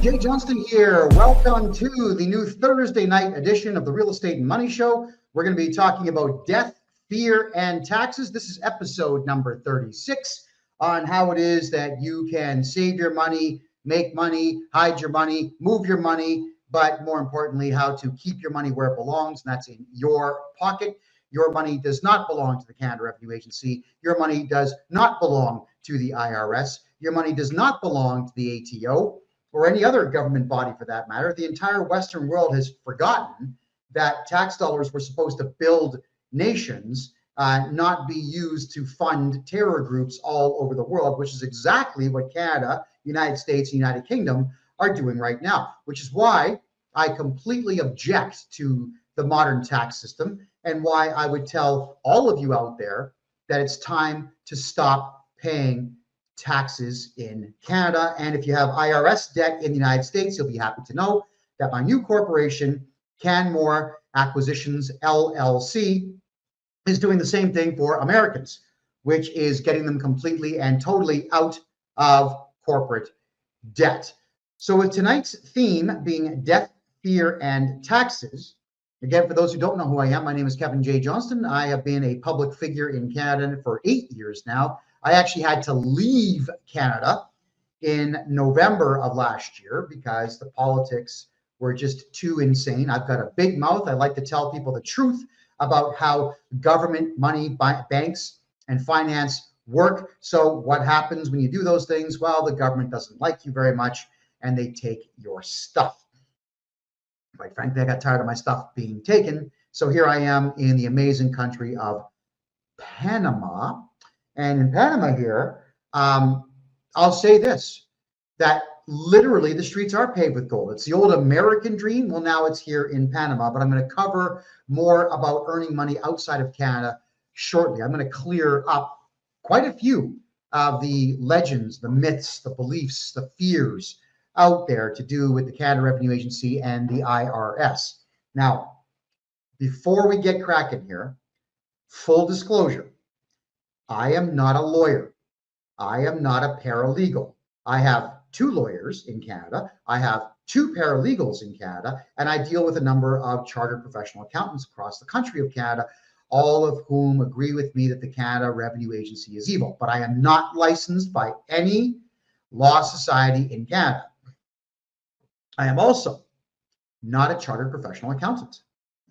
Jay Johnston here. Welcome to the new Thursday night edition of the Real Estate and Money Show. We're going to be talking about death, fear, and taxes. This is episode number 36 on how it is that you can save your money, make money, hide your money, move your money, but more importantly, how to keep your money where it belongs, and that's in your pocket. Your money does not belong to the Canada Revenue Agency. Your money does not belong to the IRS. Your money does not belong to the ATO or any other government body for that matter. The entire Western world has forgotten that tax dollars were supposed to build nations, not be used to fund terror groups all over the world, which is exactly what Canada, United States, and United Kingdom are doing right now, which is why I completely object to the modern tax system and why I would tell all of you out there that it's time to stop paying taxes in Canada. And if you have IRS debt in the United States, you'll be happy to know that my new corporation, Canmore Acquisitions LLC, is doing the same thing for Americans, which is getting them completely and totally out of corporate debt. So with tonight's theme being death, fear, and taxes, again, for those who don't know who I am, my name is Kevin J. Johnston. I have been a public figure in Canada for 8 years now. I actually had to leave Canada in November of last year because the politics were just too insane. I've got a big mouth. I like to tell people the truth about how government money, banks, and finance work. So what happens when you do those things? Well, the government doesn't like you very much and they take your stuff. Quite frankly, I got tired of my stuff being taken. So here I am in the amazing country of Panama. And in Panama here, I'll say this, that literally the streets are paved with gold. It's the old American dream. Well, now it's here in Panama, but I'm going to cover more about earning money outside of Canada shortly. I'm going to clear up quite a few of the legends, the myths, the beliefs, the fears out there to do with the Canada Revenue Agency and the IRS. Now, before we get cracking here, full disclosure, I am not a lawyer. I am not a paralegal. I have 2 lawyers in Canada. I have 2 paralegals in Canada, and I deal with a number of chartered professional accountants across the country of Canada, all of whom agree with me that the Canada Revenue Agency is evil. But I am not licensed by any law society in Canada. I am also not a chartered professional accountant.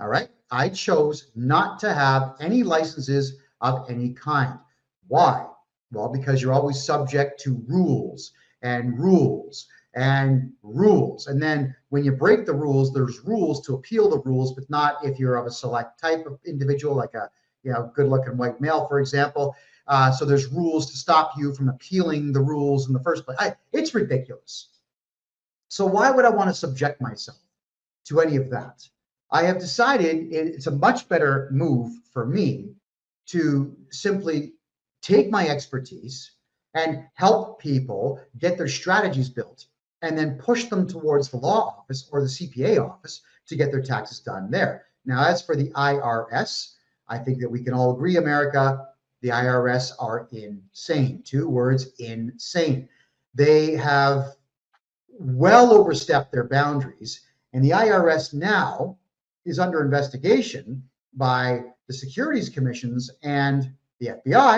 All right. I chose not to have any licenses of any kind. Why? Well, because you're always subject to rules and rules and rules. And then when you break the rules, there's rules to appeal the rules, but not if you're of a select type of individual, like a good-looking white male, for example. So there's rules to stop you from appealing the rules in the first place. It's ridiculous. So why would I want to subject myself to any of that? I have decided it's a much better move for me to simply take my expertise and help people get their strategies built and then push them towards the law office or the CPA office to get their taxes done there. Now, as for the IRS, I think that we can all agree, America, the IRS are insane. 2 words, insane. They have well overstepped their boundaries, and the IRS now is under investigation by the securities commissions and the FBI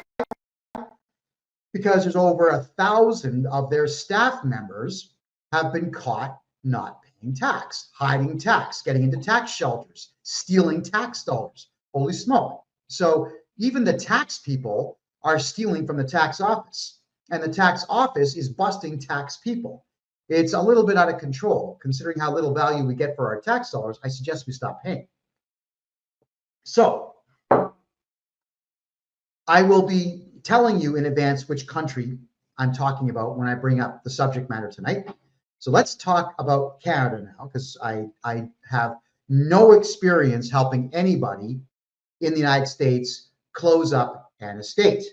because there's over 1,000 of their staff members have been caught not paying tax, hiding tax, getting into tax shelters, stealing tax dollars. Holy smoke. So even the tax people are stealing from the tax office, and the tax office is busting tax people. It's a little bit out of control. Considering how little value we get for our tax dollars, I suggest we stop paying. So I will be telling you in advance which country I'm talking about when I bring up the subject matter tonight. So let's talk about Canada now, because I have no experience helping anybody in the United States close up an estate.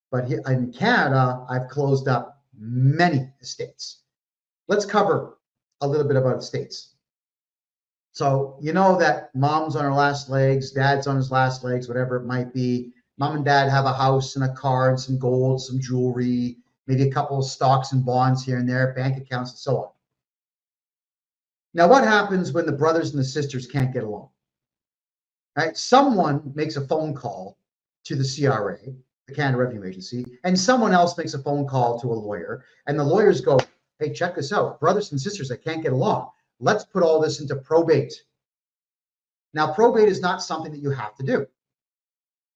But here in Canada, I've closed up many estates. Let's cover a little bit about estates. So you know that mom's on her last legs, dad's on his last legs, whatever it might be. Mom and dad have a house and a car and some gold, some jewelry, maybe a couple of stocks and bonds here and there, bank accounts and so on. Now, what happens when the brothers and the sisters can't get along? Right? Someone makes a phone call to the CRA, the Canada Revenue Agency, and someone else makes a phone call to a lawyer, and the lawyers go, hey, check this out. Brothers and sisters that can't get along. Let's put all this into probate. Now, probate is not something that you have to do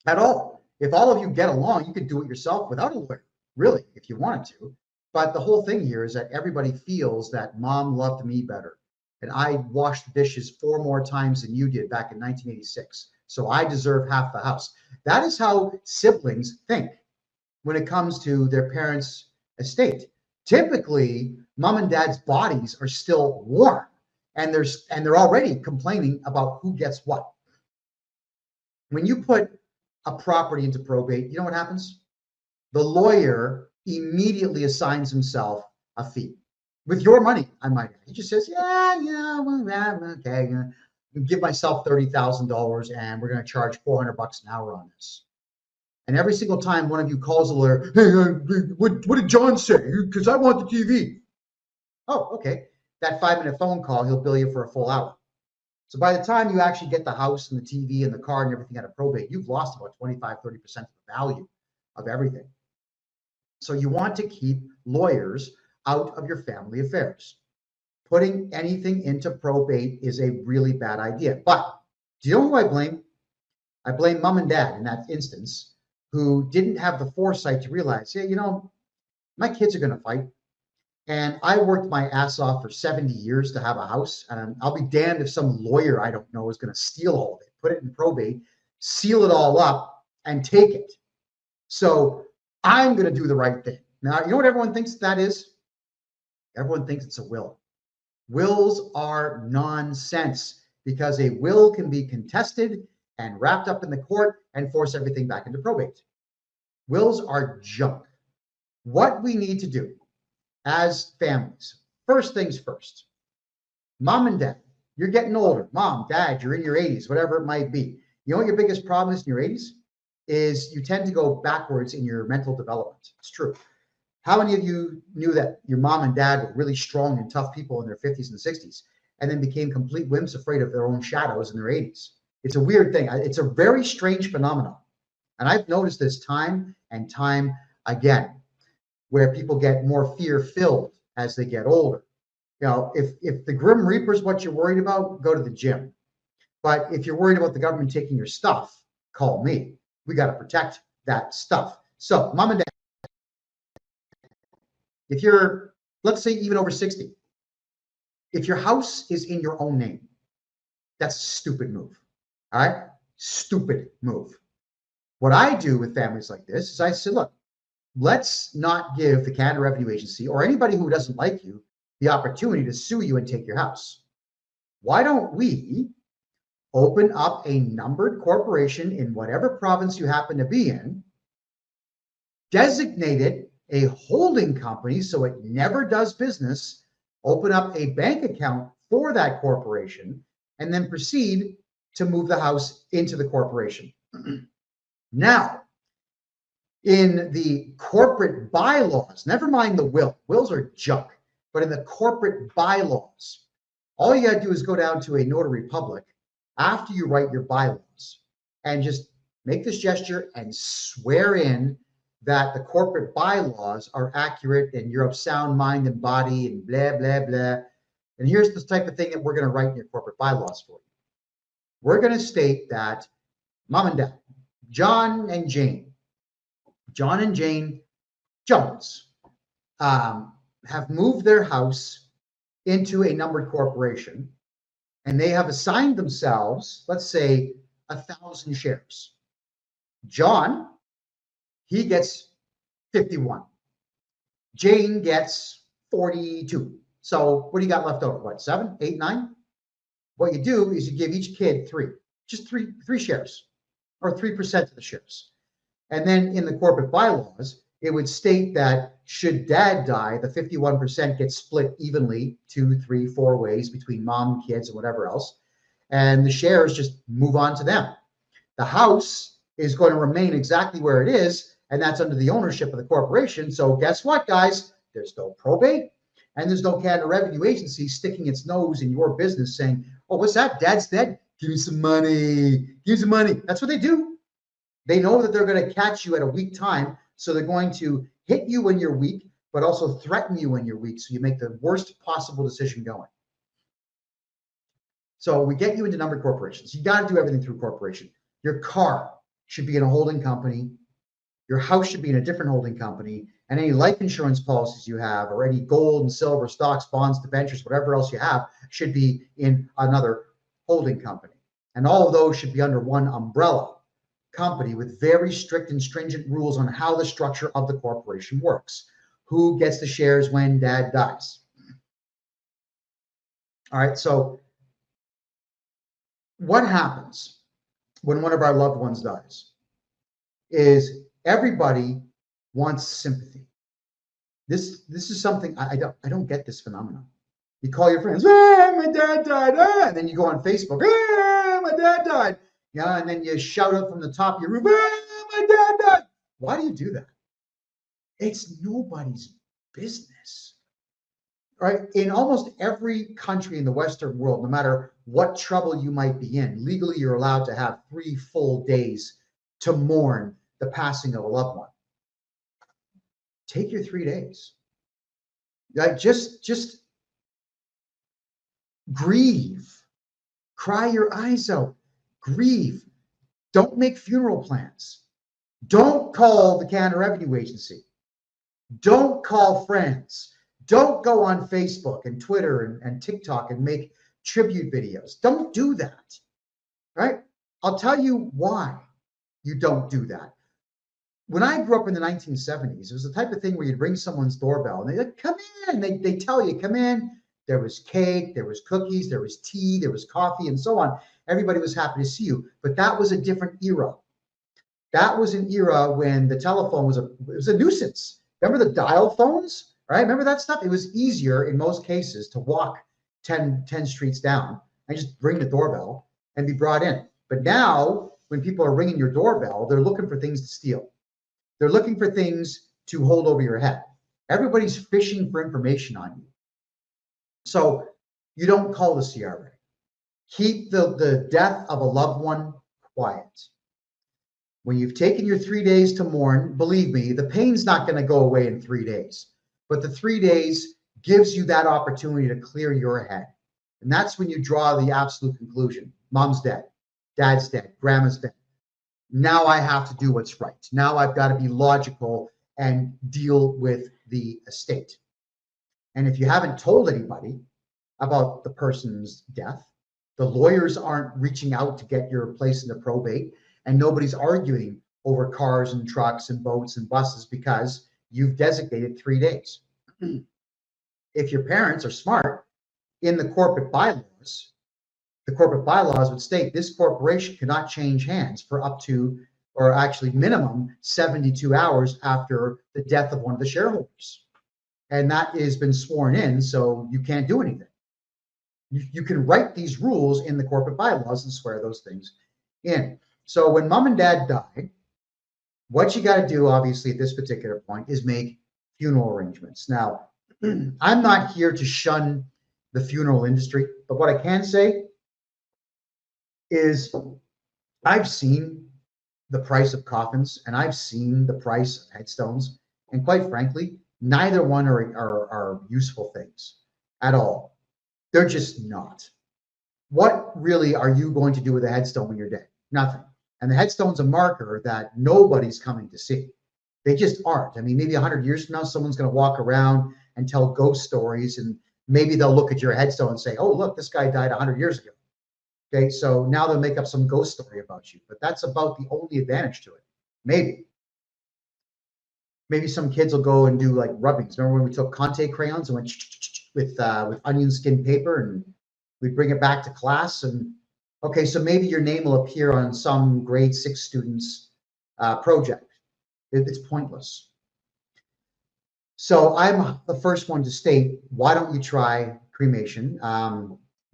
at all. If all of you get along, you could do it yourself without a lawyer, really, if you wanted to. But the whole thing here is that everybody feels that mom loved me better. And I washed the dishes 4 more times than you did back in 1986. So I deserve half the house. That is how siblings think when it comes to their parents' estate. Typically, mom and dad's bodies are still warm, and they're already complaining about who gets what. When you put a property into probate, you know what happens? The lawyer immediately assigns himself a fee with your money, I might add. He just says, well, okay, I'm gonna give myself $30,000 and we're going to charge $400 an hour on this. And every single time one of you calls a lawyer, hey, what did John say? Because I want the TV. Oh, okay. That 5-minute phone call, he'll bill you for a full hour. So by the time you actually get the house and the TV and the car and everything out of probate, you've lost about 25, 30% of the value of everything. So you want to keep lawyers out of your family affairs. Putting anything into probate is a really bad idea. But do you know who I blame? I blame mom and dad in that instance, who didn't have the foresight to realize, hey, my kids are going to fight. And I worked my ass off for 70 years to have a house. And I'll be damned if some lawyer I don't know is going to steal all of it, put it in probate, seal it all up, and take it. So I'm going to do the right thing. Now, you know what everyone thinks that is? Everyone thinks it's a will. Wills are nonsense because a will can be contested and wrapped up in the court and force everything back into probate. Wills are junk. What we need to do as families, first things first, mom and dad, you're getting older. Mom, dad, you're in your 80s, whatever it might be. You know what your biggest problem is in your 80s? Is you tend to go backwards in your mental development. It's true. How many of you knew that your mom and dad were really strong and tough people in their 50s and 60s and then became complete wimps afraid of their own shadows in their 80s? It's a weird thing. It's a very strange phenomenon. And I've noticed this time and time again, where people get more fear-filled as they get older. If the Grim Reaper is what you're worried about, go to the gym. But if you're worried about the government taking your stuff, call me. We got to protect that stuff. So, mom and dad, if you're, let's say, even over 60, if your house is in your own name, that's a stupid move. All right? Stupid move. What I do with families like this is I say, look, let's not give the Canada Revenue Agency or anybody who doesn't like you the opportunity to sue you and take your house. Why don't we open up a numbered corporation in whatever province you happen to be in, designate it a holding company so it never does business, open up a bank account for that corporation, and then proceed to move the house into the corporation. Now, in the corporate bylaws, never mind the will, wills are junk, but in the corporate bylaws, all you got to do is go down to a notary public after you write your bylaws and just make this gesture and swear in that the corporate bylaws are accurate and you're of sound mind and body and blah, blah, blah. And here's the type of thing that we're going to write in your corporate bylaws for you. We're going to state that mom and dad, John and Jane Jones, have moved their house into a numbered corporation, and they have assigned themselves, let's say, 1,000 shares. John, he gets 51. Jane gets 42. So what do you got left over? What, 7, 8, 9? What you do is you give each kid just three shares, or 3% of the shares. And then in the corporate bylaws, it would state that should dad die, the 51% gets split evenly 2, 3, 4 ways between mom, kids, and whatever else. And the shares just move on to them. The house is going to remain exactly where it is, and that's under the ownership of the corporation. So guess what, guys? There's no probate. And there's no Canada Revenue Agency sticking its nose in your business saying, oh, what's that? Dad's dead. Give me some money. Give me some money. That's what they do. They know that they're going to catch you at a weak time. So they're going to hit you when you're weak, but also threaten you when you're weak. So you make the worst possible decision going. So we get you into numbered corporations. You got to do everything through corporation. Your car should be in a holding company. Your house should be in a different holding company. And any life insurance policies you have, or any gold and silver stocks, bonds, debentures, whatever else you have, should be in another holding company. And all of those should be under one umbrella company with very strict and stringent rules on how the structure of the corporation works. Who gets the shares when dad dies? All right, so what happens when one of our loved ones dies is everybody wants sympathy. This is something I don't get this phenomenon. You call your friends, my dad died, and then you go on Facebook, my dad died, yeah, and then you shout out from the top of your roof, my dad died. Why do you do that? It's nobody's business, right? In almost every country in the Western world, no matter what trouble you might be in, legally you're allowed to have 3 full days to mourn the passing of a loved one. Take your 3 days. Like just grieve, cry your eyes out, grieve. Don't make funeral plans. Don't call the Canada Revenue Agency. Don't call friends. Don't go on Facebook and Twitter and TikTok and make tribute videos. Don't do that, right? I'll tell you why you don't do that. When I grew up in the 1970s, it was the type of thing where you'd ring someone's doorbell and they'd like, come in. They tell you, come in. There was cake, there was cookies, there was tea, there was coffee, and so on. Everybody was happy to see you. But that was a different era. That was an era when the telephone was a nuisance. Remember the dial phones, right? Remember that stuff? It was easier in most cases to walk 10 streets down and just ring the doorbell and be brought in. But now, when people are ringing your doorbell, they're looking for things to steal. They're looking for things to hold over your head. Everybody's fishing for information on you. So you don't call the CRA. Keep the death of a loved one quiet. When you've taken your 3 days to mourn, believe me, the pain's not going to go away in 3 days. But the 3 days gives you that opportunity to clear your head. And that's when you draw the absolute conclusion. Mom's dead. Dad's dead. Grandma's dead. Now I have to do what's right. Now I've got to be logical and deal with the estate. And if you haven't told anybody about the person's death, the lawyers aren't reaching out to get your place in the probate, and nobody's arguing over cars and trucks and boats and buses because you've designated 3 days. If your parents are smart, in the corporate bylaws would state this corporation cannot change hands for up to, or actually minimum 72 hours after the death of one of the shareholders. And that has been sworn in, so you can't do anything. You can write these rules in the corporate bylaws and swear those things in. So when mom and dad died, what you got to do, obviously, at this particular point is make funeral arrangements. Now, I'm not here to shun the funeral industry, but what I can say is I've seen the price of coffins and I've seen the price of headstones, and quite frankly, neither one are useful things at all. They're just not. What really are you going to do with a headstone when you're dead? Nothing. And the headstone's a marker that nobody's coming to see. They just aren't. I mean, maybe 100 years from now, someone's going to walk around and tell ghost stories, and maybe they'll look at your headstone and say, oh, look, this guy died 100 years ago. Okay, so now they'll make up some ghost story about you, but that's about the only advantage to it. Maybe some kids will go and do like rubbings. Remember when we took Conte crayons and went with onion skin paper, and we bring it back to class, and okay, so maybe your name will appear on some grade 6 student's project. It's pointless. So I'm the first one to state, why don't you try cremation?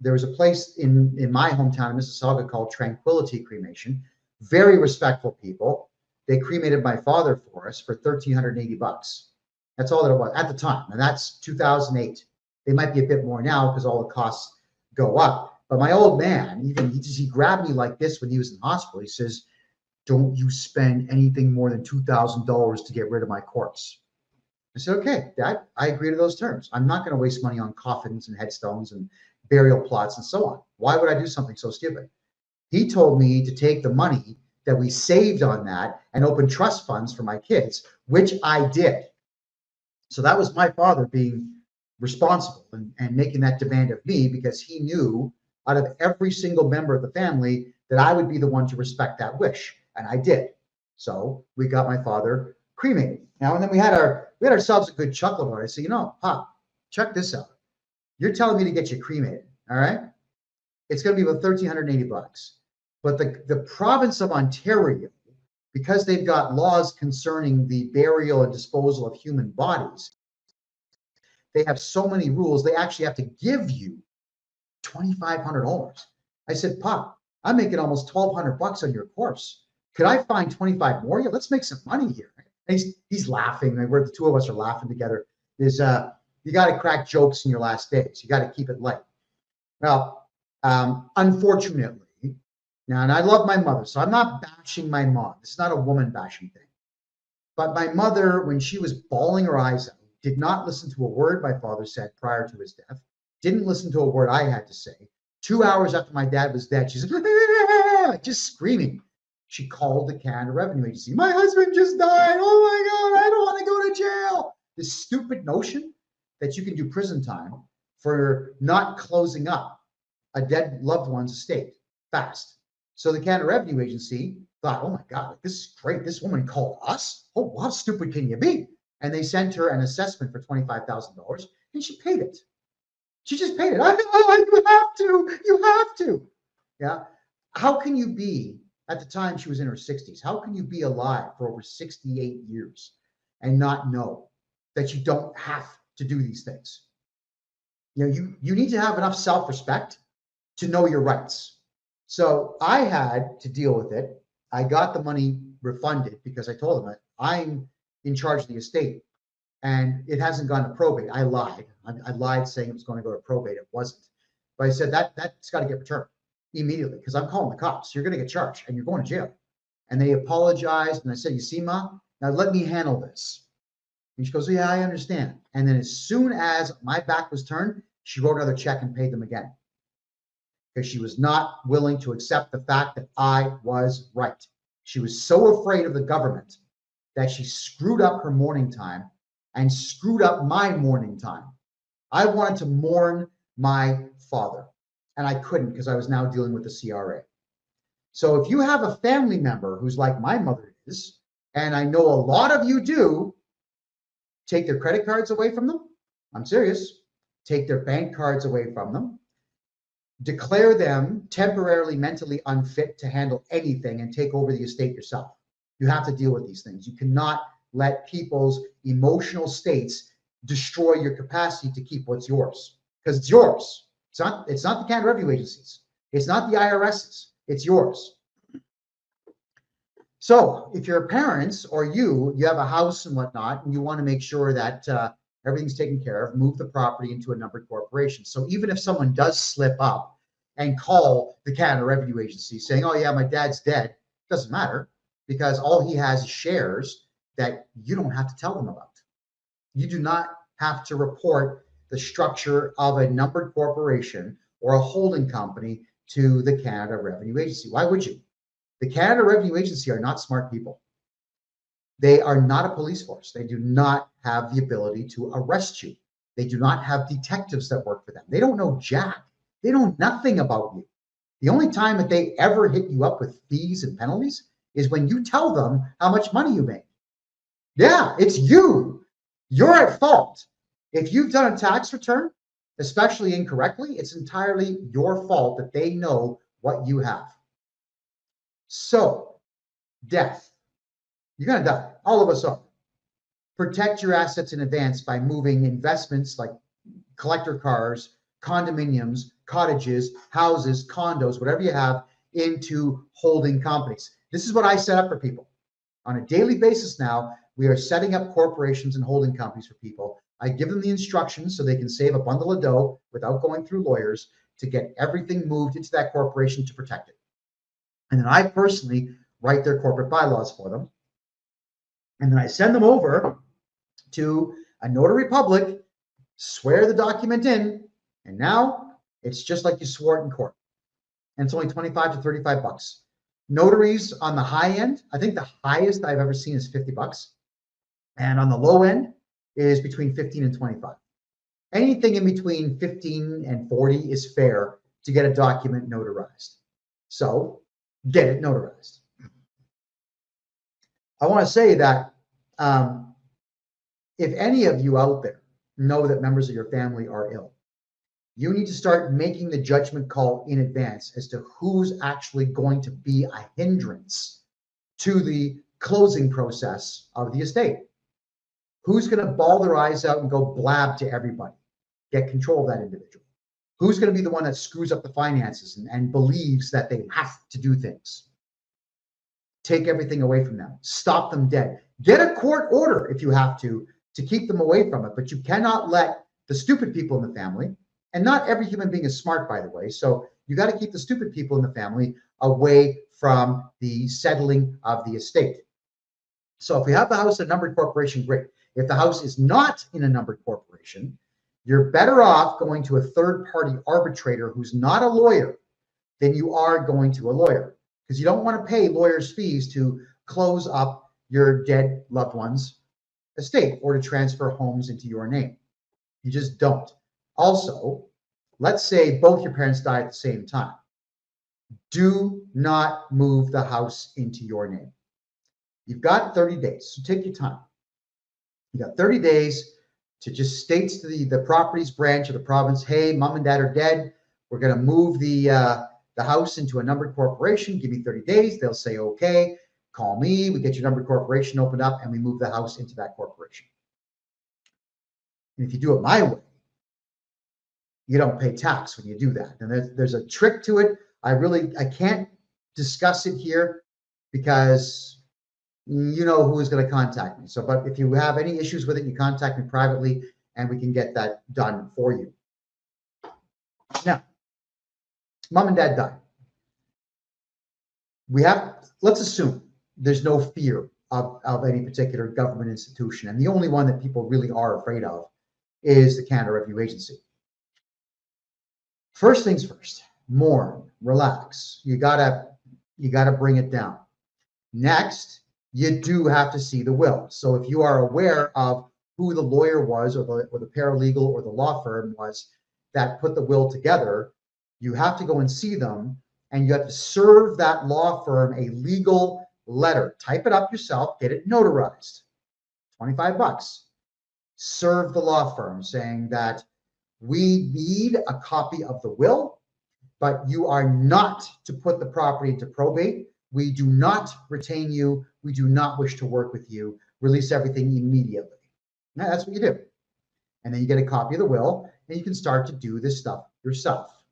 There was a place in my hometown in Mississauga called Tranquility Cremation. Very respectful people. They cremated my father for us for $1,380. That's all that it was at the time, and that's 2008. They might be a bit more now because all the costs go up. But my old man, even he grabbed me like this when he was in the hospital. He says, "Don't you spend anything more than $2,000 to get rid of my corpse." I said, "Okay, Dad, I agree to those terms. I'm not going to waste money on coffins and headstones and burial plots and so on. Why would I do something so stupid?" He told me to take the money that we saved on that and open trust funds for my kids, which I did. So that was my father being responsible and making that demand of me, because he knew out of every single member of the family that I would be the one to respect that wish. And I did. So we got my father cremated. Now, and then we had ourselves a good chuckle about it. I said, Pop, check this out. You're telling me to get you cremated, all right? It's going to be about $1,380. But the province of Ontario, because they've got laws concerning the burial and disposal of human bodies, they have so many rules, they actually have to give you $2,500. I said, "Pop, I'm making almost $1,200 on your corpse. Could I find 25 more? Yeah, let's make some money here." And he's laughing. We're the two of us are laughing together. You got to crack jokes in your last days. You got to keep it light. Well, unfortunately, now, and I love my mother, so I'm not bashing my mom. This is not a woman bashing thing. But my mother, when she was bawling her eyes out, did not listen to a word my father said prior to his death, didn't listen to a word I had to say. 2 hours after my dad was dead, she's just screaming. She called the Canada Revenue Agency. "My husband just died. Oh my God, I don't want to go to jail." This stupid notion that you can do prison time for not closing up a dead loved one's estate fast. So the Canada Revenue Agency thought, "Oh my God, this is great. This woman called us. Oh, how stupid can you be?" And they sent her an assessment for $25,000, and she paid it. She just paid it. You have to. Yeah. How can you be, at the time she was in her 60s, how can you be alive for over 68 years and not know that you don't have to do these things? You need to have enough self-respect to know your rights. So I had to deal with it. I got the money refunded because I told them I'm in charge of the estate and it hasn't gone to probate. I lied. I lied saying it was going to go to probate. It wasn't. But I said that's got to get returned immediately because I'm calling the cops. You're going to get charged and you're going to jail. And they apologized. And I said, "You see, Ma, now let me handle this." And she goes, "Yeah, I understand." And then as soon as my back was turned, she wrote another check and paid them again, because she was not willing to accept the fact that I was right. She was so afraid of the government that she screwed up her mourning time and screwed up my mourning time. I wanted to mourn my father, and I couldn't because I was now dealing with the CRA. So if you have a family member who's like my mother is, and I know a lot of you do, take their credit cards away from them. I'm serious. Take their bank cards away from them. Declare them temporarily mentally unfit to handle anything and take over the estate yourself. You have to deal with these things. You cannot let people's emotional states destroy your capacity to keep what's yours, because it's yours. It's not the Canada Revenue Agencies. It's not the IRS's. It's yours. So if your parents or you have a house and whatnot, and you want to make sure that everything's taken care of, move the property into a numbered corporation. So even if someone does slip up and call the Canada Revenue Agency saying, "Oh yeah, my dad's dead," doesn't matter, because all he has is shares that you don't have to tell them about. You do not have to report the structure of a numbered corporation or a holding company to the Canada Revenue Agency. Why would you? The Canada Revenue Agency are not smart people. They are not a police force. They do not have the ability to arrest you. They do not have detectives that work for them. They don't know jack. They know nothing about you. The only time that they ever hit you up with fees and penalties is when you tell them how much money you make. Yeah, it's you. You're at fault. If you've done a tax return, especially incorrectly, it's entirely your fault that they know what you have. So, death. You're going to die. All of us are. Protect your assets in advance by moving investments like collector cars, condominiums, cottages, houses, condos, whatever you have, into holding companies. This is what I set up for people. On a daily basis now, we are setting up corporations and holding companies for people. I give them the instructions so they can save a bundle of dough without going through lawyers to get everything moved into that corporation to protect it. And then I personally write their corporate bylaws for them. And then I send them over to a notary public, swear the document in, and now it's just like you swore it in court. And it's only 25 to 35 bucks. Notaries on the high end, I think the highest I've ever seen is 50 bucks. And on the low end is between 15 and 25. Anything in between 15 and 40 is fair to get a document notarized. So get it notarized. I want to say that if any of you out there know that members of your family are ill, you need to start making the judgment call in advance as to who's actually going to be a hindrance to the closing process of the estate. Who's going to bawl their eyes out and go blab to everybody? Get control of that individual. Who's going to be the one that screws up the finances and believes that they have to do things? Take everything away from them. Stop them dead. Get a court order if you have to keep them away from it, but you cannot let the stupid people in the family, and not every human being is smart, by the way, so you got to keep the stupid people in the family away from the settling of the estate. So if you have the house in a numbered corporation, great. If the house is not in a numbered corporation, you're better off going to a third-party arbitrator who's not a lawyer than you are going to a lawyer, because you don't want to pay lawyers' fees to close up your dead loved one's estate or to transfer homes into your name. You just don't. Also, let's say both your parents die at the same time. Do not move the house into your name. You've got 30 days, so take your time. You got 30 days to just state to the properties branch of the province, hey, mom and dad are dead. We're going to move the house into a numbered corporation. Give me 30 days. They'll say, okay, call me. We get your numbered corporation opened up and we move the house into that corporation. And if you do it my way, you don't pay tax when you do that. And there's a trick to it. I can't discuss it here because you know who is going to contact me. So, but if you have any issues with it, you contact me privately and we can get that done for you. Now, mom and dad died. Let's assume there's no fear of any particular government institution. And the only one that people really are afraid of is the Canada Revenue Agency. First things first, mourn, relax. You gotta bring it down. Next, you do have to see the will. So if you are aware of who the lawyer was or the paralegal or the law firm was that put the will together, you have to go and see them, and you have to serve that law firm a legal letter. Type it up yourself, get it notarized. 25 bucks. Serve the law firm saying that we need a copy of the will, but you are not to put the property into probate. We do not retain you. We do not wish to work with you. Release everything immediately. Now, that's what you do. And then you get a copy of the will, and you can start to do this stuff yourself.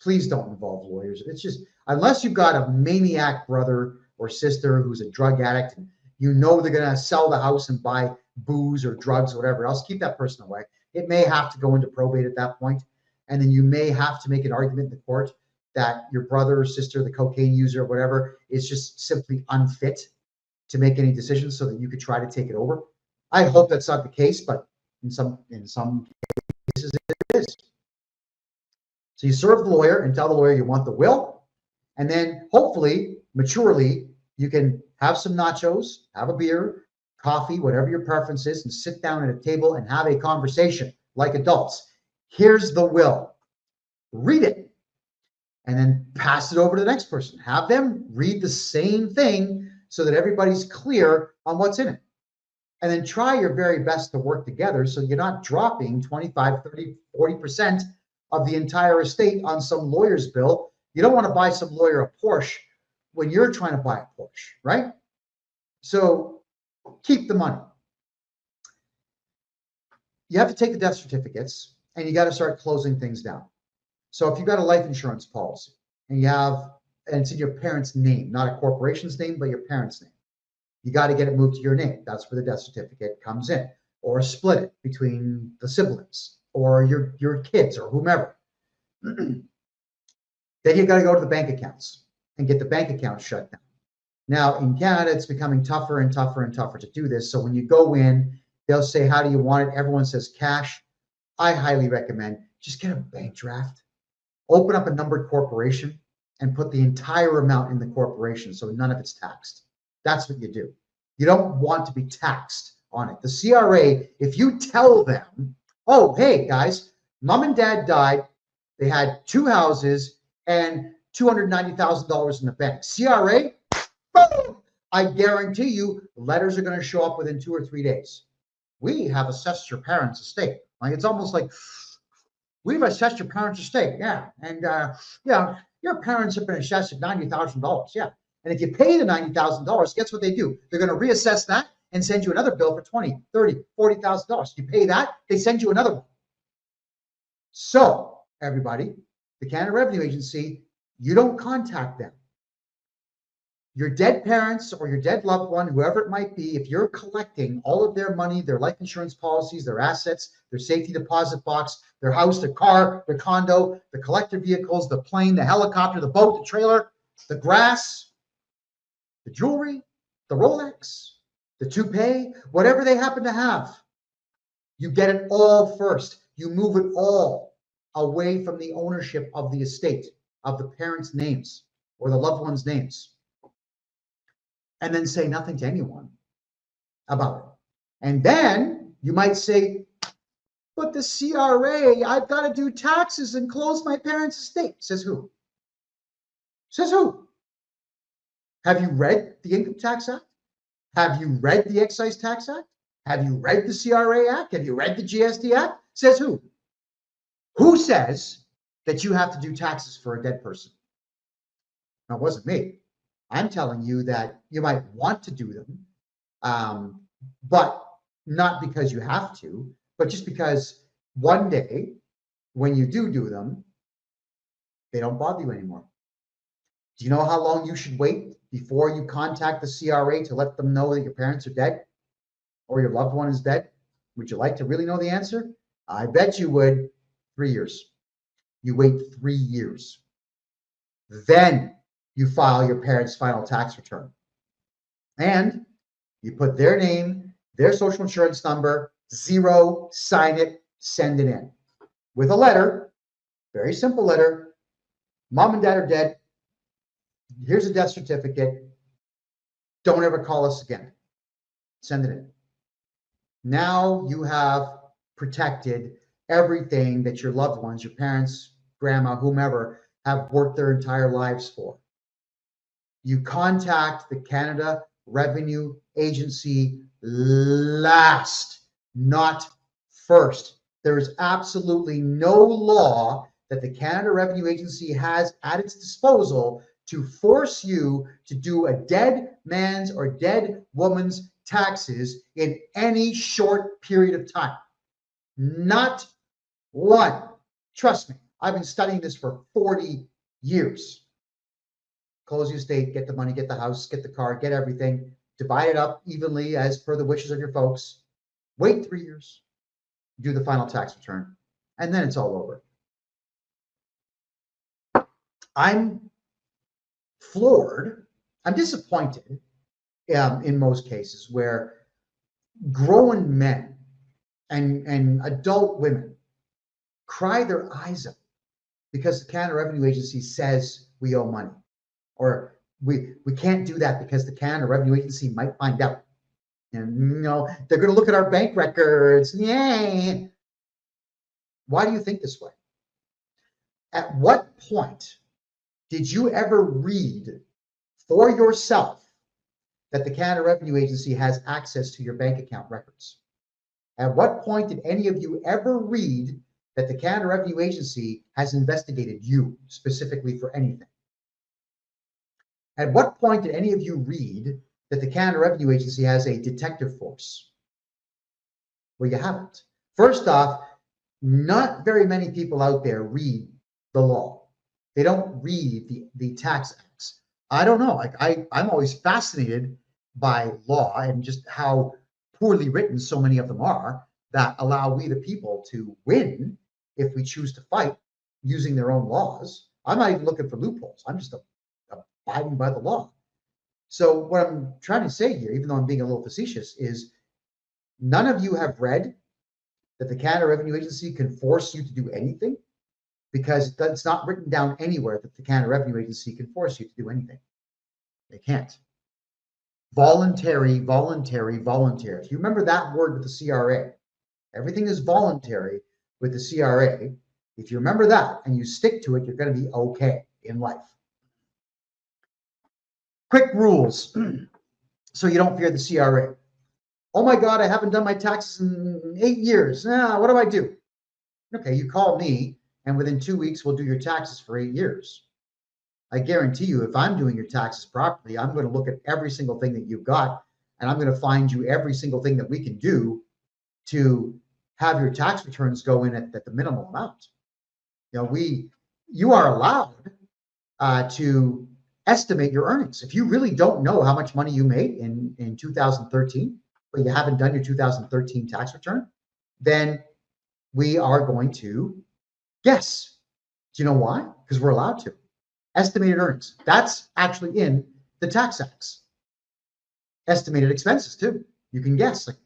Please don't involve lawyers. It's just, unless you've got a maniac brother or sister who's a drug addict, and you know they're going to sell the house and buy booze or drugs or whatever else, keep that person away. It may have to go into probate at that point, and then you may have to make an argument in the court that your brother or sister, the cocaine user or whatever, is just simply unfit to make any decisions so that you could try to take it over. I hope that's not the case, but in some cases it is. So you serve the lawyer and tell the lawyer you want the will, and then hopefully, maturely, you can have some nachos, have a beer, coffee, whatever your preference is, and sit down at a table and have a conversation like adults. Here's the will. Read it. And then pass it over to the next person. Have them read the same thing so that everybody's clear on what's in it. And then try your very best to work together so you're not dropping 25, 30, 40% of the entire estate on some lawyer's bill. You don't want to buy some lawyer a Porsche when you're trying to buy a Porsche, right? So keep the money. You have to take the death certificates and you got to start closing things down. So if you've got a life insurance policy and it's in your parents' name, not a corporation's name, but your parents' name, you got to get it moved to your name. That's where the death certificate comes in. or split it between the siblings or your kids or whomever. Then you got to go to the bank accounts and get the bank accounts shut down. Now, in Canada, it's becoming tougher and tougher and tougher to do this. So when you go in, they'll say, how do you want it? Everyone says cash. I highly recommend just get a bank draft, open up a numbered corporation, and put the entire amount in the corporation so none of it's taxed. That's what you do. You don't want to be taxed on it. The CRA, if you tell them, oh, hey, guys, mom and dad died, they had 2 houses and $290,000 in the bank. CRA, boom! I guarantee you letters are going to show up within 2 or 3 days. We have assessed your parents' estate. Like, it's almost like, we've assessed your parents' estate. Yeah. And yeah, your parents have been assessed at $90,000. Yeah. And if you pay the $90,000, guess what they do? They're going to reassess that and send you another bill for $20,000, $30,000, $40,000. You pay that, they send you another one. So, everybody, the Canada Revenue Agency, you don't contact them. Your dead parents or your dead loved one, whoever it might be, if you're collecting all of their money, their life insurance policies, their assets, their safety deposit box, their house, their car, their condo, the collector vehicles, the plane, the helicopter, the boat, the trailer, the grass, the jewelry, the Rolex, the toupee, whatever they happen to have, you get it all first. You move it all away from the ownership of the estate, of the parents' names or the loved ones' names. And then say nothing to anyone about it. And then you might say, but the CRA, I've got to do taxes and close my parents' estate. Says who? Says who? Have you read the Income Tax Act? Have you read the Excise Tax Act? Have you read the CRA Act? Have you read the GST Act? Says who? Who says that you have to do taxes for a dead person? No, it wasn't me. I'm telling you that you might want to do them, but not because you have to, but just because one day when you do them, they don't bother you anymore. Do you know how long you should wait before you contact the CRA to let them know that your parents are dead or your loved one is dead? Would you like to really know the answer? I bet you would. 3 years. You wait 3 years. Then you file your parents' final tax return. And you put their name, their social insurance number, 0, sign it, send it in. With a letter, very simple letter. Mom and dad are dead. Here's a death certificate. Don't ever call us again. Send it in. Now you have protected everything that your loved ones, your parents, grandma, whomever, have worked their entire lives for. You contact the Canada Revenue Agency last, not first. There is absolutely no law that the Canada Revenue Agency has at its disposal to force you to do a dead man's or dead woman's taxes in any short period of time. Not one. Trust me, I've been studying this for 40 years. Close your estate, get the money, get the house, get the car, get everything, divide it up evenly as per the wishes of your folks. Wait 3 years, do the final tax return, and then it's all over. I'm floored. I'm disappointed in most cases where grown men and adult women cry their eyes out because the Canada Revenue Agency says we owe money. Or we can't do that because the Canada Revenue Agency might find out. And, you know, they're going to look at our bank records. Yay. Why do you think this way? At what point did you ever read for yourself that the Canada Revenue Agency has access to your bank account records? At what point did any of you ever read that the Canada Revenue Agency has investigated you specifically for anything? At what point did any of you read that the Canada Revenue Agency has a detective force? Well, you haven't. First off, not very many people out there read the law. They don't read the tax acts. I don't know. I'm always fascinated by law and just how poorly written so many of them are, that allow we the people to win if we choose to fight using their own laws. I'm not even looking for loopholes. I'm just abiding by the law. So what I'm trying to say here, even though I'm being a little facetious, is none of you have read that the Canada Revenue Agency can force you to do anything, because it's not written down anywhere that the Canada Revenue Agency can force you to do anything. They can't. Voluntary, voluntary, voluntary. If you remember that word with the CRA, everything is voluntary with the CRA. If you remember that and you stick to it, you're going to be okay in life. Quick rules so you don't fear the CRA. Oh my God, I haven't done my taxes in 8 years. What do? Okay, you call me, and within 2 weeks, we'll do your taxes for 8 years. I guarantee you, if I'm doing your taxes properly, I'm going to look at every single thing that you've got, and I'm going to find you every single thing that we can do to have your tax returns go in at the minimal amount. You are allowed to estimate your earnings. If you really don't know how much money you made in 2013, but you haven't done your 2013 tax return, then we are going to guess. Do you know why? Because we're allowed to. Estimated earnings. That's actually in the tax acts. Estimated expenses too. You can guess. Like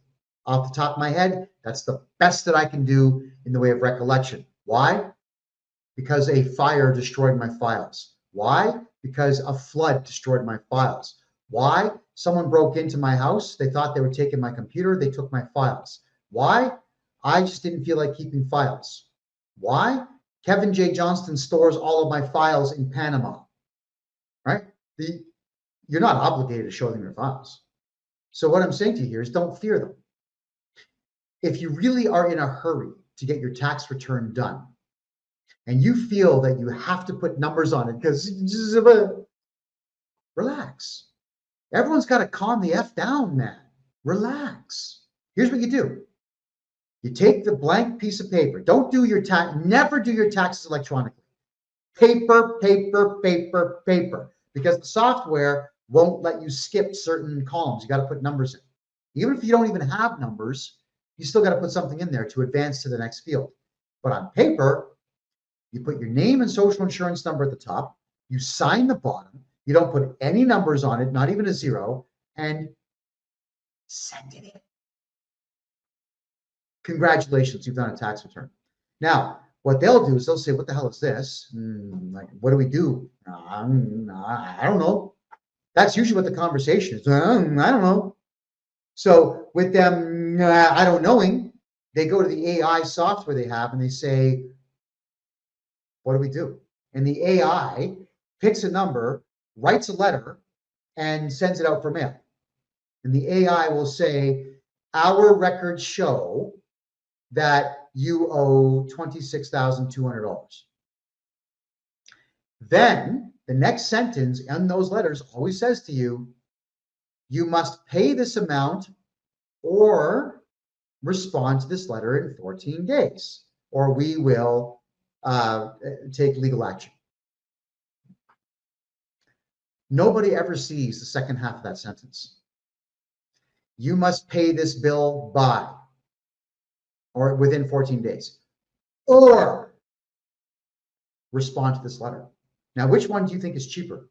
off the top of my head, that's the best that I can do in the way of recollection. Why? Because a fire destroyed my files. Why? Because a flood destroyed my files. Why? Someone broke into my house. They thought they were taking my computer. They took my files. Why? I just didn't feel like keeping files. Why? Kevin J. Johnston stores all of my files in Panama, right? You're not obligated to show them your files. So what I'm saying to you here is don't fear them. If you really are in a hurry to get your tax return done, and you feel that you have to put numbers on it because relax. Everyone's got to calm the F down, man. Relax. Here's what you do. You take the blank piece of paper. Don't do your tax. Never do your taxes electronically. Paper, paper, paper, paper. Because the software won't let you skip certain columns. You got to put numbers in. Even if you don't even have numbers, you still got to put something in there to advance to the next field. But on paper, you put your name and social insurance number at the top. You sign the bottom. You don't put any numbers on it, not even a zero, and send it in. Congratulations, you've done a tax return. Now, what they'll do is they'll say, what the hell is this? Like, what do we do? I don't know. That's usually what the conversation is. I don't know. So with them, I don't knowing, they go to the AI software they have and they say, what do we do? And the AI picks a number, writes a letter, and sends it out for mail. And the AI will say, our records show that you owe $26,200. Then the next sentence in those letters always says to you, you must pay this amount or respond to this letter in 14 days, or we will take legal action. Nobody ever sees the second half of that sentence. You must pay this bill by, or within 14 days, or respond to this letter. Now, which one do you think is cheaper?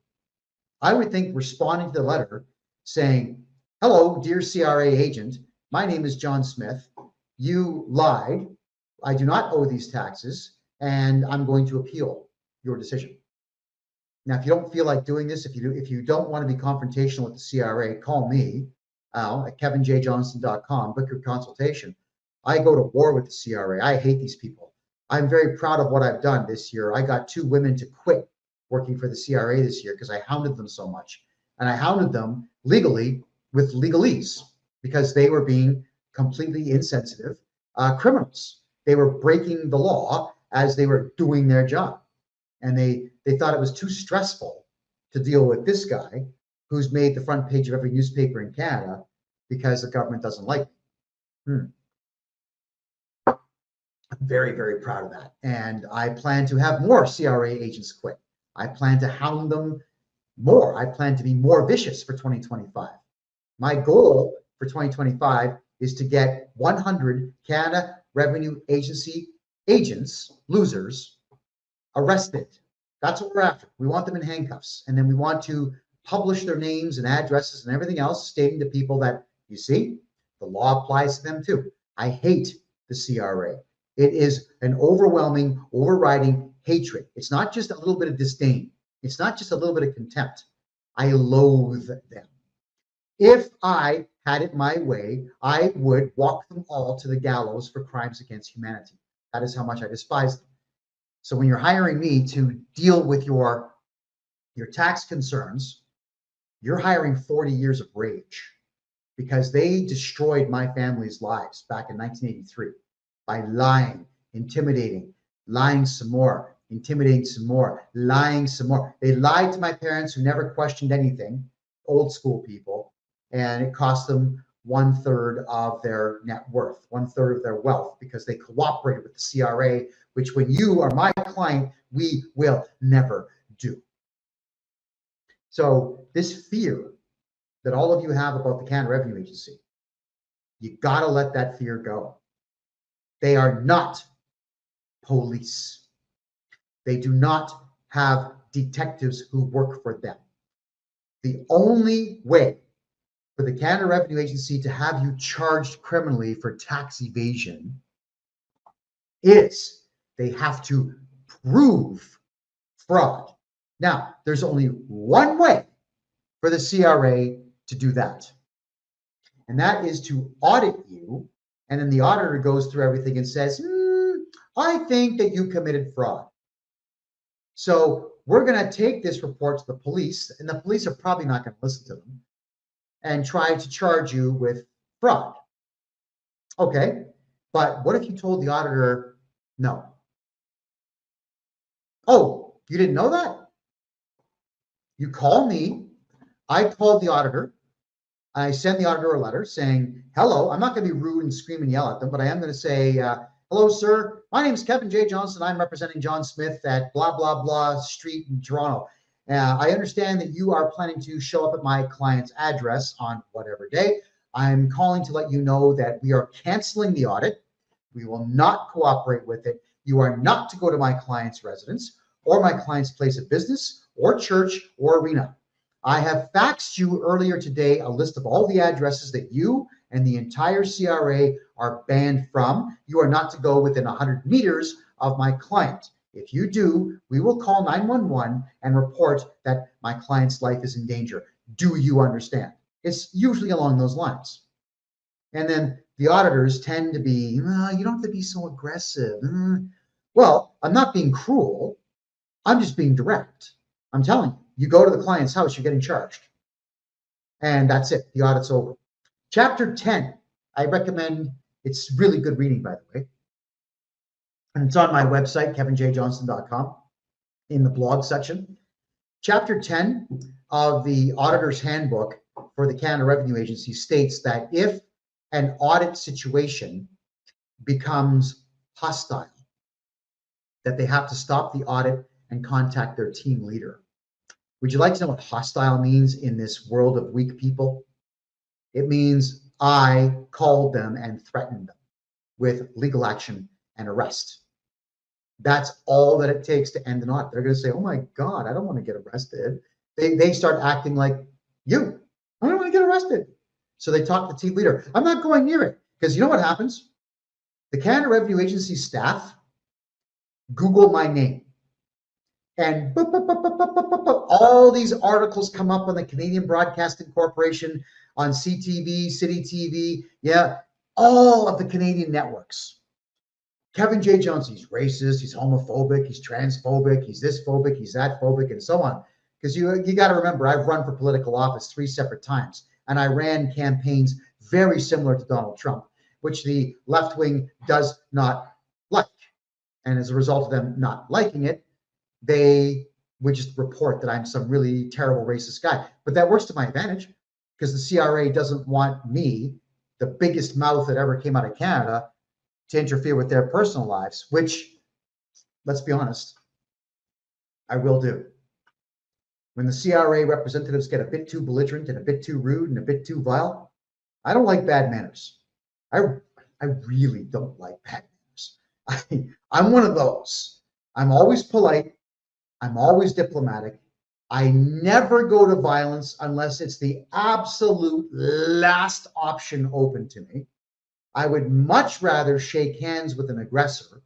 I would think responding to the letter saying, hello, dear CRA agent, my name is John Smith. You lied. I do not owe these taxes, and I'm going to appeal your decision. Now, if you don't feel like doing this, if you don't want to be confrontational with the CRA, call me, Al, at kevinjjohnston.com, book your consultation. I go to war with the CRA. I hate these people. I'm very proud of what I've done this year. I got 2 women to quit working for the CRA this year because I hounded them so much. And I hounded them legally with legalese because they were being completely insensitive criminals. They were breaking the law as they were doing their job. And they thought it was too stressful to deal with this guy who's made the front page of every newspaper in Canada because the government doesn't like him. I'm very, very proud of that. And I plan to have more CRA agents quit. I plan to hound them more. I plan to be more vicious for 2025. My goal for 2025 is to get 100 Canada Revenue Agency agents, losers, arrested. That's what we're after. We want them in handcuffs. And then we want to publish their names and addresses and everything else, stating to people that, you see, the law applies to them too. I hate the CRA. It is an overwhelming, overriding hatred. It's not just a little bit of disdain. It's not just a little bit of contempt. I loathe them. If I had it my way, I would walk them all to the gallows for crimes against humanity. That is how much I despise them. So when you're hiring me to deal with your tax concerns, you're hiring 40 years of rage, because they destroyed my family's lives back in 1983 by lying, intimidating, lying some more, intimidating some more, lying some more. They lied to my parents, who never questioned anything, old school people, and it cost them 1/3 of their net worth, 1/3 of their wealth, because they cooperated with the CRA, which, when you are my client, we will never do. So this fear that all of you have about the Canada Revenue Agency, you got to let that fear go. They are not police. They do not have detectives who work for them. The only way for the Canada Revenue Agency to have you charged criminally for tax evasion is they have to prove fraud. Now, there's only one way for the CRA to do that, and that is to audit you, and then the auditor goes through everything and says, I think that you committed fraud. So we're going to take this report to the police, and the police are probably not going to listen to them, and try to charge you with fraud. Okay, but what if you told the auditor no? Oh, you didn't know that? You call me, I called the auditor, I send the auditor a letter saying, hello. I'm not going to be rude and scream and yell at them, but I am going to say, hello, sir. My name is Kevin J. Johnston. I'm representing John Smith at blah, blah, blah street in Toronto. I understand that you are planning to show up at my client's address on whatever day. I'm calling to let you know that we are canceling the audit. We will not cooperate with it. You are not to go to my client's residence or my client's place of business or church or arena. I have faxed you earlier today a list of all the addresses that you and the entire CRA are banned from. You are not to go within 100 meters of my client. If you do, we will call 911 and report that my client's life is in danger. Do you understand? It's usually along those lines. And then the auditors tend to be, you don't have to be so aggressive. Well, I'm not being cruel. I'm just being direct. I'm telling you. You go to the client's house, you're getting charged. And that's it. The audit's over. Chapter 10, I recommend. It's really good reading, by the way. And it's on my website, kevinjjohnston.com, in the blog section. Chapter 10 of the Auditor's Handbook for the Canada Revenue Agency states that if an audit situation becomes hostile, that they have to stop the audit and contact their team leader. Would you like to know what hostile means in this world of weak people? It means I called them and threatened them with legal action and arrest. That's all that it takes to end an audit. They're going to say, oh my God, I don't want to get arrested. They start acting like you. I don't want to get arrested. So they talk to the team leader. I'm not going near it, because you know what happens? The Canada Revenue Agency staff Google my name. And boop, boop, boop, boop, boop, boop, boop, all these articles come up on the Canadian Broadcasting Corporation, on CTV, City TV, all of the Canadian networks. Kevin J. Johnston, he's racist, he's homophobic, he's transphobic, he's this phobic, he's that phobic, and so on. Because you got to remember, I've run for political office 3 separate times, and I ran campaigns very similar to Donald Trump, which the left wing does not like. And as a result of them not liking it, they would just report that I'm some really terrible racist guy. But that works to my advantage, because the CRA doesn't want me, the biggest mouth that ever came out of Canada, to interfere with their personal lives, which, let's be honest, I will do. When the CRA representatives get a bit too belligerent and a bit too rude and a bit too vile, I don't like bad manners. I really don't like bad manners. I'm one of those. I'm always polite. I'm always diplomatic. I never go to violence unless it's the absolute last option open to me. I would much rather shake hands with an aggressor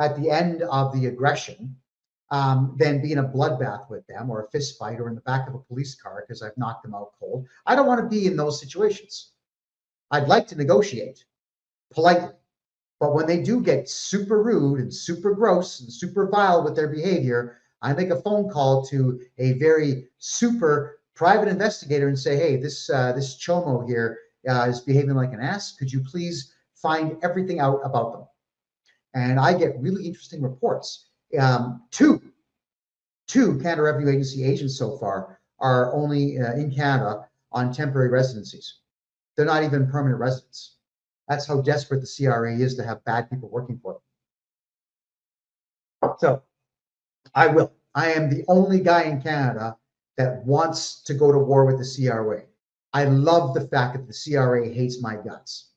at the end of the aggression than be in a bloodbath with them or a fist fight or in the back of a police car because I've knocked them out cold. I don't want to be in those situations. I'd like to negotiate politely. But when they do get super rude and super gross and super vile with their behavior, I make a phone call to a very super private investigator and say, hey, this chomo here is behaving like an ass. Could you please find everything out about them? And I get really interesting reports. Two Canada Revenue Agency agents so far are only in Canada on temporary residencies. They're not even permanent residents. That's how desperate the CRA is to have bad people working for them. So I will. I am the only guy in Canada that wants to go to war with the CRA. I love the fact that the CRA hates my guts.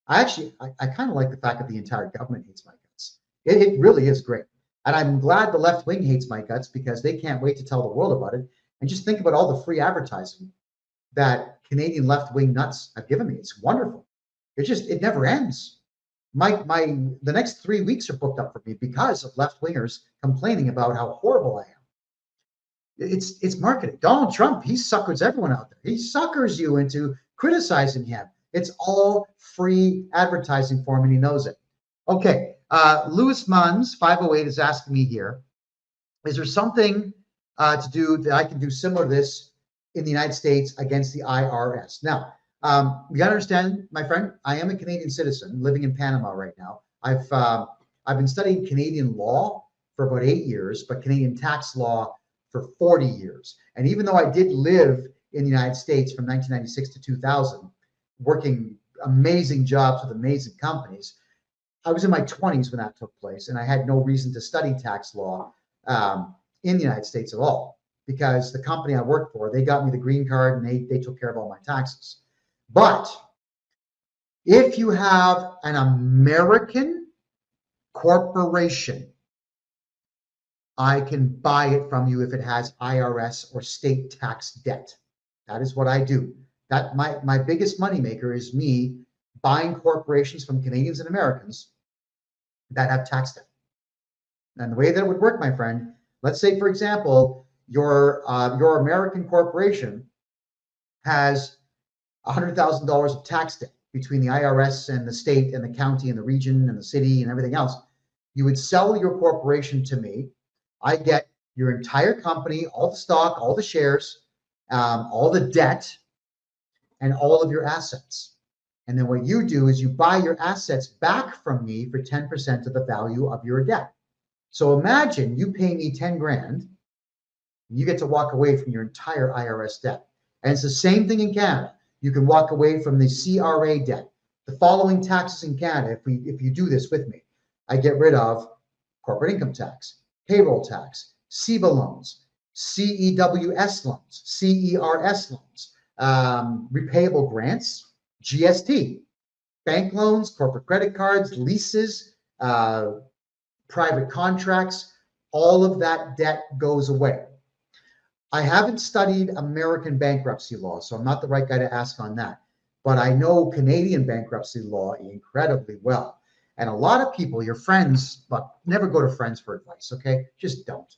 I kind of like the fact that the entire government hates my guts. It really is great. And I'm glad the left wing hates my guts because they can't wait to tell the world about it. And just think about all the free advertising that Canadian left wing nuts have given me. It's wonderful. It never ends. The next 3 weeks are booked up for me because of left wingers complaining about how horrible I am. It's marketing. Donald Trump, he suckers everyone out there. He suckers you into criticizing him. It's all free advertising for him, and he knows it. Okay, Louis Munns 508 is asking me here: is there something to do that I can do similar to this in the United States against the IRS? Now, you gotta understand, my friend, I am a Canadian citizen living in Panama right now. I've been studying Canadian law for about 8 years, but Canadian tax law for 40 years. And even though I did live in the United States from 1996 to 2000, working amazing jobs with amazing companies, I was in my 20s when that took place, and I had no reason to study tax law in the United States at all, because the company I worked for, they got me the green card and they took care of all my taxes. But if you have an American corporation, I can buy it from you if it has IRS or state tax debt. That is what I do. That my biggest moneymaker is me buying corporations from Canadians and Americans that have tax debt. And the way that it would work, my friend, let's say, for example, your American corporation has $100,000 of tax debt between the IRS and the state and the county and the region and the city and everything else. You would sell your corporation to me. I get your entire company, all the stock, all the shares, all the debt, and all of your assets. And then what you do is you buy your assets back from me for 10% of the value of your debt. So imagine you pay me 10 grand, you get to walk away from your entire IRS debt. And it's the same thing in Canada. You can walk away from the CRA debt. The following taxes in Canada, if you do this with me, I get rid of corporate income tax, payroll tax, CEBA loans, CEWS loans, CERS loans, repayable grants, GST, bank loans, corporate credit cards, leases, private contracts, all of that debt goes away. I haven't studied American bankruptcy law, so I'm not the right guy to ask on that. But I know Canadian bankruptcy law incredibly well. And a lot of people, your friends, but never go to friends for advice, okay? Just don't.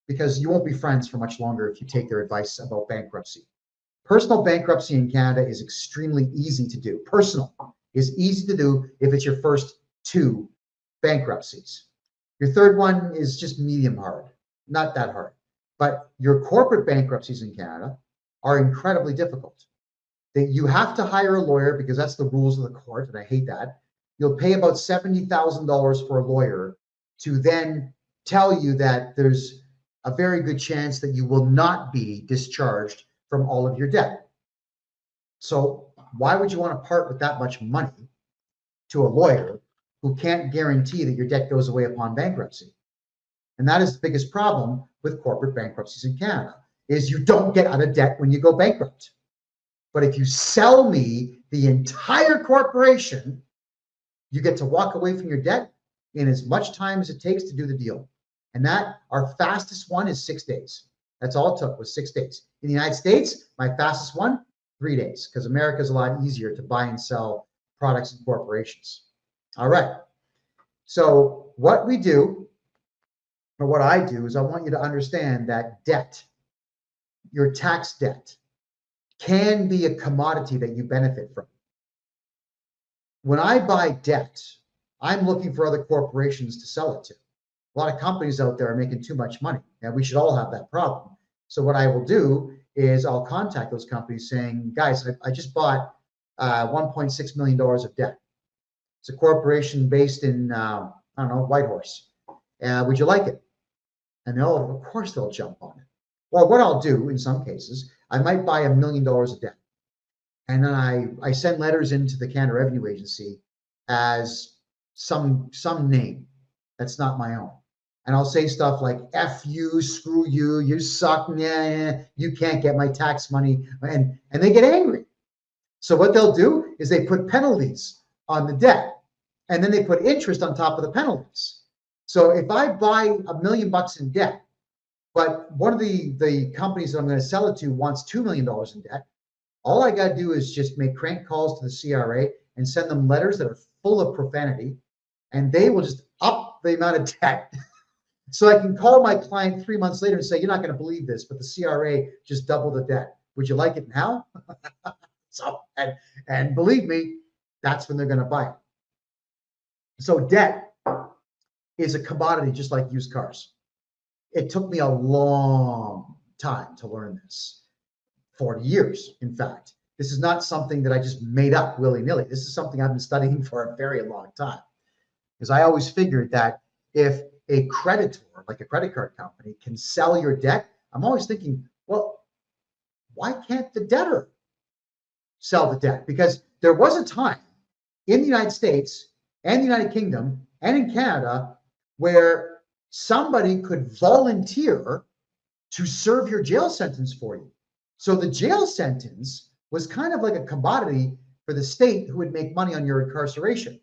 Because you won't be friends for much longer if you take their advice about bankruptcy. Personal bankruptcy in Canada is extremely easy to do. Personal is easy to do if it's your first 2 bankruptcies. Your third one is just medium hard, not that hard. But your corporate bankruptcies in Canada are incredibly difficult. That you have to hire a lawyer because that's the rules of the court, and I hate that. You'll pay about $70,000 for a lawyer to then tell you that there's a very good chance that you will not be discharged from all of your debt. So why would you want to part with that much money to a lawyer who can't guarantee that your debt goes away upon bankruptcy? And that is the biggest problem with corporate bankruptcies in Canada, is you don't get out of debt when you go bankrupt. But if you sell me the entire corporation, you get to walk away from your debt in as much time as it takes to do the deal. And that, our fastest one is 6 days. That's all it took, was 6 days. In the United States, my fastest one, 3 days, because America is a lot easier to buy and sell products and corporations. All right. So what we do, or what I do, is I want you to understand that debt, your tax debt, can be a commodity that you benefit from. When I buy debt, I'm looking for other corporations to sell it to. A lot of companies out there are making too much money, and we should all have that problem. So what I will do is I'll contact those companies saying, guys, I just bought $1.6 million of debt. It's a corporation based in, I don't know, Whitehorse. Would you like it? And they'll, of course, they'll jump on it. Or what I'll do in some cases, I might buy $1 million of debt. And then I send letters into the Canada Revenue Agency as some name that's not my own. And I'll say stuff like, F you, screw you, you suck, nah, you can't get my tax money. And they get angry. So what they'll do is they put penalties on the debt, and then they put interest on top of the penalties. So if I buy $1 million in debt, but one of the companies that I'm going to sell it to wants $2 million in debt, all I got to do is just make crank calls to the CRA and send them letters that are full of profanity, and they will just up the amount of debt. So I can call my client 3 months later and say, you're not going to believe this, but the CRA just doubled the debt. Would you like it now? So, and believe me, that's when they're going to buy it. So debt is a commodity just like used cars. It took me a long time to learn this. 40 years, in fact. This is not something that I just made up willy-nilly. This is something I've been studying for a very long time. Because I always figured that if a creditor, like a credit card company, can sell your debt, I'm always thinking, well, why can't the debtor sell the debt? Because there was a time in the United States and the United Kingdom and in Canada where somebody could volunteer to serve your jail sentence for you. So the jail sentence was kind of like a commodity for the state who would make money on your incarceration.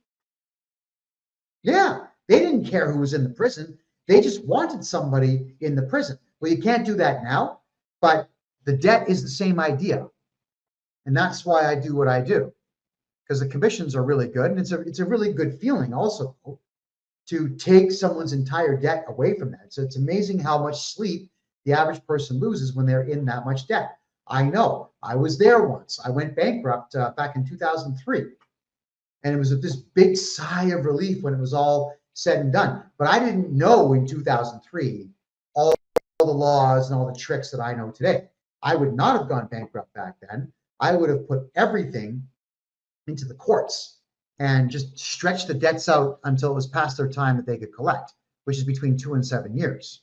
Yeah, they didn't care who was in the prison. They just wanted somebody in the prison. Well, you can't do that now, but the debt is the same idea. And that's why I do what I do, because the commissions are really good. And it's a really good feeling also to take someone's entire debt away from that. So it's amazing how much sleep the average person loses when they're in that much debt. I know. I was there once. I went bankrupt back in 2003. And it was this big sigh of relief when it was all said and done. But I didn't know in 2003 all the laws and all the tricks that I know today. I would not have gone bankrupt back then. I would have put everything into the courts and just stretched the debts out until it was past their time that they could collect, which is between 2 and 7 years.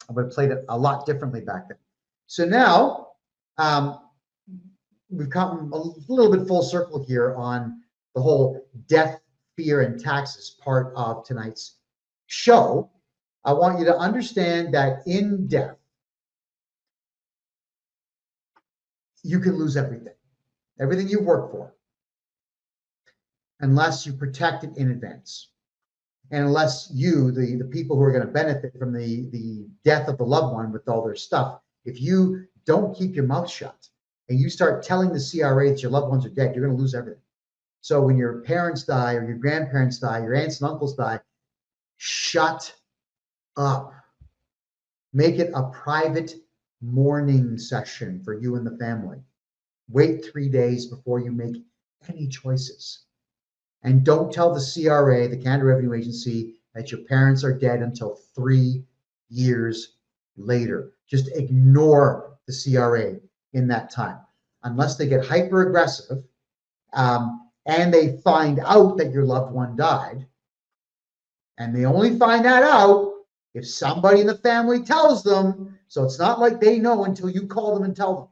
I would have played it a lot differently back then. So now we've come a little bit full circle here on the whole death, fear, and taxes part of tonight's show. I want you to understand that in death, you can lose everything you work for, unless you protect it in advance. And unless you, the people who are going to benefit from the death of the loved one with all their stuff, if you don't keep your mouth shut and you start telling the CRA that your loved ones are dead, you're going to lose everything. So when your parents die or your grandparents die, your aunts and uncles die, shut up. Make it a private mourning session for you and the family. Wait 3 days before you make any choices. And don't tell the CRA, the Canada Revenue Agency, that your parents are dead until 3 years later. Just ignore the CRA in that time, unless they get hyper aggressive and they find out that your loved one died. And they only find that out if somebody in the family tells them. So it's not like they know until you call them and tell them.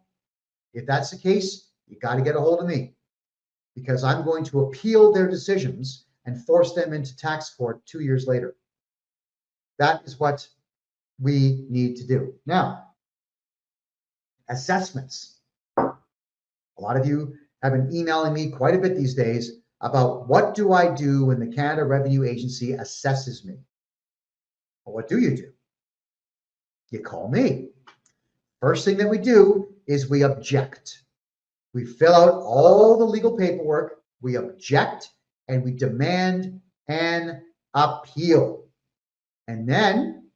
If that's the case, you got to get a hold of me, because I'm going to appeal their decisions and force them into tax court 2 years later. That is what we need to do. Now, assessments. A lot of you have been emailing me quite a bit these days about what do I do when the Canada Revenue Agency assesses me? Well, what do? You call me. First thing that we do is we object. We fill out all the legal paperwork, we object, and we demand an appeal. And then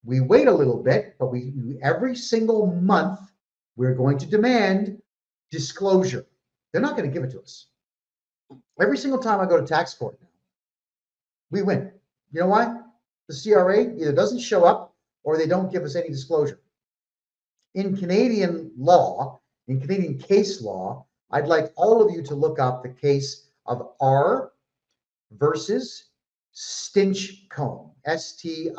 we wait a little bit, but every single month, we're going to demand disclosure. They're not going to give it to us. Every single time I go to tax court now, we win. You know why? The CRA either doesn't show up or they don't give us any disclosure. In Canadian law, in Canadian case law, I'd like all of you to look up the case of R versus Stinchcomb, Stinchcomb,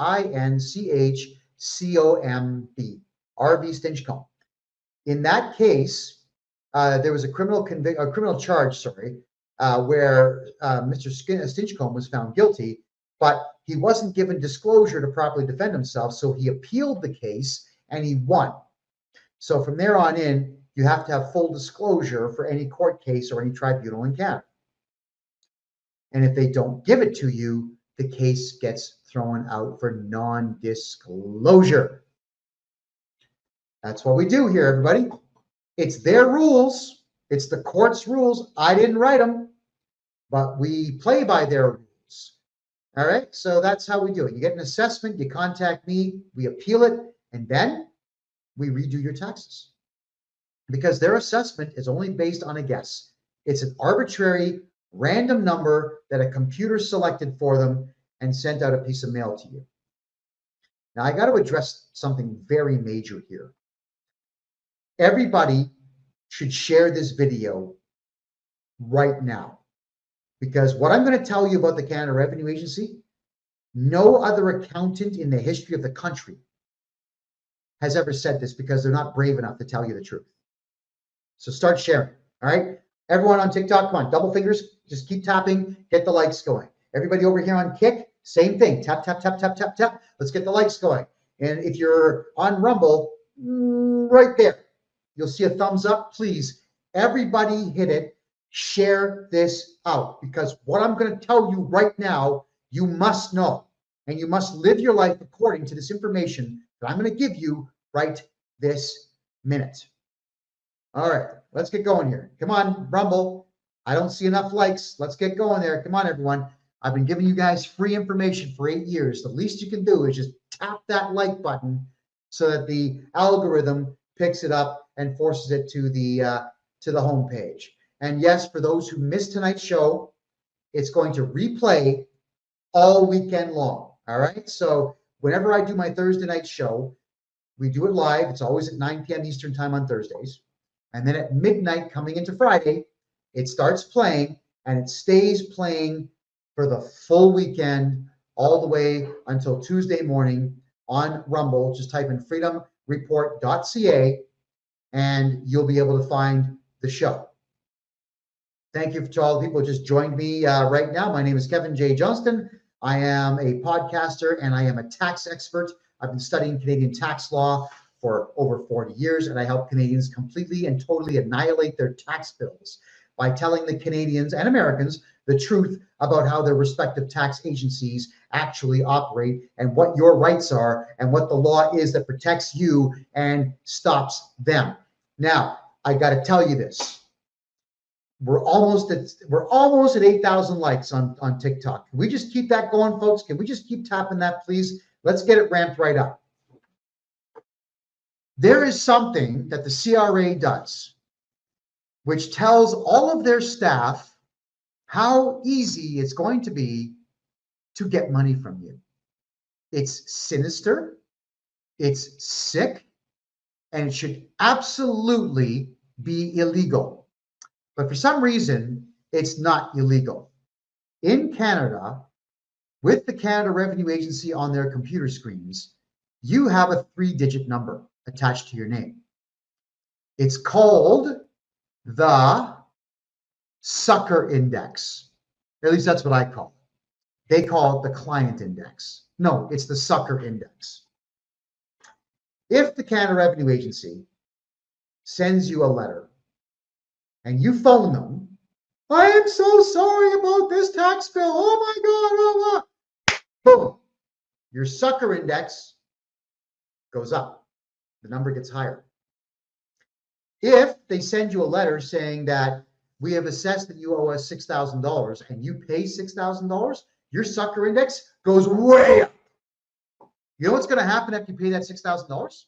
R.V. Stinchcomb. In that case, there was a criminal charge, where Mr. Stinchcomb was found guilty, but he wasn't given disclosure to properly defend himself, so he appealed the case and he won. So from there on in, you have to have full disclosure for any court case or any tribunal in Canada. And if they don't give it to you, the case gets thrown out for non-disclosure. That's what we do here, everybody. It's their rules. It's the court's rules. I didn't write them, but we play by their rules. All right, so that's how we do it. You get an assessment, you contact me, we appeal it, and then we redo your taxes. Because their assessment is only based on a guess. It's an arbitrary, random number that a computer selected for them and sent out a piece of mail to you. Now, I got to address something very major here. Everybody should share this video right now, because what I'm going to tell you about the Canada Revenue Agency, no other accountant in the history of the country has ever said this, because they're not brave enough to tell you the truth. So start sharing. All right, everyone on TikTok, come on, double fingers, just keep tapping, get the likes going. Everybody over here on Kick, same thing, tap, tap, tap, tap, tap, tap. Let's get the likes going. And if you're on Rumble, right there, you'll see a thumbs up. Please, everybody hit it. Share this out, because what I'm going to tell you right now, you must know, and you must live your life according to this information that I'm going to give you right this minute. All right, let's get going here. Come on, Rumble. I don't see enough likes. Let's get going there. Come on, everyone. I've been giving you guys free information for 8 years. The least you can do is just tap that like button so that the algorithm picks it up and forces it to the homepage. And yes, for those who missed tonight's show, it's going to replay all weekend long. All right. So whenever I do my Thursday night show, we do it live. It's always at 9 p.m. Eastern time on Thursdays. And then at midnight coming into Friday, it starts playing, and it stays playing for the full weekend, all the way until Tuesday morning on Rumble. Just type in freedomreport.ca and you'll be able to find the show. Thank you to all the people who just joined me right now. My name is Kevin J. Johnston. I am a podcaster and I am a tax expert. I've been studying Canadian tax law for over 40 years, and I help Canadians completely and totally annihilate their tax bills by telling the Canadians and Americans the truth about how their respective tax agencies actually operate and what your rights are and what the law is that protects you and stops them. Now, I got to tell you this. We're almost at 8,000 likes on TikTok. Can we just keep that going, folks? Can we just keep tapping that, please? Let's get it ramped right up. There is something that the CRA does, which tells all of their staff how easy it's going to be to get money from you. It's sinister, it's sick, and it should absolutely be illegal. But for some reason, it's not illegal. In Canada, with the Canada Revenue Agency on their computer screens, you have a 3-digit number attached to your name. It's called the sucker index. At least that's what I call it. They call it the client index. No, it's the sucker index. If the Canada Revenue Agency sends you a letter and you phone them, I am so sorry about this tax bill. Oh my God. Oh, boom. Your sucker index goes up. The number gets higher. If they send you a letter saying that we have assessed that you owe us $6,000 and you pay $6,000, your sucker index goes way up. You know what's going to happen after you pay that $6,000?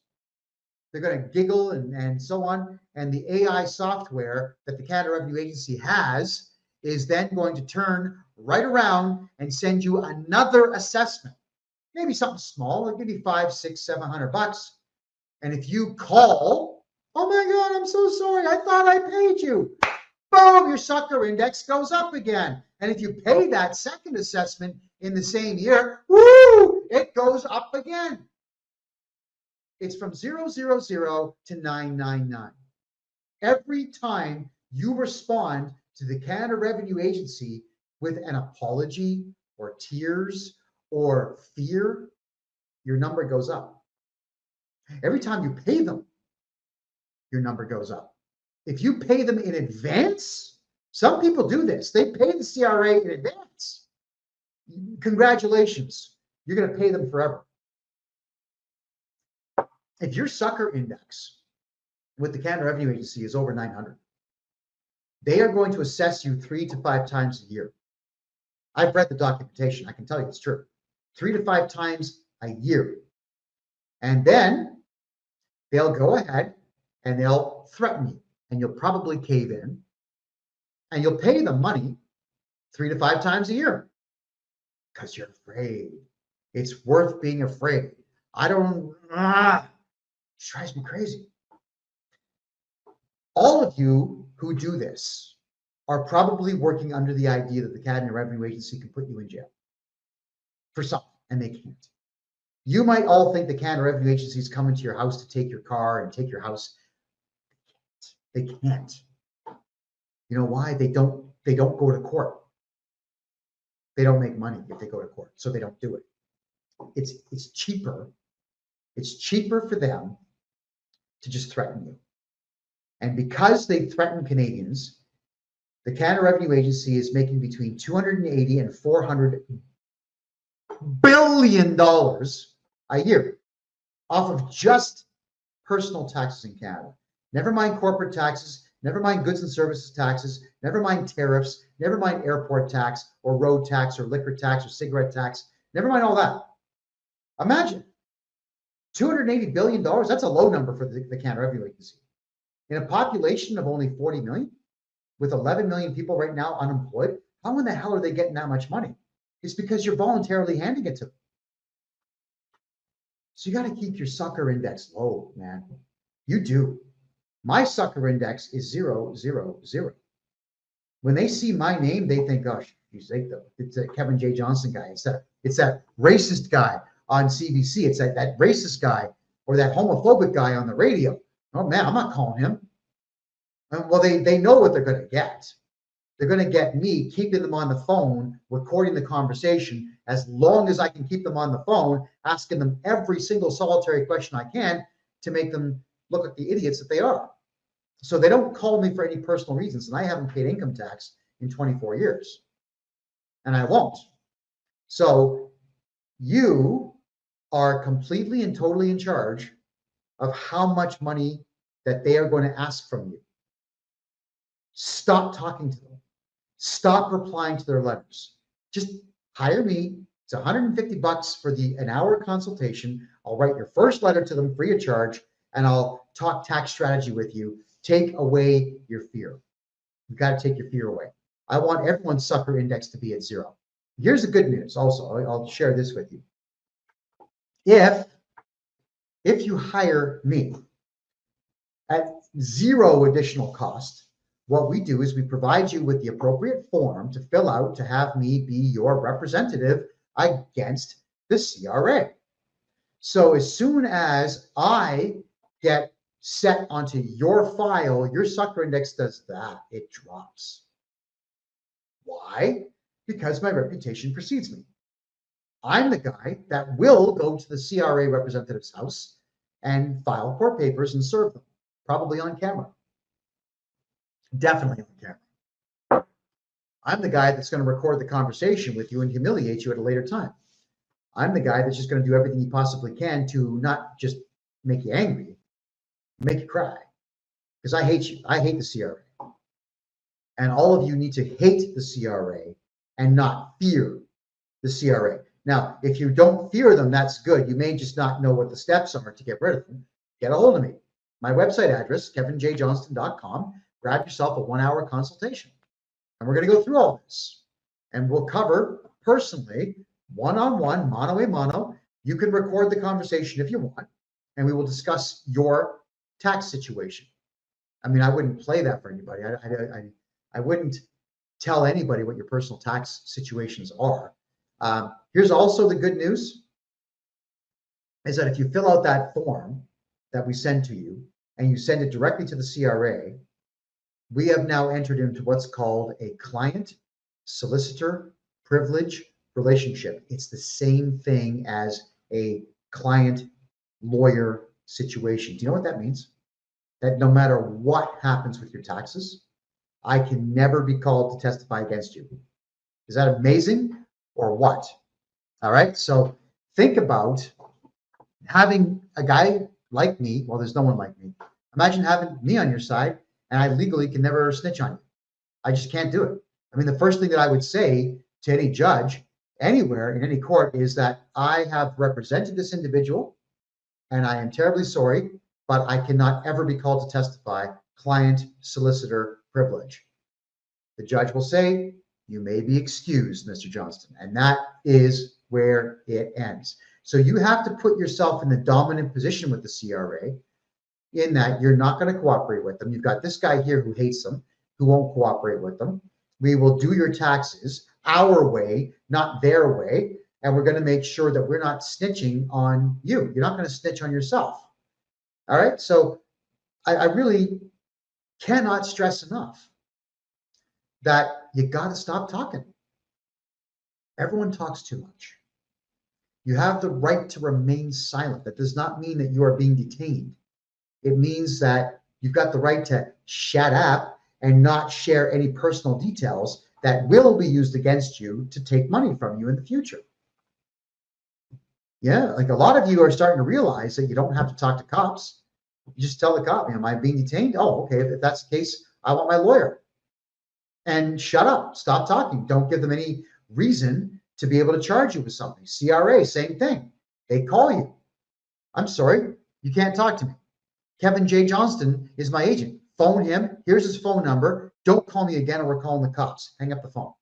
They're going to giggle and so on. And the AI software that the Canada Revenue Agency has is then going to turn right around and send you another assessment. Maybe something small, like maybe $500, $600, $700. And if you call, oh my God, I'm so sorry, I thought I paid you. Boom, your sucker index goes up again. And if you pay that second assessment in the same year, woo, it goes up again. It's from 000 to 999. Every time you respond to the Canada Revenue Agency with an apology or tears or fear, your number goes up. Every time you pay them, your number goes up. If you pay them in advance, some people do this. They pay the CRA in advance. Congratulations. You're going to pay them forever. If your sucker index with the Canada Revenue Agency is over 900, they are going to assess you 3 to 5 times a year. I've read the documentation. I can tell you it's true. 3 to 5 times a year. And then they'll go ahead and they'll threaten you, and you'll probably cave in, and you'll pay them money 3 to 5 times a year because you're afraid. It's worth being afraid. It drives me crazy. All of you who do this are probably working under the idea that the Canada Revenue Agency can put you in jail for something, and they can't. You might all think the Canada Revenue Agency is coming to your house to take your car and take your house. They can't. You know why? They don't go to court. They don't make money if they go to court, so they don't do it. It's cheaper. It's cheaper for them to just threaten you. And because they threaten Canadians, the Canada Revenue Agency is making between $280 and $400 billion a year off of just personal taxes in Canada. Never mind corporate taxes, never mind goods and services taxes, never mind tariffs, never mind airport tax or road tax or liquor tax or cigarette tax, never mind all that. Imagine $280 billion, that's a low number for the Canada Revenue Agency. In a population of only 40 million, with 11 million people right now unemployed, how in the hell are they getting that much money? It's because you're voluntarily handing it to them. So you got to keep your sucker index low, man. You do. My sucker index is 000. When they see my name, they think, gosh, it's a Kevin J. Johnston guy. It's that racist guy on CBC. It's that racist guy or that homophobic guy on the radio. Oh man, I'm not calling him. Well, they know what they're going to get. They're going to get me keeping them on the phone, recording the conversation as long as I can keep them on the phone, asking them every single solitary question I can to make them look like the idiots that they are. So they don't call me for any personal reasons, and I haven't paid income tax in 24 years, and I won't. So you are completely and totally in charge of how much money that they are going to ask from you. Stop talking to them. Stop replying to their letters. Just hire me. It's $150 for an hour consultation. I'll write your first letter to them free of charge, and I'll talk tax strategy with you. Take away your fear. You've got to take your fear away. I want everyone's sucker index to be at 0. Here's the good news also. I'll share this with you. If you hire me at 0 additional cost, what we do is we provide you with the appropriate form to fill out to have me be your representative against the CRA. So as soon as I get set onto your file, your sucker index does that. It drops. Why? Because my reputation precedes me. I'm the guy that will go to the CRA representative's house and file court papers and serve them, probably on camera. Definitely on camera. I'm the guy that's going to record the conversation with you and humiliate you at a later time. I'm the guy that's just going to do everything he possibly can to not just make you angry, make you cry. Because I hate you. I hate the CRA. And all of you need to hate the CRA and not fear the CRA. Now, if you don't fear them, that's good. You may just not know what the steps are to get rid of them. Get a hold of me. My website address, kevinjjohnston.com. Grab yourself a 1-hour consultation. And we're going to go through all this. And we'll cover personally, one-on-one, mano a mano. You can record the conversation if you want. And we will discuss your tax situation. I mean, I wouldn't play that for anybody. I wouldn't tell anybody what your personal tax situations are. Here's also the good news, is that if you fill out that form that we send to you and you send it directly to the CRA, we have now entered into what's called a client solicitor privilege relationship. It's the same thing as a client lawyer situation. Do you know what that means? That no matter what happens with your taxes, I can never be called to testify against you. Is that amazing or what? All right. So think about having a guy like me. Well, there's no one like me. Imagine having me on your side and I legally can never snitch on you. I just can't do it. I mean, the first thing that I would say to any judge anywhere in any court is that I have represented this individual and I am terribly sorry, but I cannot ever be called to testify. Client solicitor privilege. The judge will say, you may be excused, Mr. Johnston. And that is where it ends. So you have to put yourself in the dominant position with the CRA in that you're not going to cooperate with them. You've got this guy here who hates them, who won't cooperate with them. We will do your taxes our way, not their way. And we're going to make sure that we're not snitching on you. You're not going to snitch on yourself. All right. So I really cannot stress enough that you got to stop talking. Everyone talks too much. You have the right to remain silent. That does not mean that you are being detained. It means that you've got the right to shut up and not share any personal details that will be used against you to take money from you in the future. Yeah, like a lot of you are starting to realize that you don't have to talk to cops. You just tell the cop, am I being detained? Oh, okay, if that's the case, I want my lawyer. And shut up, stop talking. Don't give them any reason to be able to charge you with something. CRA, same thing. They call you. I'm sorry, you can't talk to me. Kevin J. Johnston is my agent. Phone him. Here's his phone number. Don't call me again or we're calling the cops. Hang up the phone.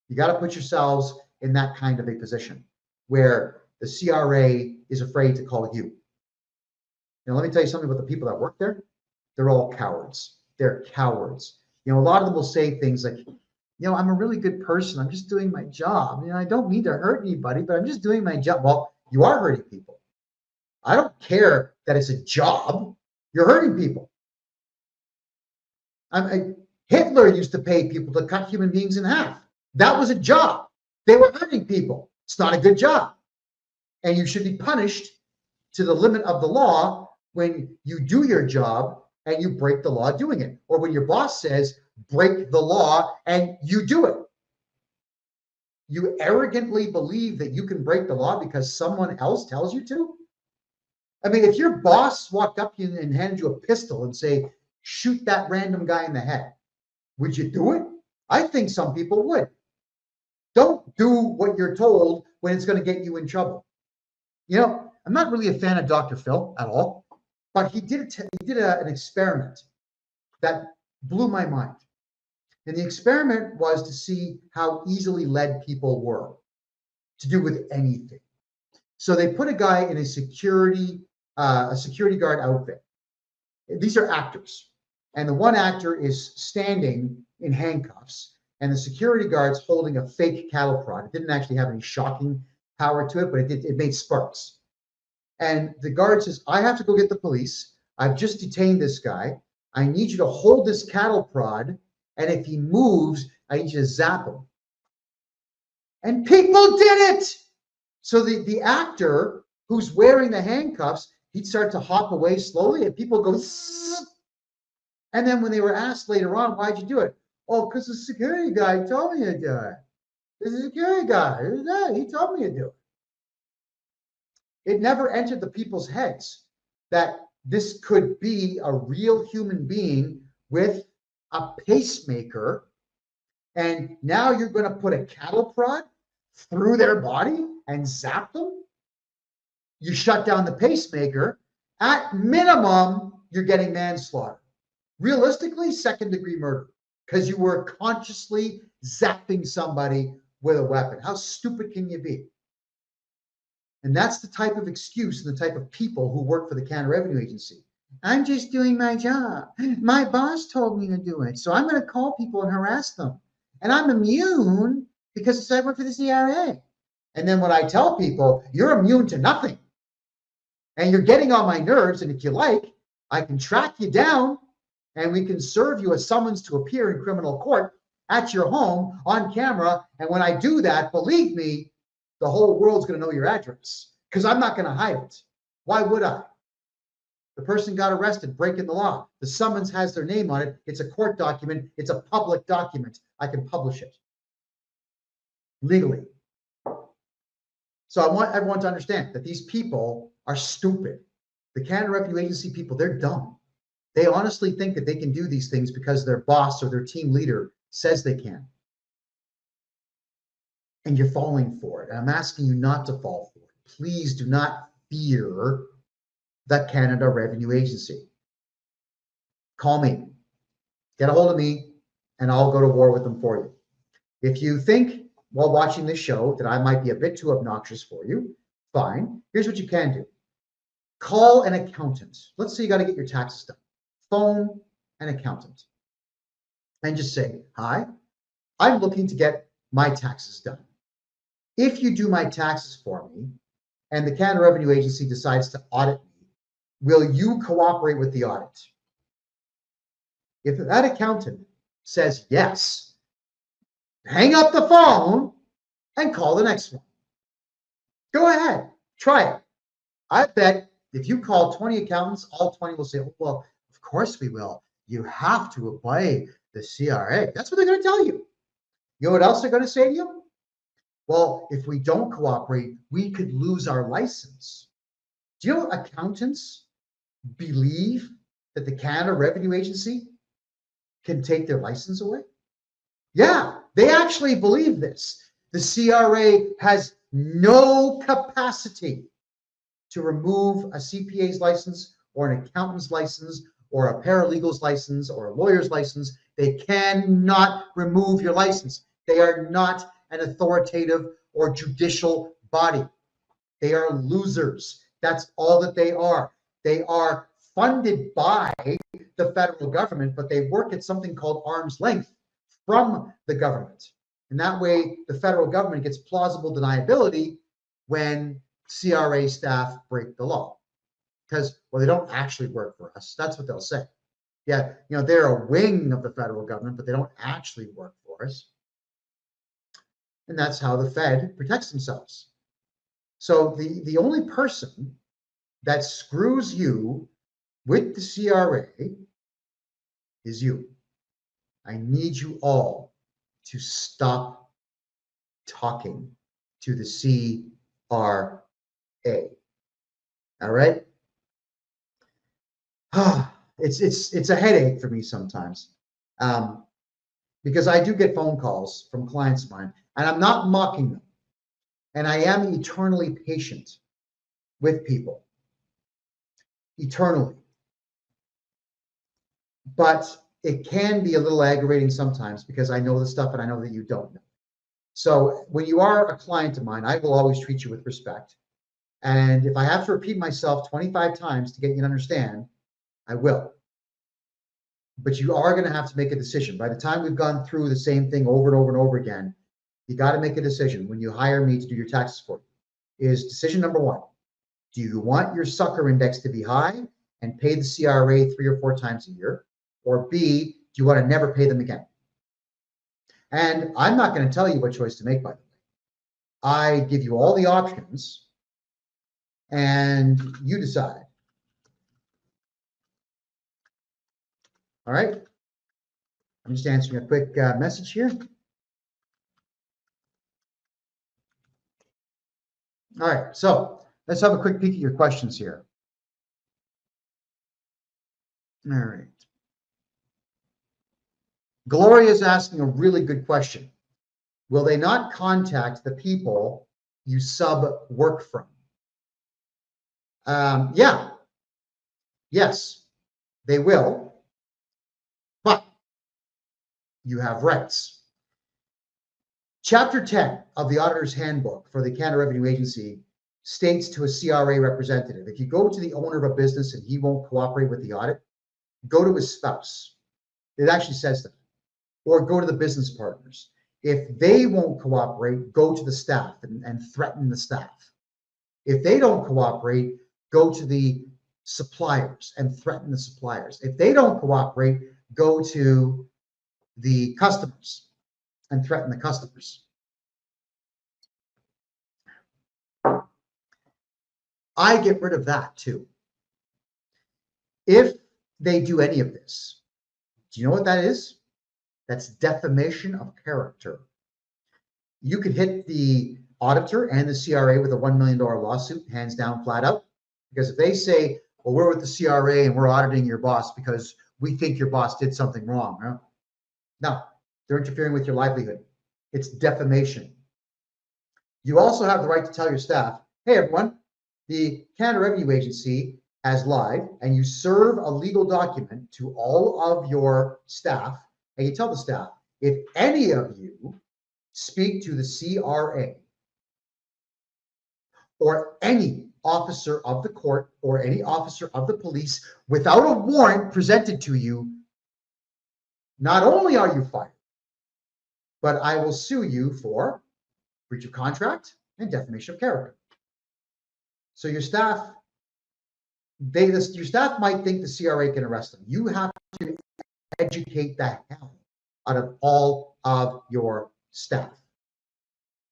You got to put yourselves in that kind of a position where the CRA is afraid to call you. Now, let me tell you something about the people that work there. They're all cowards. They're cowards. You know, a lot of them will say things like, I'm a really good person. I'm just doing my job. I don't mean to hurt anybody, but I'm just doing my job. Well, you are hurting people. I don't care that it's a job. You're hurting people. Hitler used to pay people to cut human beings in half. That was a job. They were hurting people. It's not a good job. And you should be punished to the limit of the law when you do your job and you break the law doing it. Or when your boss says, break the law, and you do it. You arrogantly believe that you can break the law because someone else tells you to? I mean, if your boss walked up to you and handed you a pistol and say, shoot that random guy in the head, would you do it? I think some people would. Don't do what you're told when it's going to get you in trouble. I'm not really a fan of Dr. Phil at all, but he did an experiment that blew my mind. And the experiment was to see how easily led people were to do with anything. So they put a guy in a security guard outfit. These are actors. And the one actor is standing in handcuffs, and the security guard's holding a fake cattle prod. It didn't actually have any shocking power to it, but it made sparks. And the guard says, I have to go get the police. I've just detained this guy. I need you to hold this cattle prod, and if he moves, I need you to zap him. And people did it. So the actor who's wearing the handcuffs, he'd start to hop away slowly, and people go, And then when they were asked later on, why'd you do it? Oh, because the security guy told me to do it. The security guy, he told me to do it. It never entered the people's heads that this could be a real human being with a pacemaker, and now you're going to put a cattle prod through their body and zap them. You shut down the pacemaker. At minimum, you're getting manslaughter. Realistically, second-degree murder, because you were consciously zapping somebody with a weapon. How stupid can you be? And that's the type of excuse and the type of people who work for the Canada Revenue Agency. I'm just doing my job. My boss told me to do it, so I'm going to call people and harass them. And I'm immune because I work for the CRA. And then when I tell people, you're immune to nothing, and you're getting on my nerves, and if you like, I can track you down, and we can serve you a summons to appear in criminal court at your home on camera. And when I do that, believe me, the whole world's going to know your address, because I'm not going to hide it. Why would I? The person got arrested, breaking the law. The summons has their name on it. It's a court document. It's a public document. I can publish it legally. So I want everyone to understand that these people are stupid. The Canada Revenue Agency people, they're dumb. They honestly think that they can do these things because their boss or their team leader says they can. And you're falling for it. And I'm asking you not to fall for it. Please do not fear the Canada Revenue Agency. Call me. Get a hold of me, and I'll go to war with them for you. If you think while watching this show that I might be a bit too obnoxious for you, fine. Here's what you can do. Call an accountant. Let's say you got to get your taxes done. Phone an accountant and just say, hi, I'm looking to get my taxes done. If you do my taxes for me and the Canada Revenue Agency decides to audit me, will you cooperate with the audit? If that accountant says yes, hang up the phone and call the next one. Go ahead, try it. I bet if you call 20 accountants, all 20 will say, oh, well, of course we will. You have to obey the CRA. That's what they're going to tell you. You know what else they're going to say to you? Well, if we don't cooperate, we could lose our license. Do you know accountants believe that the Canada Revenue Agency can take their license away? Yeah, they actually believe this. The CRA has no capacity to remove a CPA's license or an accountant's license or a paralegal's license or a lawyer's license. They cannot remove your license. They are not an authoritative or judicial body. They are losers. That's all that they are. They are funded by the federal government, but they work at something called arm's length from the government. And that way, the federal government gets plausible deniability when CRA staff break the law. Because, well, they don't actually work for us. That's what they'll say. Yeah, you know, they're a wing of the federal government, but they don't actually work for us. And that's how the Fed protects themselves. So the only person that screws you with the CRA is you. I need you all to stop talking to the CRA. All right? It's a headache for me sometimes, because I do get phone calls from clients of mine, and I'm not mocking them. And I am eternally patient with people. Eternally. But it can be a little aggravating sometimes because I know the stuff and I know that you don't know. So when you are a client of mine, I will always treat you with respect. And if I have to repeat myself 25 times to get you to understand, I will. But you are going to have to make a decision. By the time we've gone through the same thing over and over and over again, you got to make a decision when you hire me to do your taxes for you. Is decision number one, do you want your sucker index to be high and pay the CRA 3 or 4 times a year? Or B, do you want to never pay them again? And I'm not going to tell you what choice to make, by the way. I give you all the options and you decide. All right. I'm just answering a quick message here. All right, so let's have a quick peek at your questions here. All right. Gloria is asking a really good question. Will they not contact the people you sub work from? Yeah, yes, they will, but you have rights. Chapter 10 of the Auditor's Handbook for the Canada Revenue Agency states to a CRA representative, if you go to the owner of a business and he won't cooperate with the audit, go to his spouse. It actually says that. Or go to the business partners. If they won't cooperate, go to the staff and threaten the staff. If they don't cooperate, go to the suppliers and threaten the suppliers. If they don't cooperate, go to the customers and threaten the customers. I get rid of that too. If they do any of this, do you know what that is? That's defamation of character. You could hit the auditor and the CRA with a $1 million lawsuit, hands down, flat out. Because if they say, well, we're with the CRA and we're auditing your boss because we think your boss did something wrong. Huh? No, they're interfering with your livelihood. It's defamation. You also have the right to tell your staff, hey, everyone, the Canada Revenue Agency has lied, and you serve a legal document to all of your staff, and you tell the staff, if any of you speak to the CRA or any officer of the court or any officer of the police without a warrant presented to you, not only are you fired, but I will sue you for breach of contract and defamation of character. So your staff, your staff might think the CRA can arrest them. You have to educate the hell out of all of your staff.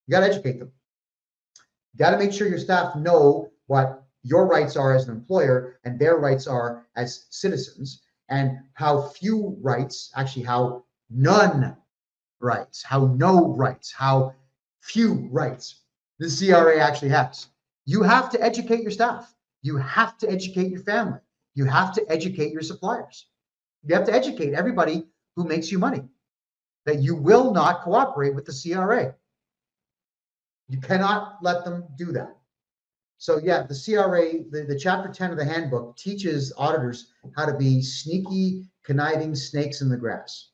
You got to educate them. You got to make sure your staff know what your rights are as an employer and their rights are as citizens, and how few rights, actually how none rights, how no rights, how few rights the CRA actually has. You have to educate your staff. You have to educate your family. You have to educate your suppliers. You have to educate everybody who makes you money that you will not cooperate with the CRA. You cannot let them do that. So yeah, the CRA, the chapter 10 of the handbook teaches auditors how to be sneaky, conniving snakes in the grass.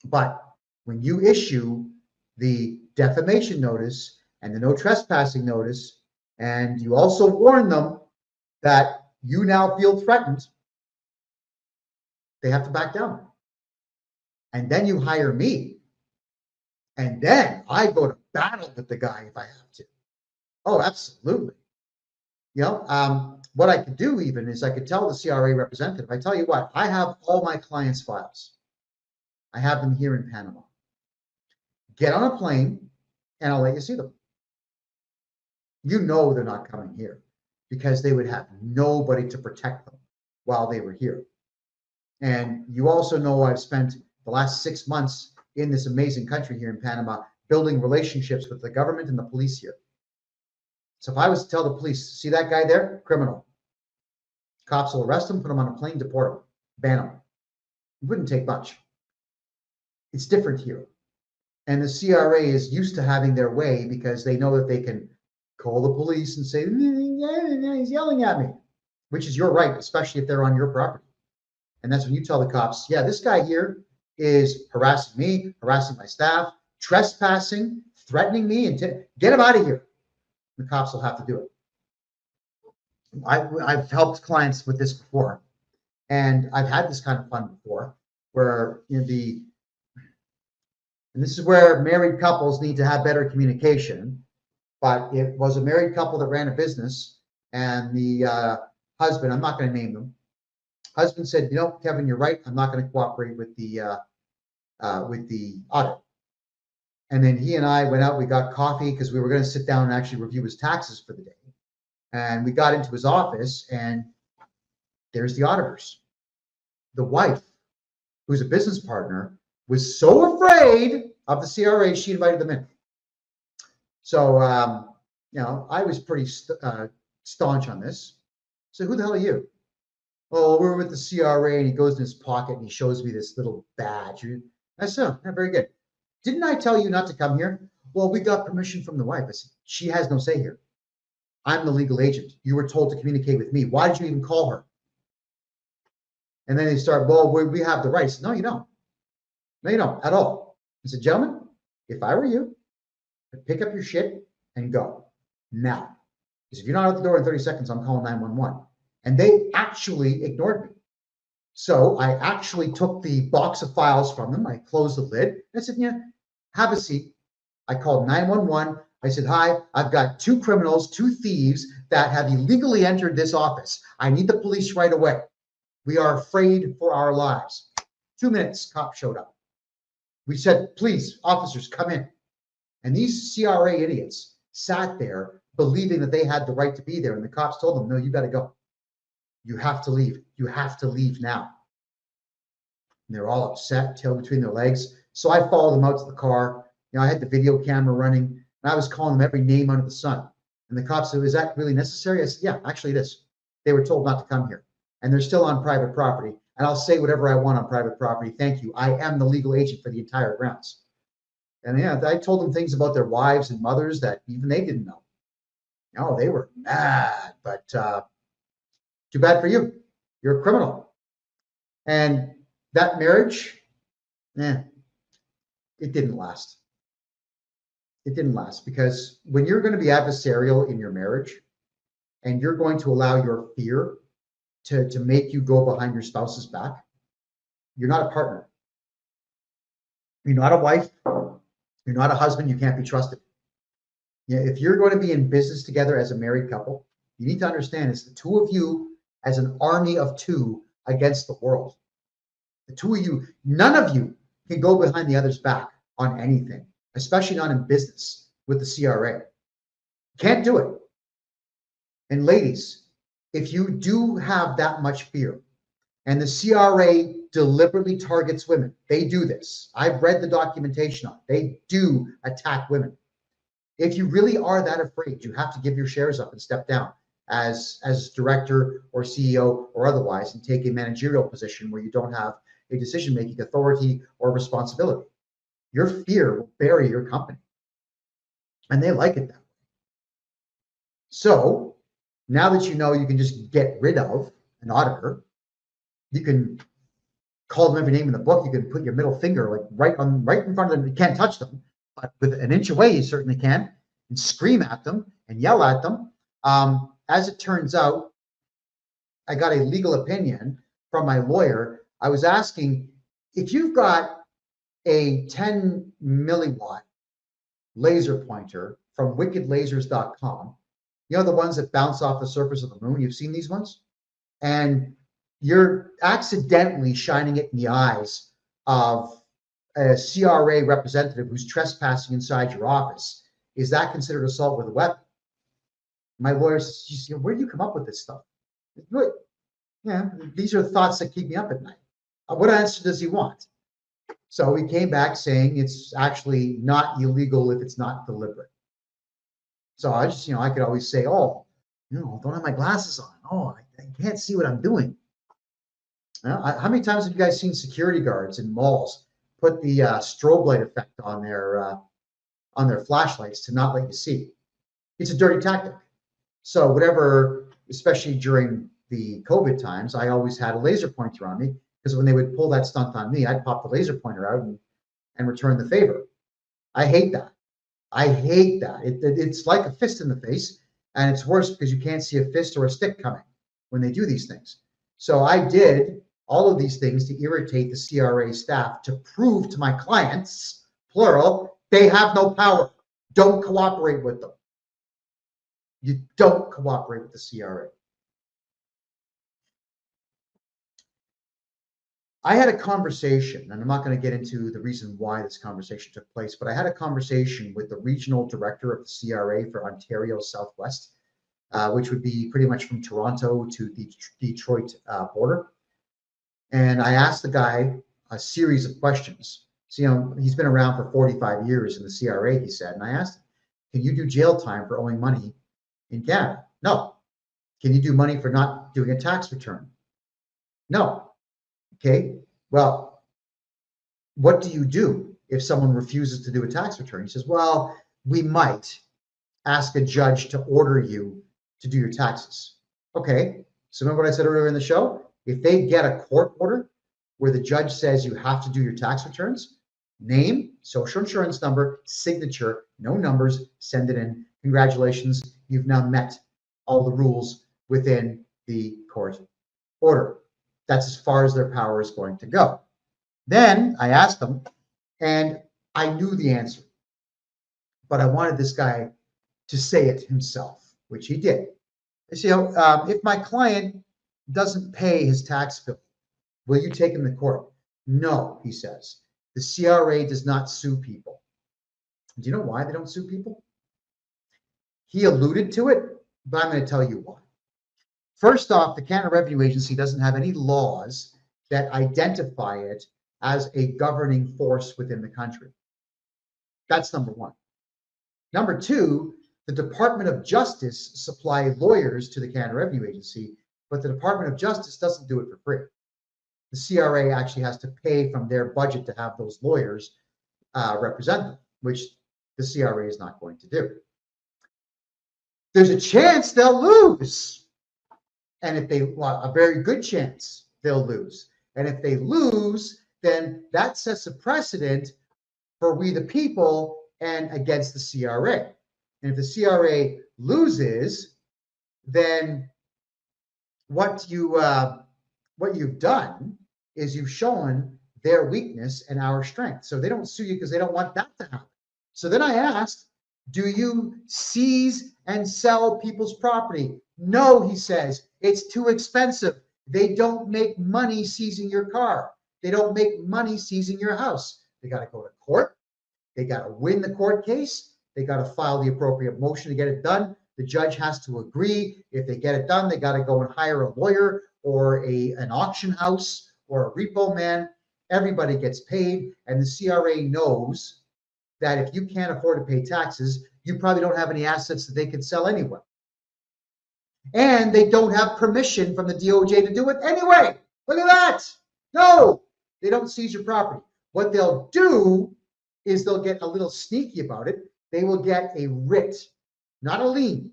But when you issue the defamation notice and the no trespassing notice, and you also warn them that you now feel threatened, they have to back down. And then you hire me. And then I go to battle with the guy if I have to. Oh, absolutely. You know, what I could do even is I could tell the CRA representative, I tell you what, I have all my clients' files. I have them here in Panama. Get on a plane and I'll let you see them. You know they're not coming here because they would have nobody to protect them while they were here. And you also know I've spent the last 6 months in this amazing country here in Panama building relationships with the government and the police here. So if I was to tell the police, see that guy there, criminal, cops will arrest him, put him on a plane, deport him, ban him. It wouldn't take much. It's different here. And the CRA is used to having their way because they know that they can call the police and say, he's yelling at me, which is your right, especially if they're on your property. And that's when you tell the cops, yeah, this guy here is harassing me, harassing my staff, trespassing, threatening me, and get him out of here. The cops will have to do it. I've helped clients with this before, and I've had this kind of fun before, where and this is where married couples need to have better communication. But it was a married couple that ran a business, and the husband, I'm not going to name them, husband said, you know, Kevin, you're right. I'm not going to cooperate with the audit. And then he and I went out, we got coffee because we were going to sit down and actually review his taxes for the day. And we got into his office and there's the auditors. the wife, who's a business partner, was so afraid of the CRA, she invited them in. So, I was pretty staunch on this. So who the hell are you? Oh, we're with the CRA, and he goes in his pocket and he shows me this little badge. I said, oh, very good. Didn't I tell you not to come here? Well, we got permission from the wife. I said, she has no say here. I'm the legal agent. You were told to communicate with me. Why did you even call her? And then they start, well, we have the rights. No, you don't. No, you don't at all. I said, gentlemen, if I were you, I'd pick up your shit and go now. Because if you're not out the door in 30 seconds, I'm calling 911. And they actually ignored me. So I actually took the box of files from them. I closed the lid. I said, yeah, have a seat. I called 911. I said, hi, I've got 2 criminals, 2 thieves that have illegally entered this office. I need the police right away. We are afraid for our lives. 2 minutes, cop showed up. We said, please, officers, come in. And these CRA idiots sat there believing that they had the right to be there. And the cops told them, no, you got to go. You have to leave. You have to leave now. And they're all upset, tail between their legs. So I followed them out to the car. I had the video camera running, and I was calling them every name under the sun. And the cops said, is that really necessary? I said, yeah, actually it is. They were told not to come here. And they're still on private property. And I'll say whatever I want on private property. Thank you. I am the legal agent for the entire grounds. And I told them things about their wives and mothers that even they didn't know. No, they were mad, but too bad for you. You're a criminal. And that marriage, it didn't last. It didn't last because when you're going to be adversarial in your marriage and you're going to allow your fear to make you go behind your spouse's back, you're not a partner. You're not a wife. You're not a husband. You can't be trusted. If you're going to be in business together as a married couple, you need to understand it's the 2 of you as an army of 2 against the world. The 2 of you, none of you can go behind the other's back on anything, especially not in business with the CRA. Can't do it. And ladies, if you do have that much fear, and the CRA deliberately targets women, they do this. I've read the documentation on it. They do attack women. If you really are that afraid, you have to give your shares up and step down as director or CEO or otherwise and take a managerial position where you don't have a decision-making authority or responsibility. Your fear will bury your company. And they like it that way. So now that you know you can just get rid of an auditor, you can call them every name in the book. You can put your middle finger right in front of them. You can't touch them, but with an inch away, you certainly can, and scream at them and yell at them. As it turns out, I got a legal opinion from my lawyer. I was asking, if you've got a 10 milliwatt laser pointer from wickedlasers.com, the ones that bounce off the surface of the moon, you've seen these ones? And you're accidentally shining it in the eyes of a CRA representative who's trespassing inside your office. Is that considered assault with a weapon? My lawyer says, where do you come up with this stuff? Really? Yeah, these are thoughts that keep me up at night. What answer does he want? So he came back saying it's actually not illegal if it's not deliberate. So I just, I could always say, oh, don't have my glasses on. Oh, I can't see what I'm doing. How many times have you guys seen security guards in malls put the strobe light effect on their flashlights to not let you see? It's a dirty tactic. So whatever, especially during the COVID times, I always had a laser pointer on me because when they would pull that stunt on me, I'd pop the laser pointer out and return the favor. I hate that. I hate that. It's like a fist in the face, and it's worse because you can't see a fist or a stick coming when they do these things. So I did all of these things to irritate the CRA staff to prove to my clients, plural, they have no power. Don't cooperate with them. You don't cooperate with the CRA. I had a conversation, and I'm not going to get into the reason why this conversation took place, but I had a conversation with the regional director of the CRA for Ontario Southwest, which would be pretty much from Toronto to the Detroit border. And I asked the guy a series of questions. So, he's been around for 45 years in the CRA, he said. And I asked him, can you do jail time for owing money in Canada? No. Can you do money for not doing a tax return? No. Okay. Well, what do you do if someone refuses to do a tax return? He says, well, we might ask a judge to order you to do your taxes. Okay. So remember what I said earlier in the show? If they get a court order where the judge says you have to do your tax returns, name, social insurance number, signature, no numbers, send it in. Congratulations, you've now met all the rules within the court order. That's as far as their power is going to go. Then I asked them, and I knew the answer, but I wanted this guy to say it himself, which he did. I said, if my client doesn't pay his tax bill, will you take him to court? No, he says. The CRA does not sue people. Do you know why they don't sue people? He alluded to it, but I'm going to tell you why. First off, the Canada Revenue Agency doesn't have any laws that identify it as a governing force within the country. That's number one. Number two, the Department of Justice supply lawyers to the Canada Revenue Agency, but the Department of Justice doesn't do it for free. The CRA actually has to pay from their budget to have those lawyers represent them, which the CRA is not going to do. There's a chance they'll lose. And if they, well, a very good chance they'll lose. And if they lose, then that sets a precedent for we the people and against the CRA. And if the CRA loses, then what you've done is you've shown their weakness and our strength. So they don't sue you because they don't want that to happen. So then I asked, do you seize and sell people's property? No, he says, it's too expensive. They don't make money seizing your car. They don't make money seizing your house. They got to go to court. They got to win the court case. They got to file the appropriate motion to get it done. The judge has to agree. If they get it done, they got to go and hire a lawyer or an auction house or a repo man. Everybody gets paid, and the CRA knows that if you can't afford to pay taxes, you probably don't have any assets that they could sell anyway. And they don't have permission from the DOJ to do it anyway. Look at that. No, they don't seize your property. What they'll do is they'll get a little sneaky about it. They will get a writ, not a lien,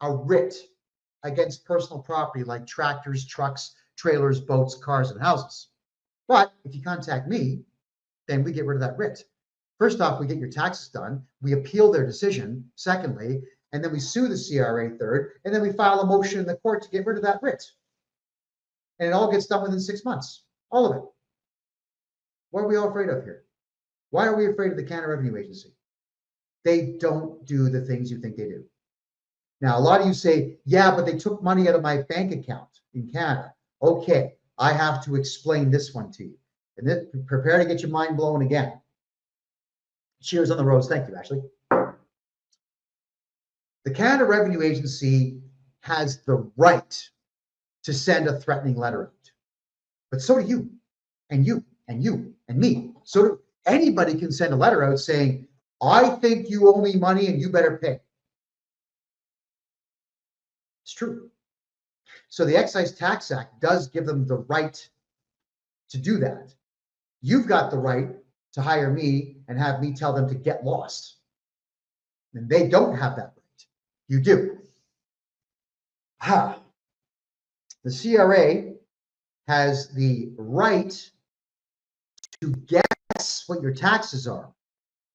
a writ against personal property like tractors, trucks, trailers, boats, cars, and houses. But if you contact me, then we get rid of that writ. First off, we get your taxes done. We appeal their decision. Secondly, and then we sue the CRA third, and then we file a motion in the court to get rid of that writ. And it all gets done within 6 months. All of it. What are we all afraid of here? Why are we afraid of the Canada Revenue Agency? They don't do the things you think they do. Now, a lot of you say, yeah, but they took money out of my bank account in Canada. Okay, I have to explain this one to you. And then prepare to get your mind blown again. Cheers on the rose. Thank you, Ashley. The Canada Revenue Agency has the right to send a threatening letter out. But so do you, and you, and you, and me. So anybody can send a letter out saying, I think you owe me money and you better pay. It's true. So the Excise Tax Act does give them the right to do that. You've got the right to hire me and have me tell them to get lost. And they don't have that right. You do. The CRA has the right to guess what your taxes are,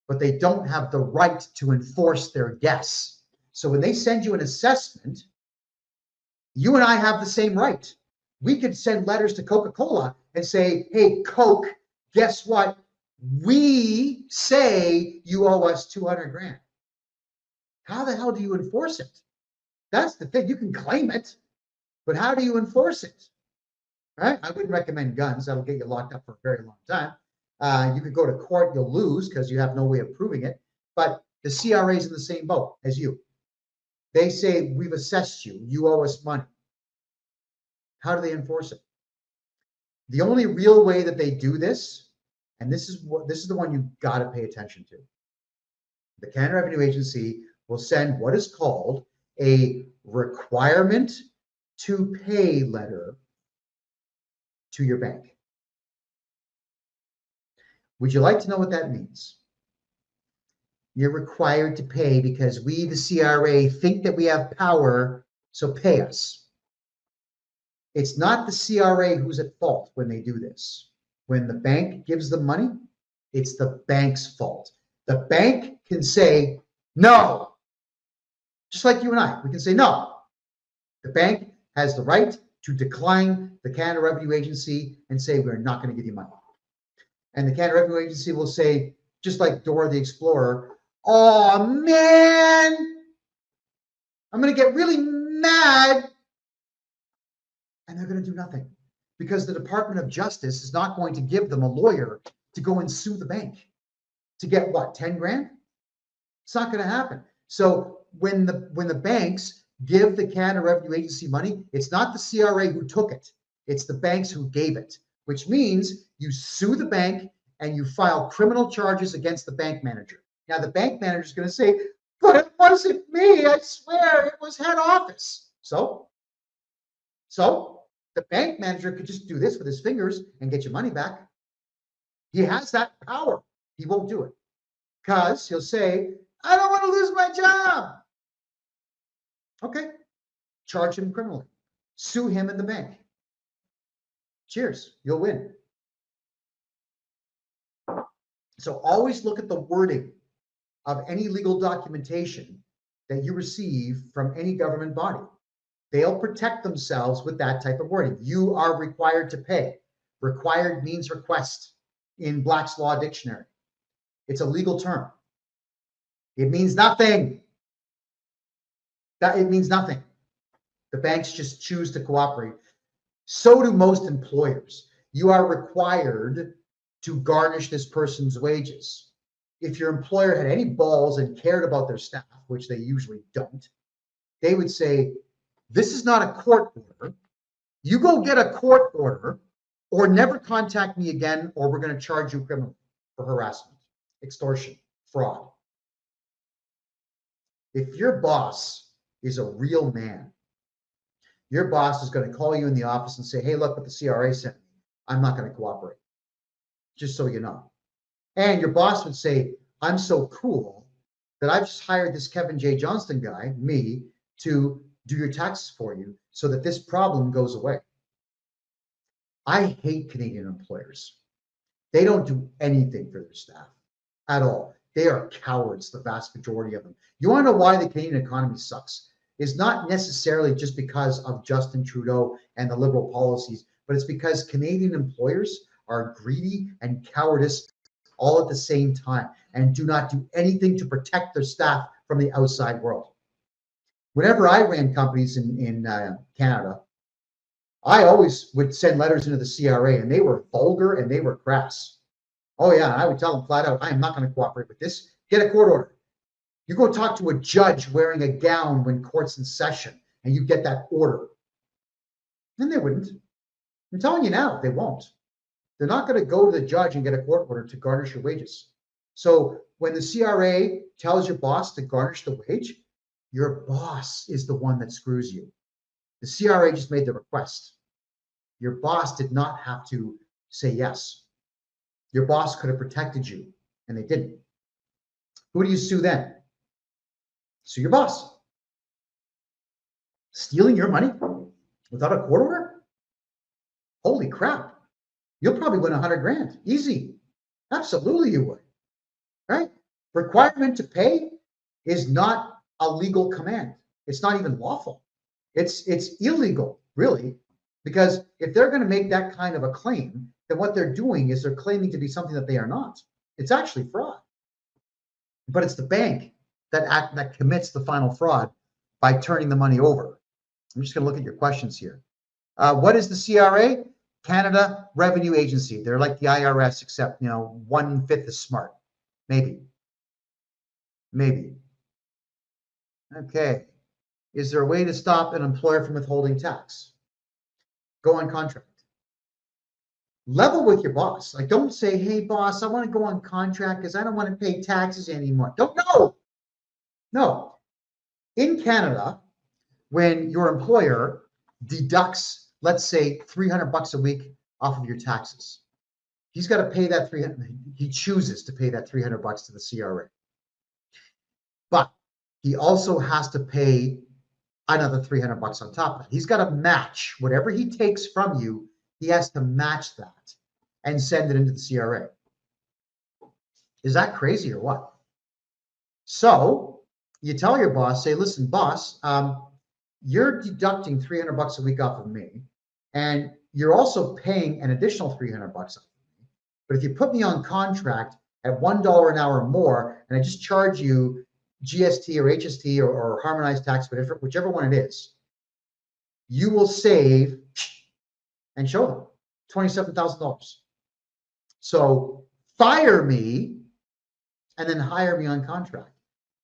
but they don't have the right to enforce their guess. So when they send you an assessment, you and I have the same right. We could send letters to Coca-Cola and say, hey, Coke, guess what? We say you owe us 200 grand. How the hell do you enforce it? That's the thing. You can claim it, but how do you enforce it? Right? I wouldn't recommend guns. That'll get you locked up for a very long time. You could go to court. You'll lose because you have no way of proving it. But the CRA is in the same boat as you. They say, we've assessed you. You owe us money. How do they enforce it? The only real way that they do this, and this is the one you got to pay attention to. The Canada Revenue Agency will send what is called a requirement to pay letter to your bank. Would you like to know what that means? You're required to pay because we, the CRA, think that we have power, so pay us. It's not the CRA who's at fault when they do this. When the bank gives them money, it's the bank's fault. The bank can say no. Just like you and I, we can say no. The bank has the right to decline the Canada Revenue Agency and say, we're not going to give you money. And the Canada Revenue Agency will say, just like Dora the Explorer, oh man, I'm going to get really mad. And they're going to do nothing because the Department of Justice is not going to give them a lawyer to go and sue the bank to get what, 10 grand? It's not going to happen. So when the banks give the Canada Revenue Agency money, it's not the CRA who took it. It's the banks who gave it, which means you sue the bank and you file criminal charges against the bank manager. Now, the bank manager is going to say, but it wasn't me. I swear it was head office. So the bank manager could just do this with his fingers and get your money back. He has that power. He won't do it because he'll say, I don't want to lose my job. Okay, charge him criminally. Sue him and the bank. Cheers, you'll win. So always look at the wording of any legal documentation that you receive from any government body. They'll protect themselves with that type of wording. You are required to pay. Required means request in Black's Law Dictionary. It's a legal term. It means nothing. It means nothing. The banks just choose to cooperate. So do most employers. You are required to garnish this person's wages. If your employer had any balls and cared about their staff, which they usually don't, they would say, this is not a court order. You go get a court order or never contact me again, or we're going to charge you criminally for harassment, extortion, fraud. If your boss is a real man, your boss is going to call you in the office and say, hey, look what the CRA sent me. I'm not going to cooperate, just so you know. And your boss would say, I'm so cool that I've just hired this Kevin J. Johnston guy, me, to do your taxes for you so that this problem goes away. I hate Canadian employers. They don't do anything for their staff at all. They are cowards, the vast majority of them. You want to know why the Canadian economy sucks? It's not necessarily just because of Justin Trudeau and the Liberal policies, but it's because Canadian employers are greedy and cowardice all at the same time and do not do anything to protect their staff from the outside world. Whenever I ran companies in Canada, I always would send letters into the CRA, and they were vulgar and they were crass. Oh yeah, I would tell them flat out, I am not going to cooperate with this. Get a court order. You go talk to a judge wearing a gown when court's in session, and you get that order. And they wouldn't. I'm telling you now, they won't. They're not going to go to the judge and get a court order to garnish your wages. So when the CRA tells your boss to garnish the wage, your boss is the one that screws you. The CRA just made the request. Your boss did not have to say yes. Your boss could have protected you, and they didn't. Who do you sue then? Sue your boss. Stealing your money without a court order? Holy crap. You'll probably win 100 grand. Easy. Absolutely you would. Right? Requirement to pay is not a legal command. It's not even lawful. It's illegal, really, because if they're going to make that kind of a claim, then what they're doing is they're claiming to be something that they are not. It's actually fraud. But it's the bank that commits the final fraud by turning the money over. I'm just going to look at your questions here. What is the CRA? Canada Revenue Agency. They're like the IRS, except 1/5 as smart. Maybe. Okay. Is there a way to stop an employer from withholding tax? Go on contract. level with your boss. Like, don't say, hey, boss, I want to go on contract because I don't want to pay taxes anymore. Don't, no, no. In Canada, when your employer deducts, let's say, $300 a week off of your taxes, he's got to pay that 300. He chooses to pay that $300 to the CRA, but he also has to pay another $300 on top of it. He's got to match whatever he takes from you. He has to match that and send it into the CRA. Is that crazy or what? So you tell your boss, say, listen, boss, you're deducting $300 a week off of me, and you're also paying an additional $300 off of me. But if you put me on contract at $1 an hour more, and I just charge you GST or HST or harmonized tax, whichever one it is, you will save, and show them, $27,000. So fire me and then hire me on contract.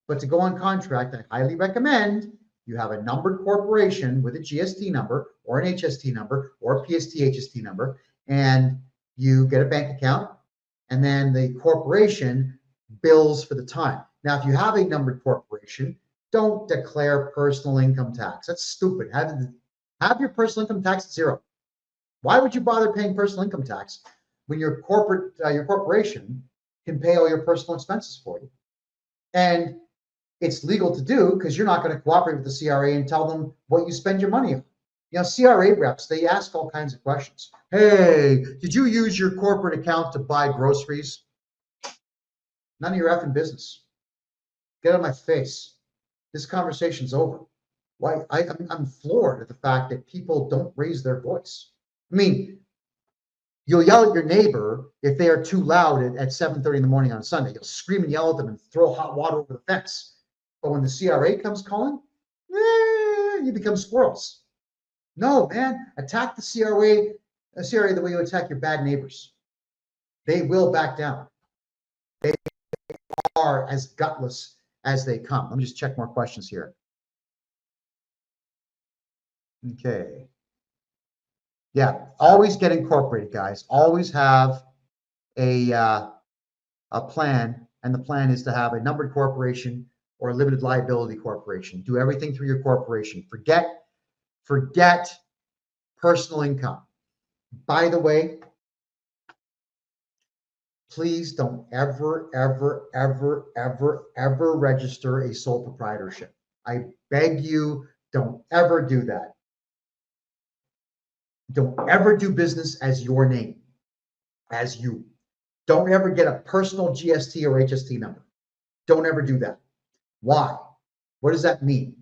But to go on contract, I highly recommend you have a numbered corporation with a GST number or an HST number or a PST HST number, and you get a bank account, and then the corporation bills for the time. Now, if you have a numbered corporation, don't declare personal income tax. That's stupid. Have your personal income tax at zero. Why would you bother paying personal income tax when your corporation can pay all your personal expenses for you? And it's legal to do because you're not going to cooperate with the CRA and tell them what you spend your money on. You know, CRA reps, they ask all kinds of questions. Hey, did you use your corporate account to buy groceries? None of your effing business. Get out of my face. This conversation's over. Why? I'm floored at the fact that people don't raise their voice. I mean, you'll yell at your neighbor if they are too loud at 7:30 in the morning on Sunday. You'll scream and yell at them and throw hot water over the fence. But when the CRA comes calling, you become squirrels. No, man, attack the CRA the way you attack your bad neighbors. They will back down. They are as gutless as they come. Let me just check more questions here. Okay. Yeah, always get incorporated, guys. Always have a plan, and the plan is to have a numbered corporation or a limited liability corporation. Do everything through your corporation. Forget personal income. By the way, please don't ever register a sole proprietorship. I beg you, don't ever do that. Don't ever do business as your name, as you. Don't ever get a personal GST or HST number. Don't ever do that. Why? What does that mean?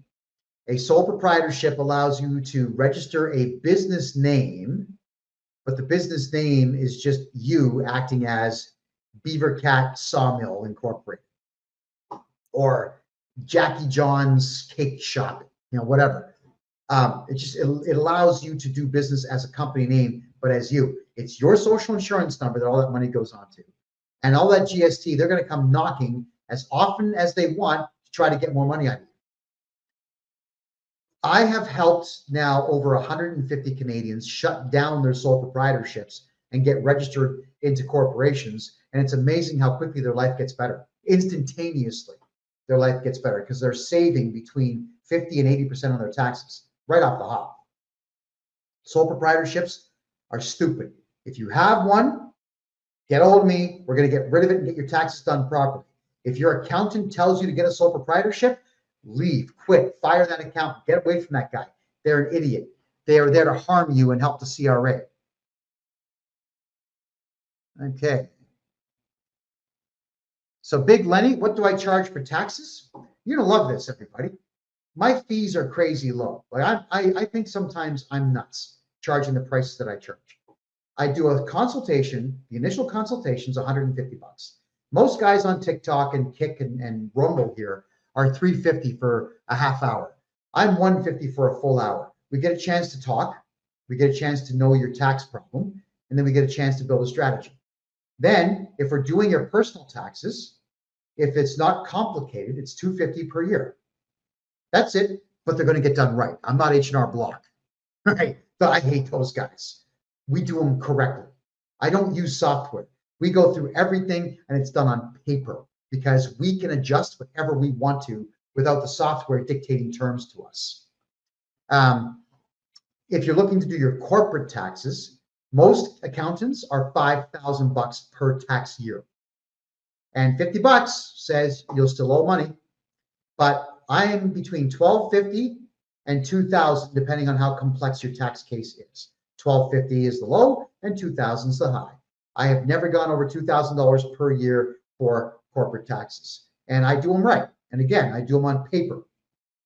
A sole proprietorship allows you to register a business name, but the business name is just you acting as Beaver Cat Sawmill Incorporated or Jackie John's Cake Shop, whatever. It allows you to do business as a company name, but as you. It's your social insurance number that all that money goes on to. And all that GST, they're going to come knocking as often as they want to try to get more money out of you. I have helped now over 150 Canadians shut down their sole proprietorships and get registered into corporations. And it's amazing how quickly their life gets better. Instantaneously, their life gets better because they're saving between 50 and 80% on their taxes right off the hop. Sole proprietorships are stupid. If you have one, get a hold of me. We're going to get rid of it and get your taxes done properly. If your accountant tells you to get a sole proprietorship, leave, quit, fire that accountant, get away from that guy. They're an idiot. They are there to harm you and help the CRA. Okay. So Big Lenny, what do I charge for taxes? You're going to love this, everybody. My fees are crazy low. Like I think sometimes I'm nuts charging the prices that I charge. I do a consultation. The initial consultation is $150. Most guys on TikTok and Kick and Rumble here are $350 for a half hour. I'm $150 for a full hour. We get a chance to talk. We get a chance to know your tax problem, and then we get a chance to build a strategy. Then, if we're doing your personal taxes, if it's not complicated, it's $250 per year. That's it, but they're going to get done right. I'm not H&R Block, right? But I hate those guys. We do them correctly. I don't use software. We go through everything and it's done on paper because we can adjust whatever we want to without the software dictating terms to us. If you're looking to do your corporate taxes, most accountants are $5,000 per tax year. And $50 says you'll still owe money, but I am between $1,250 and $2,000, depending on how complex your tax case is. $1,250 is the low and $2,000 is the high. I have never gone over $2,000 per year for corporate taxes, and I do them right. And again, I do them on paper.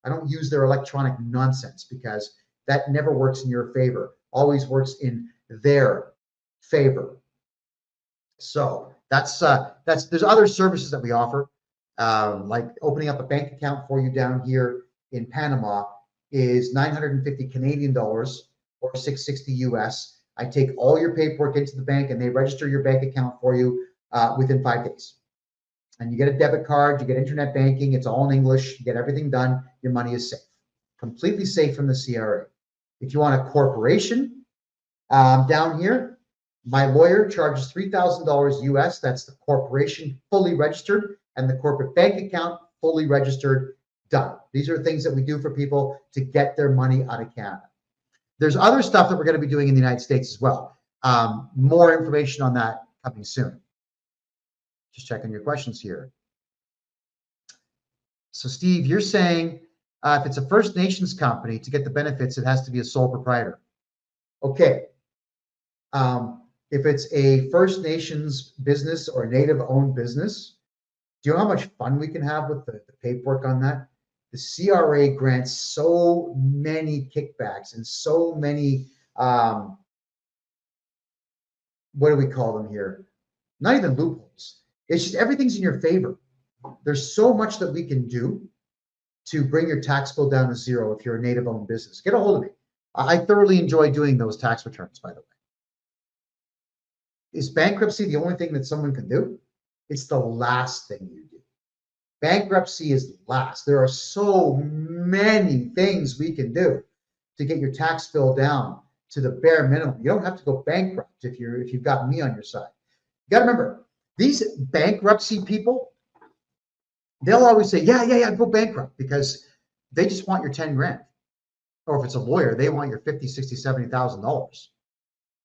I don't use their electronic nonsense because that never works in your favor. Always works in their favor. So that's there's other services that we offer, like opening up a bank account for you down here in Panama is 950 Canadian dollars or 660 US. I take all your paperwork into the bank and they register your bank account for you within 5 days. And you get a debit card, you get internet banking, it's all in English, you get everything done, your money is safe, completely safe from the CRA. If you want a corporation down here, my lawyer charges $3,000 US, that's the corporation fully registered, and the corporate bank account fully registered, done. These are things that we do for people to get their money out of Canada. There's other stuff that we're going to be doing in the United States as well. More information on that coming soon. Just checking your questions here. So Steve, you're saying if it's a First Nations company, to get the benefits, it has to be a sole proprietor. Okay. If it's a First Nations business or a Native-owned business, do you know how much fun we can have with the paperwork on that? The CRA grants so many kickbacks and so many, what do we call them here? Not even loopholes. It's just everything's in your favor. There's so much that we can do to bring your tax bill down to zero if you're a Native-owned business. Get a hold of me. I thoroughly enjoy doing those tax returns, by the way. Is bankruptcy the only thing that someone can do? It's the last thing you do. Bankruptcy is last. There are so many things we can do to get your tax bill down to the bare minimum. You don't have to go bankrupt if you've got me on your side. You got to remember, these bankruptcy people, they'll always say, yeah, go bankrupt, because they just want your 10 grand. Or if it's a lawyer, they want your $50,000, $60,000, $70,000.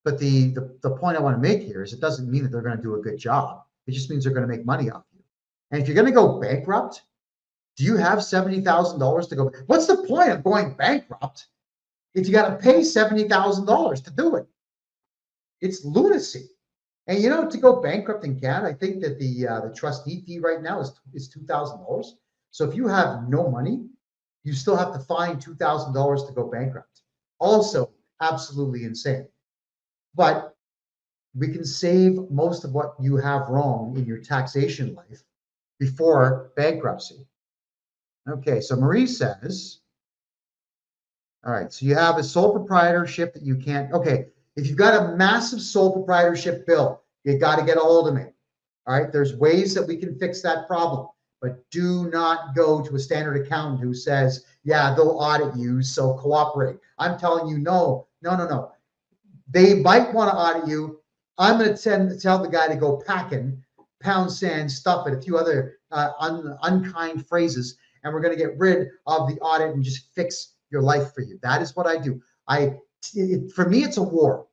But the point I want to make here is it doesn't mean that they're going to do a good job. It just means they're going to make money off you. And if you're going to go bankrupt, do you have $70,000 to go? What's the point of going bankrupt if you got to pay $70,000 to do it? It's lunacy. And you know, to go bankrupt in Canada, I think that the trustee fee right now is $2,000. So if you have no money, you still have to find $2,000 to go bankrupt. Also, absolutely insane. But we can save most of what you have wrong in your taxation life before bankruptcy. Okay, so Marie says, all right, so you have a sole proprietorship that you can't, okay, if you've got a massive sole proprietorship bill, you got to get a hold of me. All right, there's ways that we can fix that problem, but do not go to a standard accountant who says, yeah, they'll audit you, so cooperate. I'm telling you, no. They might want to audit you. I'm going to tell the guy to go packing, pound sand, stuff it, a few other unkind phrases, and we're going to get rid of the audit and just fix your life for you. That is what I do. For me, it's a war.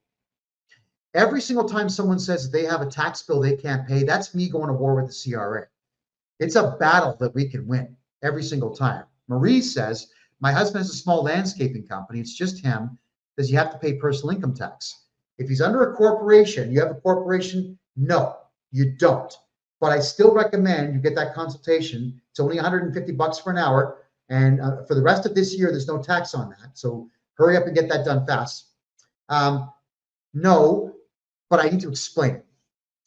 Every single time someone says they have a tax bill they can't pay, that's me going to war with the CRA. It's a battle that we can win every single time. Marie says, my husband has a small landscaping company. It's just him. Does he have to pay personal income tax? If he's under a corporation, you have a corporation? No, you don't. But I still recommend you get that consultation. It's only $150 for an hour. And for the rest of this year, there's no tax on that. So hurry up and get that done fast. No, but I need to explain it.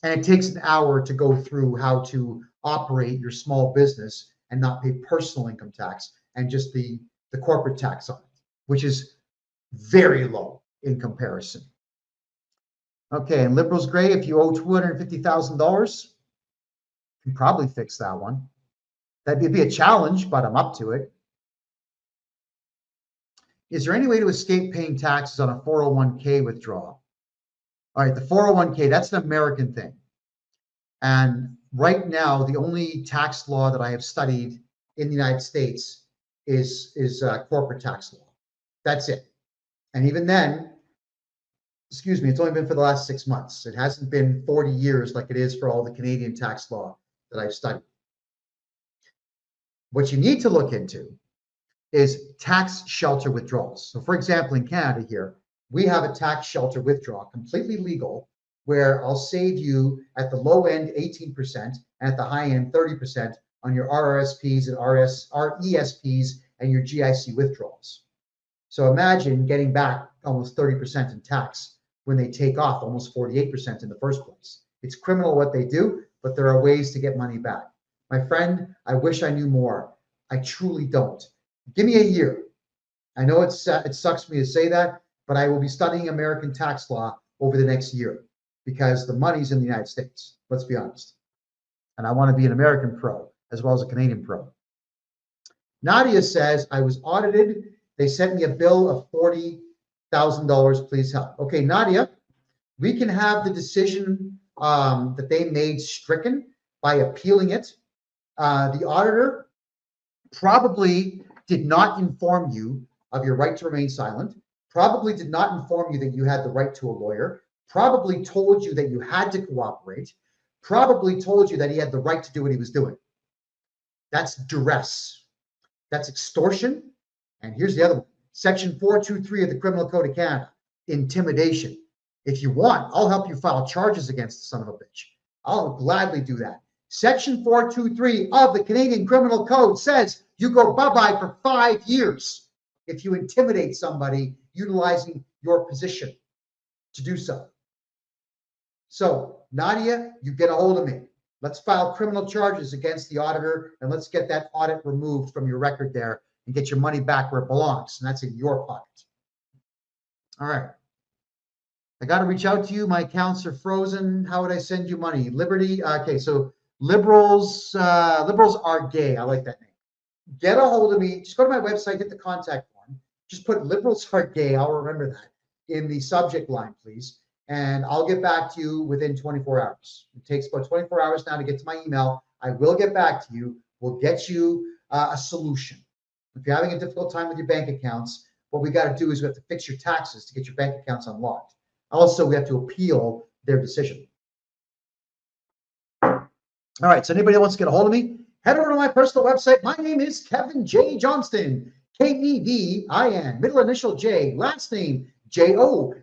And it takes an hour to go through how to operate your small business and not pay personal income tax and just the corporate tax on it, which is very low in comparison. Okay, and Liberals Gray, if you owe $250,000, you can probably fix that one. That'd be a challenge, but I'm up to it. Is there any way to escape paying taxes on a 401k withdrawal? All right, the 401k, that's an American thing. And right now, the only tax law that I have studied in the United States is corporate tax law. That's it. And even then, excuse me, it's only been for the last 6 months. It hasn't been 40 years like it is for all the Canadian tax law that I've studied. What you need to look into is tax shelter withdrawals. So for example, in Canada here, we have a tax shelter withdrawal, completely legal, where I'll save you at the low end 18% and at the high end 30% on your RRSPs and RESPs and your GIC withdrawals. So imagine getting back almost 30% in tax when they take off almost 48% in the first place. It's criminal what they do, but there are ways to get money back. My friend, I wish I knew more. I truly don't. Give me a year. I know it sucks me to say that, but I will be studying American tax law over the next year because the money's in the United States. Let's be honest. And I want to be an American pro as well as a Canadian pro. Nadia says, I was audited. They sent me a bill of $40,000. Please help. Okay, Nadia, we can have the decision that they made stricken by appealing it. The auditor probably did not inform you of your right to remain silent, probably did not inform you that you had the right to a lawyer, probably told you that you had to cooperate, probably told you that he had the right to do what he was doing. That's duress. That's extortion. And here's the other one. Section 423 of the Criminal Code of Canada, intimidation. If you want, I'll help you file charges against the son of a bitch. I'll gladly do that. Section 423 of the Canadian Criminal Code says you go bye-bye for 5 years if you intimidate somebody utilizing your position to do so. So, Nadia, you get a hold of me. Let's file criminal charges against the auditor and let's get that audit removed from your record there and get your money back where it belongs, and that's in your pocket. All right. I got to reach out to you. My accounts are frozen. How would I send you money? Liberty. Okay, so liberals are gay. I like that name. Get a hold of me. Just go to my website, hit the contact form. Just put liberals are gay. I'll remember that in the subject line, please. And I'll get back to you within 24 hours. It takes about 24 hours now to get to my email. I will get back to you. We'll get you a solution. If you're having a difficult time with your bank accounts, what we got to do is we have to fix your taxes to get your bank accounts unlocked. Also, we have to appeal their decision. All right, so anybody that wants to get a hold of me, head over to my personal website. My name is Kevin J. Johnston, Kevin, middle initial J, last name JOHNSTON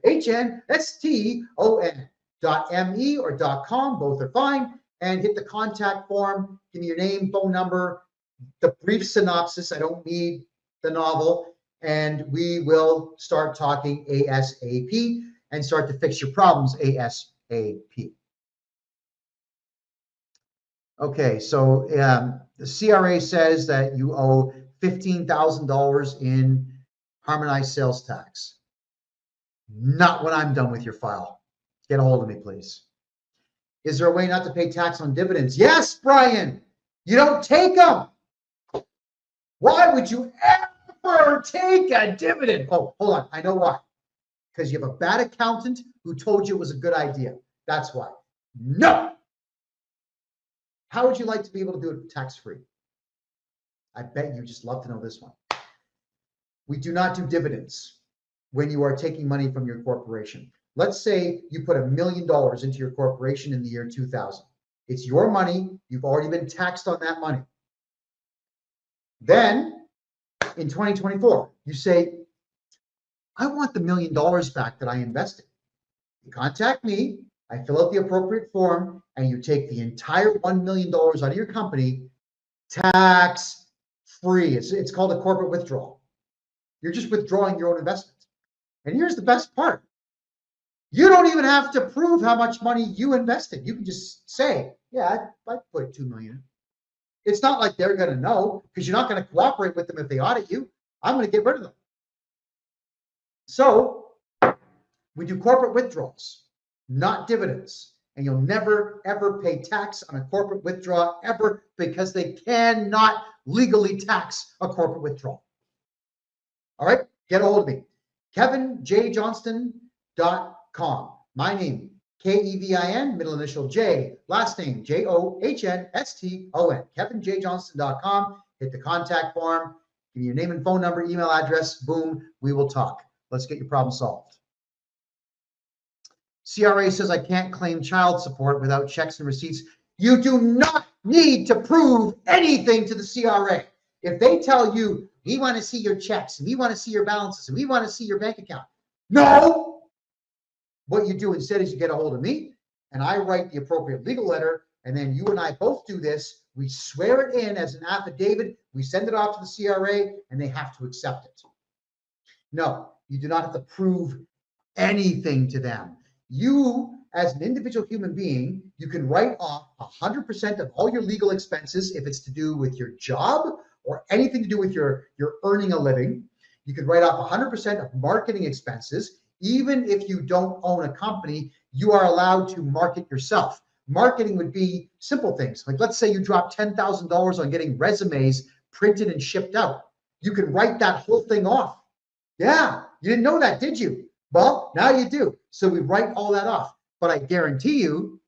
.me or .com, both are fine, and hit the contact form. Give me your name, phone number, the brief synopsis. I don't need the novel, and we will start talking ASAP and start to fix your problems ASAP. Okay, so the CRA says that you owe $15,000 in harmonized sales tax. Not when I'm done with your file. Get a hold of me, please. Is there a way not to pay tax on dividends? Yes, Brian. You don't take them. Why would you ever take a dividend? Oh, hold on. I know why. Because you have a bad accountant who told you it was a good idea. That's why. No. How would you like to be able to do it tax-free? I bet you just love to know this one. We do not do dividends when you are taking money from your corporation. Let's say you put $1 million into your corporation in the year 2000. It's your money. You've already been taxed on that money. Then in 2024, you say, I want the $1 million back that I invested. You contact me, I fill out the appropriate form, and you take the entire $1 million out of your company tax-free. It's called a corporate withdrawal. You're just withdrawing your own investment. And here's the best part. You don't even have to prove how much money you invested. You can just say, yeah, I put $2 million. It's not like they're going to know because you're not going to cooperate with them if they audit you. I'm going to get rid of them. So we do corporate withdrawals, not dividends. And you'll never, ever pay tax on a corporate withdrawal ever because they cannot legally tax a corporate withdrawal. All right, get a hold of me. KevinJJohnston.com. My name, Kevin, middle initial J, last name Johnston, kevinjjohnston.com. Hit the contact form, give me your name and phone number, email address, boom, we will talk. Let's get your problem solved. CRA says I can't claim child support without checks and receipts. You do not need to prove anything to the CRA. If they tell you, we want to see your checks, and we want to see your balances, and we want to see your bank account. No! What you do instead is you get a hold of me, and I write the appropriate legal letter, and then you and I both do this. We swear it in as an affidavit. We send it off to the CRA, and they have to accept it. No, you do not have to prove anything to them. You, as an individual human being, you can write off 100% of all your legal expenses if it's to do with your job or anything to do with your earning a living. You can write off 100% of marketing expenses. Even if you don't own a company, you are allowed to market yourself. Marketing would be simple things. Like, let's say you drop $10,000 on getting resumes printed and shipped out. You can write that whole thing off. Yeah, you didn't know that, did you? Well, now you do. So we write all that off. But I guarantee you,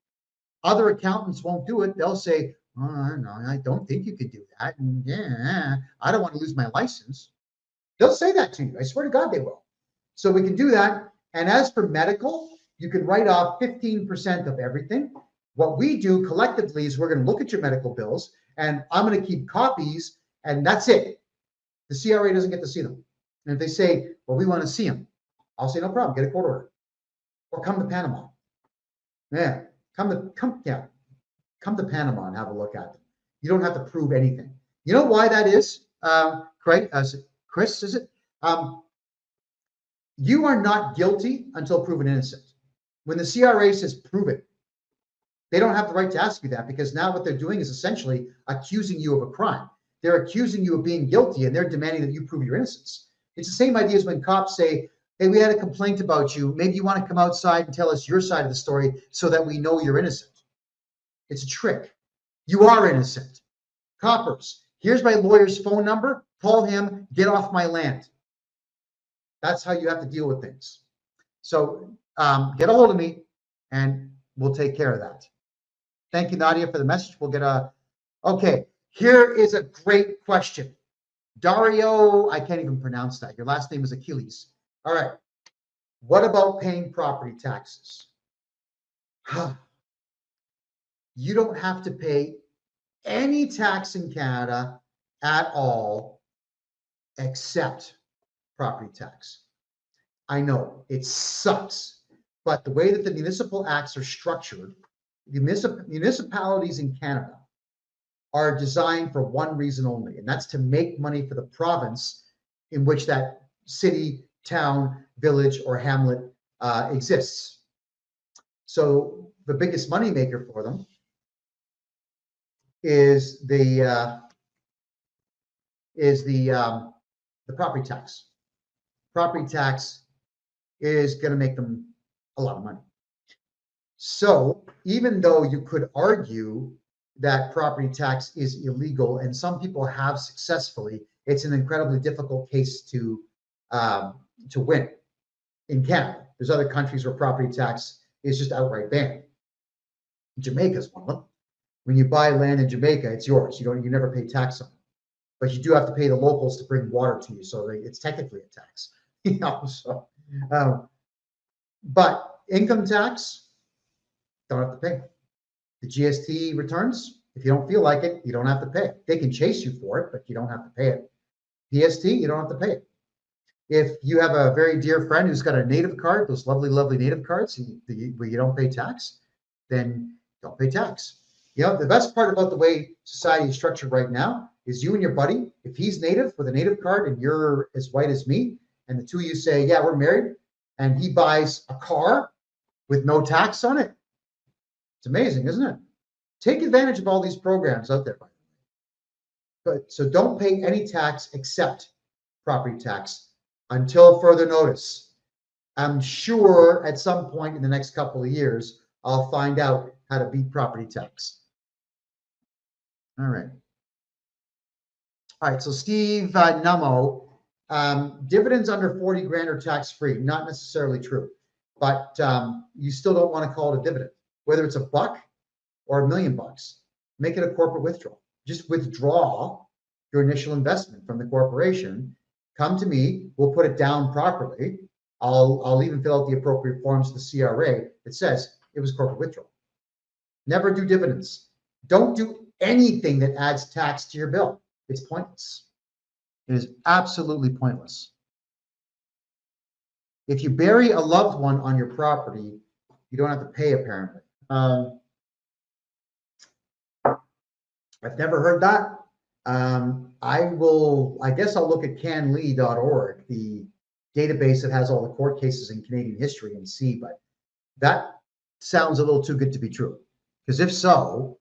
other accountants won't do it. They'll say, oh, no, I don't think you could do that. And yeah, I don't want to lose my license. They'll say that to you. I swear to God they will. So we can do that. And as for medical, you can write off 15% of everything. What we do collectively is we're going to look at your medical bills, and I'm going to keep copies, and that's it. The CRA doesn't get to see them. And if they say, well, we want to see them, I'll say, no problem, get a court order. Or come to Panama. Yeah, come to Panama and have a look at them. You don't have to prove anything. You know why that is, Craig? Chris, is it? You are not guilty until proven innocent. When the CRA says prove it, they don't have the right to ask you that, because now what they're doing is essentially accusing you of a crime. They're accusing you of being guilty, and they're demanding that you prove your innocence. It's the same idea as when cops say, hey, we had a complaint about you. Maybe you want to come outside and tell us your side of the story so that we know you're innocent. It's a trick. You are innocent. Coppers, here's my lawyer's phone number. Call him, get off my land. That's how you have to deal with things. So get a hold of me and we'll take care of that. Thank you, Nadia, for the message. We'll get okay, here is a great question. Dario, I can't even pronounce that. Your last name is Achilles. All right. What about paying property taxes? You don't have to pay any tax in Canada at all except property tax. I know it sucks, but the way that the municipal acts are structured, the municipalities in Canada are designed for one reason only, and that's to make money for the province in which that city, town, village, or hamlet exists. So the biggest moneymaker for them is the property tax. Property tax is going to make them a lot of money. So even though you could argue that property tax is illegal, and some people have successfully, it's an incredibly difficult case to win in Canada. There's other countries where property tax is just outright banned. Jamaica is one of them. When you buy land in Jamaica, it's yours. You never pay tax on it, but you do have to pay the locals to bring water to you, so it's technically a tax. So, but income tax, don't have to pay. The GST returns, if you don't feel like it, you don't have to pay it. They can chase you for it, but you don't have to pay it. PST, you don't have to pay it. If you have a very dear friend who's got a native card, those lovely, lovely native cards, where you don't pay tax, then don't pay tax. The best part about the way society is structured right now is you and your buddy, if he's native with a native card and you're as white as me, and the two of you say, yeah, we're married, and he buys a car with no tax on it. It's amazing, isn't it? Take advantage of all these programs out there, by the way. But so don't pay any tax except property tax until further notice. I'm sure at some point in the next couple of years, I'll find out how to beat property tax. All right. All right, so Steve Nummo, dividends under 40 grand are tax-free. Not necessarily true. but you still don't want to call it a dividend, whether it's $1 or $1 million. Make it a corporate withdrawal. Just withdraw your initial investment from the corporation. Come to me. We'll put it down properly. I'll even fill out the appropriate forms to the CRA. It says it was corporate withdrawal. Never do dividends. Don't do anything that adds tax to your bill. It's pointless. It is absolutely pointless. If you bury a loved one on your property, you don't have to pay, apparently. I've never heard that. I guess I'll look at canlee.org, the database that has all the court cases in Canadian history, and see, but that sounds a little too good to be true. Because if so,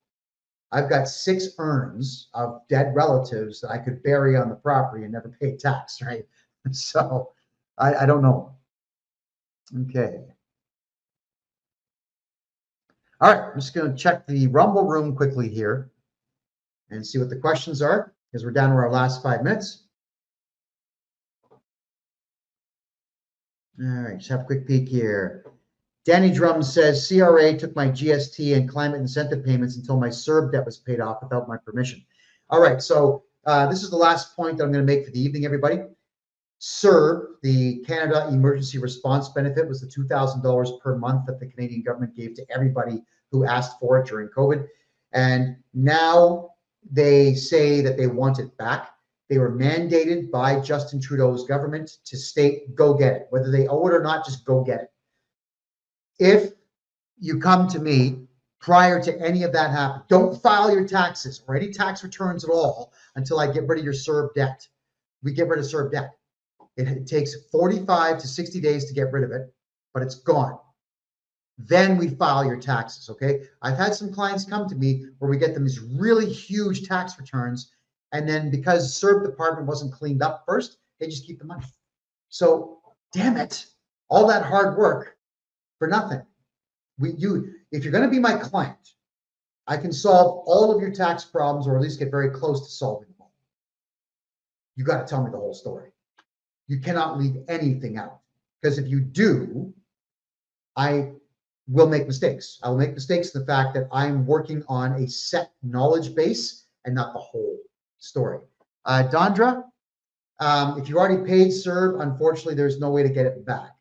I've got 6 urns of dead relatives that I could bury on the property and never pay tax, right? So I don't know. Okay. All right, I'm just going to check the Rumble room quickly here and see what the questions are, because we're down to our last 5 minutes. All right, just have a quick peek here. Danny Drum says, CRA took my GST and climate incentive payments until my CERB debt was paid off without my permission. All right, so this is the last point that I'm going to make for the evening, everybody. CERB, the Canada Emergency Response Benefit, was the $2,000 per month that the Canadian government gave to everybody who asked for it during COVID. And now they say that they want it back. They were mandated by Justin Trudeau's government to state, go get it. Whether they owe it or not, just go get it. If you come to me prior to any of that happening, don't file your taxes or any tax returns at all until I get rid of your CERB debt. We get rid of CERB debt. It takes 45 to 60 days to get rid of it, but it's gone. Then we file your taxes, okay? I've had some clients come to me where we get them these really huge tax returns, and then because CERB department wasn't cleaned up first, they just keep the money. So, damn it, all that hard work for nothing. If you're going to be my client, I can solve all of your tax problems, or at least get very close to solving them all. You got to tell me the whole story. You cannot leave anything out, because if you do, I will make mistakes. I will make mistakes in the fact that I'm working on a set knowledge base and not the whole story. Dondra, if you already paid CERB, unfortunately, there's no way to get it back,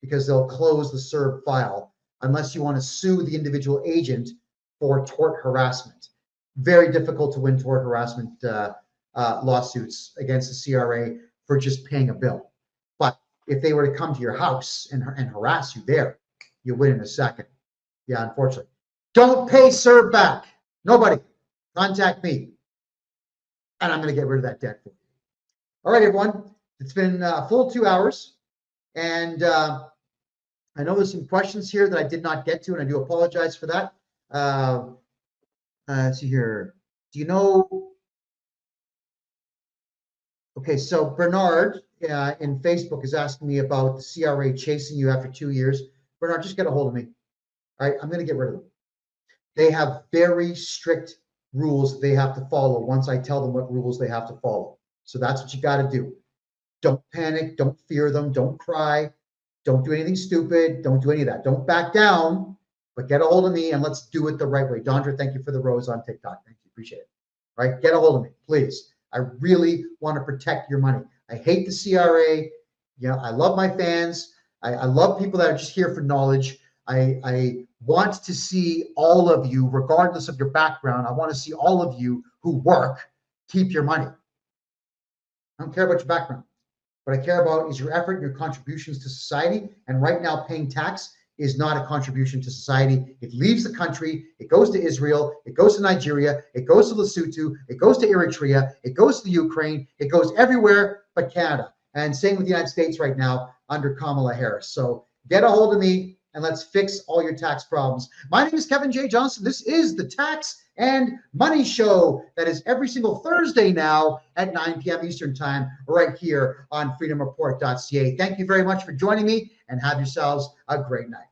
because they'll close the CERB file unless you want to sue the individual agent for tort harassment. Very difficult to win tort harassment lawsuits against the CRA for just paying a bill. But if they were to come to your house and harass you there, you win in a second. Yeah, unfortunately. Don't pay CERB back. Nobody. Contact me. And I'm going to get rid of that debt for you. All right, everyone. It's been a full 2 hours. And I know there's some questions here that I did not get to, and I do apologize for that. Let's see here. Do you know? Okay, so Bernard in Facebook is asking me about the CRA chasing you after 2 years. Bernard, just get a hold of me. All right, I'm going to get rid of them. They have very strict rules they have to follow once I tell them what rules they have to follow. So that's what you got to do. Don't panic. Don't fear them. Don't cry. Don't do anything stupid. Don't do any of that. Don't back down, but get a hold of me and let's do it the right way. Dondra, thank you for the rose on TikTok. Thank you. Appreciate it. All right, get a hold of me, please. I really want to protect your money. I hate the CRA. You know, I love my fans. I love people that are just here for knowledge. I want to see all of you, regardless of your background. I want to see all of you who work keep your money. I don't care about your background. What I care about is your effort and your contributions to society. And right now, paying tax is not a contribution to society. It leaves the country. It goes to Israel. It goes to Nigeria. It goes to Lesotho. It goes to Eritrea. It goes to the Ukraine. It goes everywhere but Canada. And same with the United States right now under Kamala Harris. So get a hold of me and let's fix all your tax problems. My name is Kevin J. Johnston. This is the Tax and Money Show that is every single Thursday now at 9 p.m. Eastern Time right here on freedomreport.ca. Thank you very much for joining me and have yourselves a great night.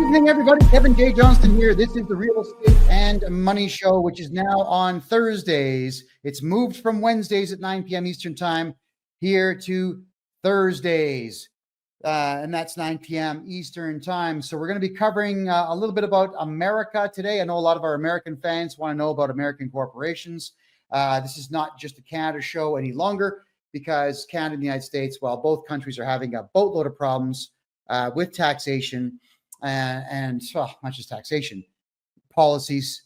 Evening, everybody. Kevin J. Johnston here. This is the Real Estate and Money Show, which is now on Thursdays. It's moved from Wednesdays at 9 p.m. Eastern Time here to Thursdays, and that's 9 p.m. Eastern Time. So we're going to be covering a little bit about America today. I know a lot of our American fans want to know about American corporations. This is not just a Canada show any longer because Canada and the United States, well, both countries are having a boatload of problems with taxation. And not just taxation, policies,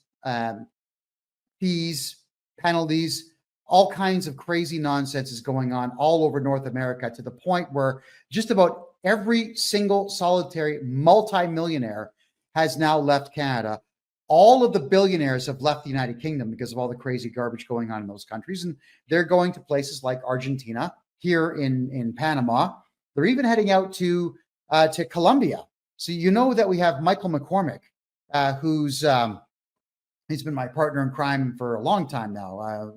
fees, penalties, all kinds of crazy nonsense is going on all over North America to the point where just about every single solitary multimillionaire has now left Canada. All of the billionaires have left the United Kingdom because of all the crazy garbage going on in those countries. And they're going to places like Argentina, here in Panama. They're even heading out to Colombia. So you know that we have Michael McCormick, who's he's been my partner in crime for a long time now,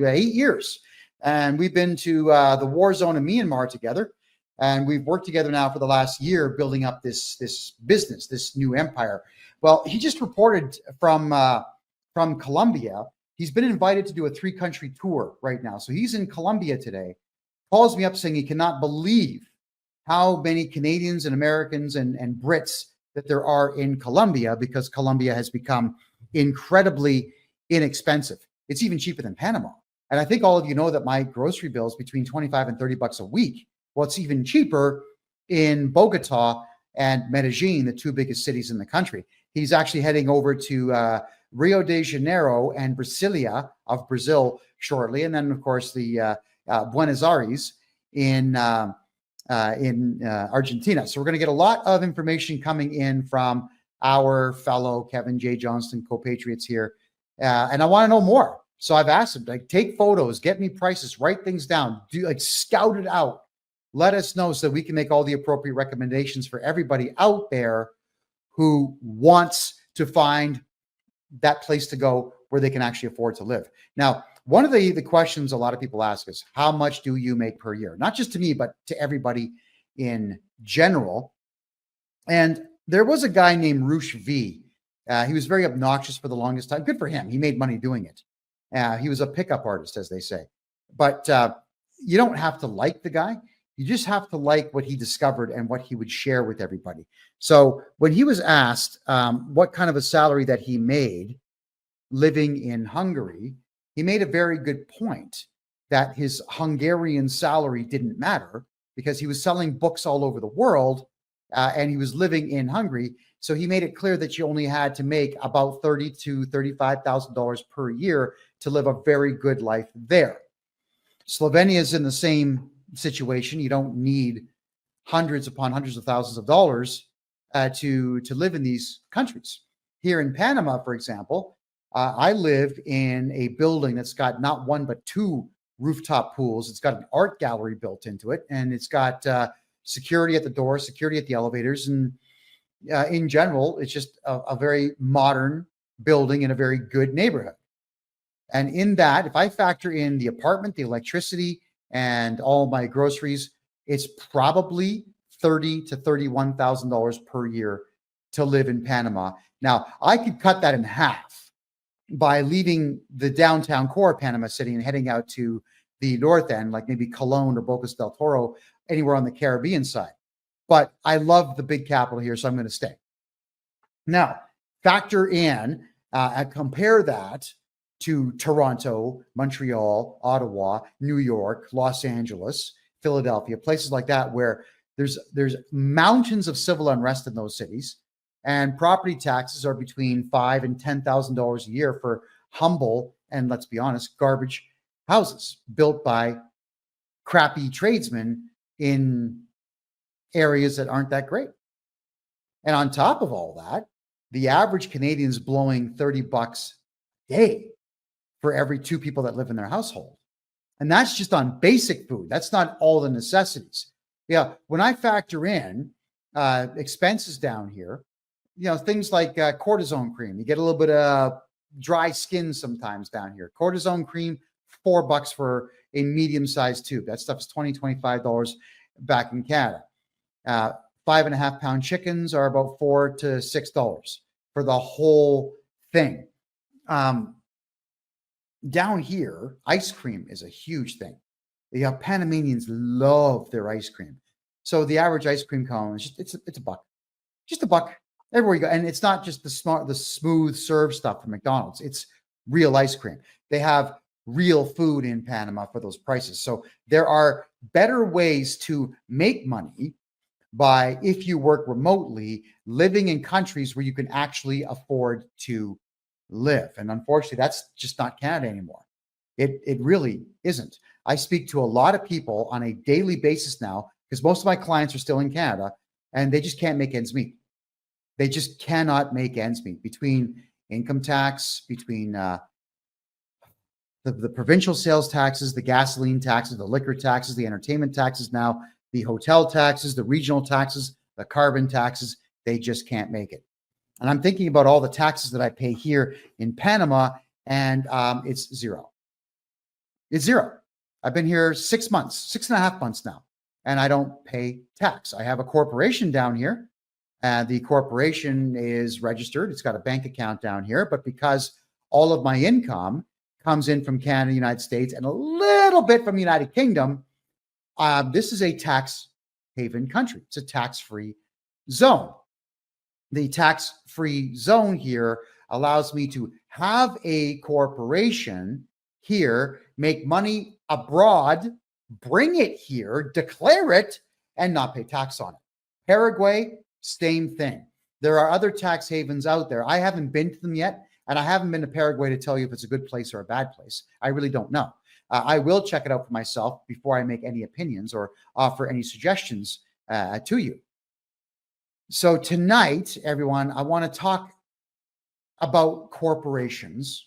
8 years. And we've been to the war zone in Myanmar together. And we've worked together now for the last year building up this business, this new empire. Well, he just reported from Colombia. He's been invited to do a 3-country tour right now. So he's in Colombia today. Calls me up saying he cannot believe how many Canadians and Americans and Brits that there are in Colombia, because Colombia has become incredibly inexpensive. It's even cheaper than Panama. And I think all of you know that my grocery bill is between 25 and 30 bucks a week. Well, it's even cheaper in Bogota and Medellin, the 2 biggest cities in the country. He's actually heading over to Rio de Janeiro and Brasilia of Brazil shortly. And then, of course, the Buenos Aires in Argentina. So we're going to get a lot of information coming in from our fellow Kevin J. Johnston compatriots here. And I want to know more. So I've asked him, like, take photos, get me prices, write things down, scout it out. Let us know so that we can make all the appropriate recommendations for everybody out there who wants to find that place to go where they can actually afford to live. Now, one of the questions a lot of people ask is, how much do you make per year? Not just to me, but to everybody in general. And there was a guy named Roosh V. He was very obnoxious for the longest time. Good for him. He made money doing it. He was a pickup artist, as they say. But you don't have to like the guy. You just have to like what he discovered and what he would share with everybody. So when he was asked what kind of a salary that he made living in Hungary, he made a very good point that his Hungarian salary didn't matter because he was selling books all over the world and he was living in Hungary. So he made it clear that you only had to make about $30,000 to $35,000 per year to live a very good life there. Slovenia is in the same situation. You don't need hundreds upon hundreds of thousands of dollars to live in these countries. Here in Panama, for example, I live in a building that's got not 1, but 2 rooftop pools. It's got an art gallery built into it, and it's got security at the door, security at the elevators. And in general, it's just a very modern building in a very good neighborhood. And in that, if I factor in the apartment, the electricity, and all my groceries, it's probably $30,000 to $31,000 per year to live in Panama. Now, I could cut that in half by leaving the downtown core of Panama City and heading out to the north end, like maybe Cologne or Bocas del Toro, anywhere on the Caribbean side. But I love the big capital here, so I'm going to stay. Now, factor in, compare that to Toronto, Montreal, Ottawa, New York, Los Angeles, Philadelphia, places like that where there's mountains of civil unrest in those cities. And property taxes are between $5,000 and $10,000 a year for humble and, let's be honest, garbage houses built by crappy tradesmen in areas that aren't that great. And on top of all that, the average Canadian is blowing 30 bucks a day for every 2 people that live in their household. And that's just on basic food. That's not all the necessities. Yeah, when I factor in expenses down here, things like cortisone cream. You get a little bit of dry skin sometimes down here. Cortisone cream, $4 for a medium-sized tube. That stuff's $20, $25 back in Canada. 5.5 pound chickens are about $4 to $6 for the whole thing. Down here, ice cream is a huge thing. The Panamanians love their ice cream. So the average ice cream cone is just it's a buck, just a buck everywhere you go. And it's not just the smooth serve stuff from McDonald's. It's real ice cream. They have real food in Panama for those prices. So there are better ways to make money by, if you work remotely, living in countries where you can actually afford to live. And unfortunately, that's just not Canada anymore. It really isn't. I speak to a lot of people on a daily basis now, because most of my clients are still in Canada, and they just can't make ends meet. They just cannot make ends meet between income tax, between the provincial sales taxes, the gasoline taxes, the liquor taxes, the entertainment taxes now, the hotel taxes, the regional taxes, the carbon taxes. They just can't make it. And I'm thinking about all the taxes that I pay here in Panama, and it's zero. It's zero. I've been here 6 months, 6.5 months now, and I don't pay tax. I have a corporation down here, and the corporation is registered. It's got a bank account down here, but because all of my income comes in from Canada, United States, and a little bit from the United Kingdom, this is a tax haven country. It's a tax-free zone. The tax-free zone here allows me to have a corporation here, make money abroad, bring it here, declare it, and not pay tax on it. Paraguay, same thing. There are other tax havens out there. I haven't been to them yet, and I haven't been to Paraguay to tell you if it's a good place or a bad place. I really don't know. I will check it out for myself before I make any opinions or offer any suggestions to you. So tonight, everyone, I want to talk about corporations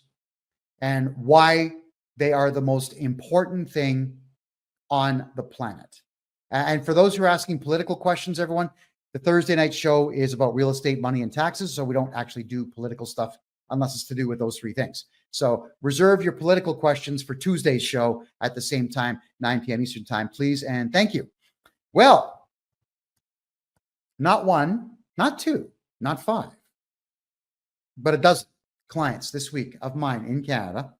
and why they are the most important thing on the planet. And for those who are asking political questions, everyone, the Thursday night show is about real estate, money, and taxes. So we don't actually do political stuff unless it's to do with those three things. So reserve your political questions for Tuesday's show at the same time, 9 p.m. Eastern time, please. And thank you. Well, not one, not two, not five, but a dozen clients this week of mine in Canada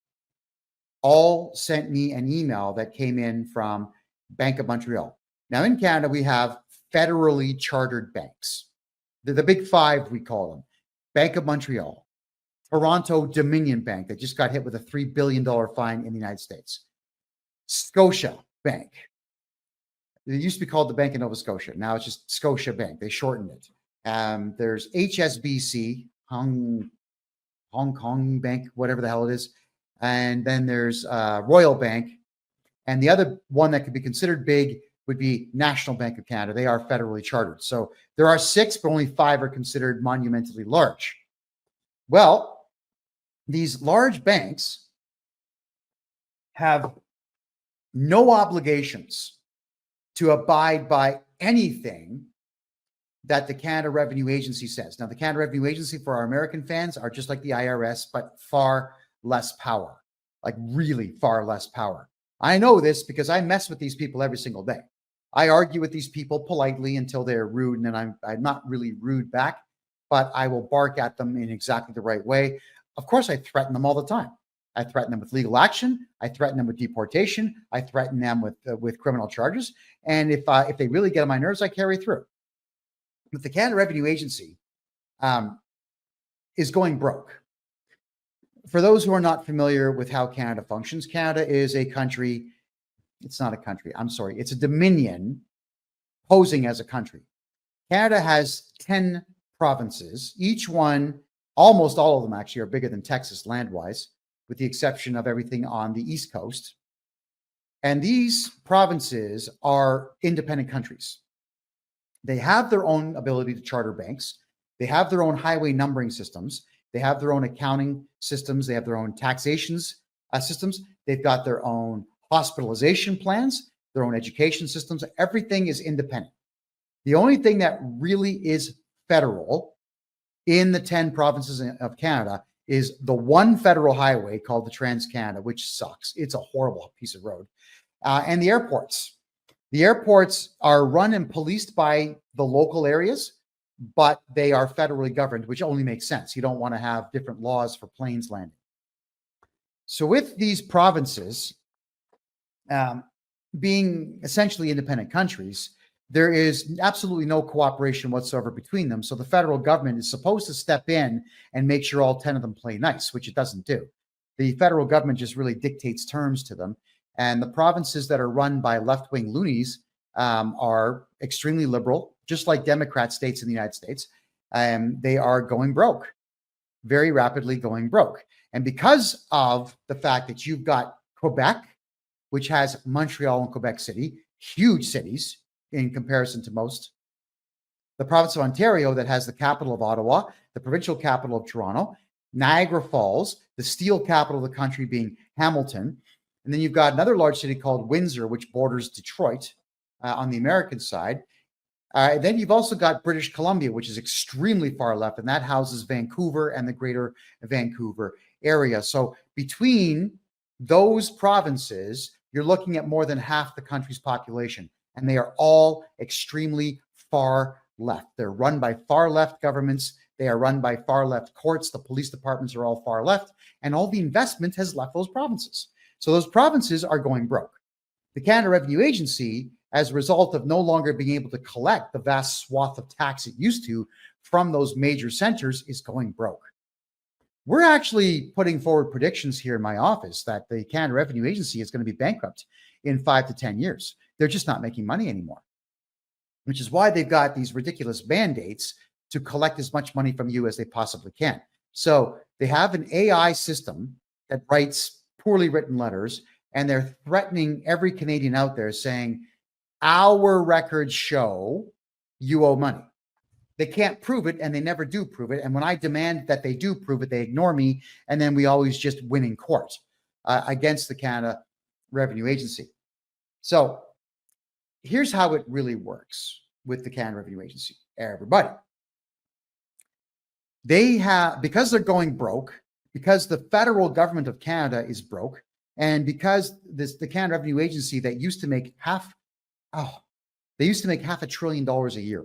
all sent me an email that came in from Bank of Montreal. Now in Canada, we have federally chartered banks. They're the big five, we call them. Bank of Montreal, Toronto Dominion Bank that just got hit with a $3 billion fine in the United States. Scotia Bank. It used to be called the Bank of Nova Scotia. Now it's just Scotia Bank. They shortened it. There's HSBC, Hong Kong Bank, whatever the hell it is. And then there's Royal Bank. And the other one that could be considered big would be National Bank of Canada. They are federally chartered. So there are 6, but only 5 are considered monumentally large. Well, these large banks have no obligations to abide by anything that the Canada Revenue Agency says. Now, the Canada Revenue Agency, for our American fans, are just like the IRS, but far less power, like really far less power. I know this because I mess with these people every single day. I argue with these people politely until they're rude, and then I'm not really rude back, but I will bark at them in exactly the right way. Of course, I threaten them all the time. I threaten them with legal action. I threaten them with deportation. I threaten them with criminal charges. And if they really get on my nerves, I carry through. But the Canada Revenue Agency is going broke. For those who are not familiar with how Canada functions, Canada is a country. It's not a country. I'm sorry. It's a dominion posing as a country. Canada has 10 provinces. Each one, almost all of them actually, are bigger than Texas land-wise, with the exception of everything on the East Coast. And these provinces are independent countries. They have their own ability to charter banks. They have their own highway numbering systems. They have their own accounting systems. They have their own taxations systems. They've got their own hospitalization plans, their own education systems. Everything is independent. The only thing that really is federal in the 10 provinces of Canada is the one federal highway called the Trans-Canada, which sucks. It's a horrible piece of road. And the airports. The airports are run and policed by the local areas, but they are federally governed, which only makes sense. You don't want to have different laws for planes landing. So with these provinces being essentially independent countries, there is absolutely no cooperation whatsoever between them. So the federal government is supposed to step in and make sure all 10 of them play nice, which it doesn't do. The federal government just really dictates terms to them. And the provinces that are run by left-wing loonies are extremely liberal, just like Democrat states in the United States. They are going broke, very rapidly going broke. And because of the fact that you've got Quebec, which has Montreal and Quebec City, huge cities in comparison to most, the province of Ontario that has the capital of Ottawa, the provincial capital of Toronto, Niagara Falls, the steel capital of the country being Hamilton, and then you've got another large city called Windsor, which borders Detroit on the American side. Then you've also got British Columbia, which is extremely far left, and that houses Vancouver and the greater Vancouver area. So between those provinces, you're looking at more than half the country's population, and they are all extremely far left. They're run by far left governments. They are run by far left courts. The police departments are all far left, and all the investment has left those provinces. So those provinces are going broke. The Canada Revenue Agency, as a result of no longer being able to collect the vast swath of tax it used to from those major centers, is going broke. We're actually putting forward predictions here in my office that the Canada Revenue Agency is going to be bankrupt in 5 to 10 years. They're just not making money anymore, which is why they've got these ridiculous mandates to collect as much money from you as they possibly can. So they have an AI system that writes poorly written letters, and they're threatening every Canadian out there saying, our records show you owe money. They can't prove it, and they never do prove it. And when I demand that they do prove it, they ignore me, and then we always just win in court against the Canada Revenue Agency. So here's how it really works with the Canada Revenue Agency. Everybody, they have, because they're going broke, because the federal government of Canada is broke, and because the Canada Revenue Agency that used to make $500 billion a year,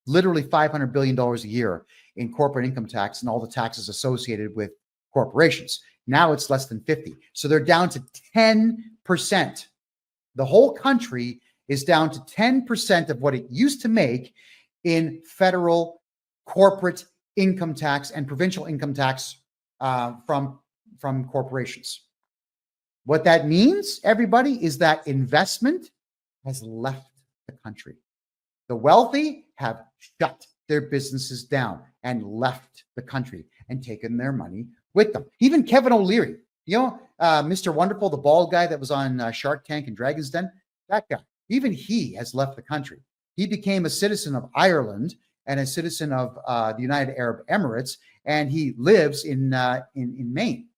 literally $500 billion a year in corporate income tax and all the taxes associated with corporations. Now it's less than 50. So they're down to 10%. The whole country is down to 10% of what it used to make in federal corporate income tax and provincial income tax from corporations. What that means, everybody, is that investment has left the country. The wealthy have shut their businesses down and left the country and taken their money with them. Even Kevin O'Leary, Mr. Wonderful, the bald guy that was on Shark Tank and Dragon's Den, that guy, even he has left the country. He became a citizen of Ireland and a citizen of the United Arab Emirates, and he lives in Maine,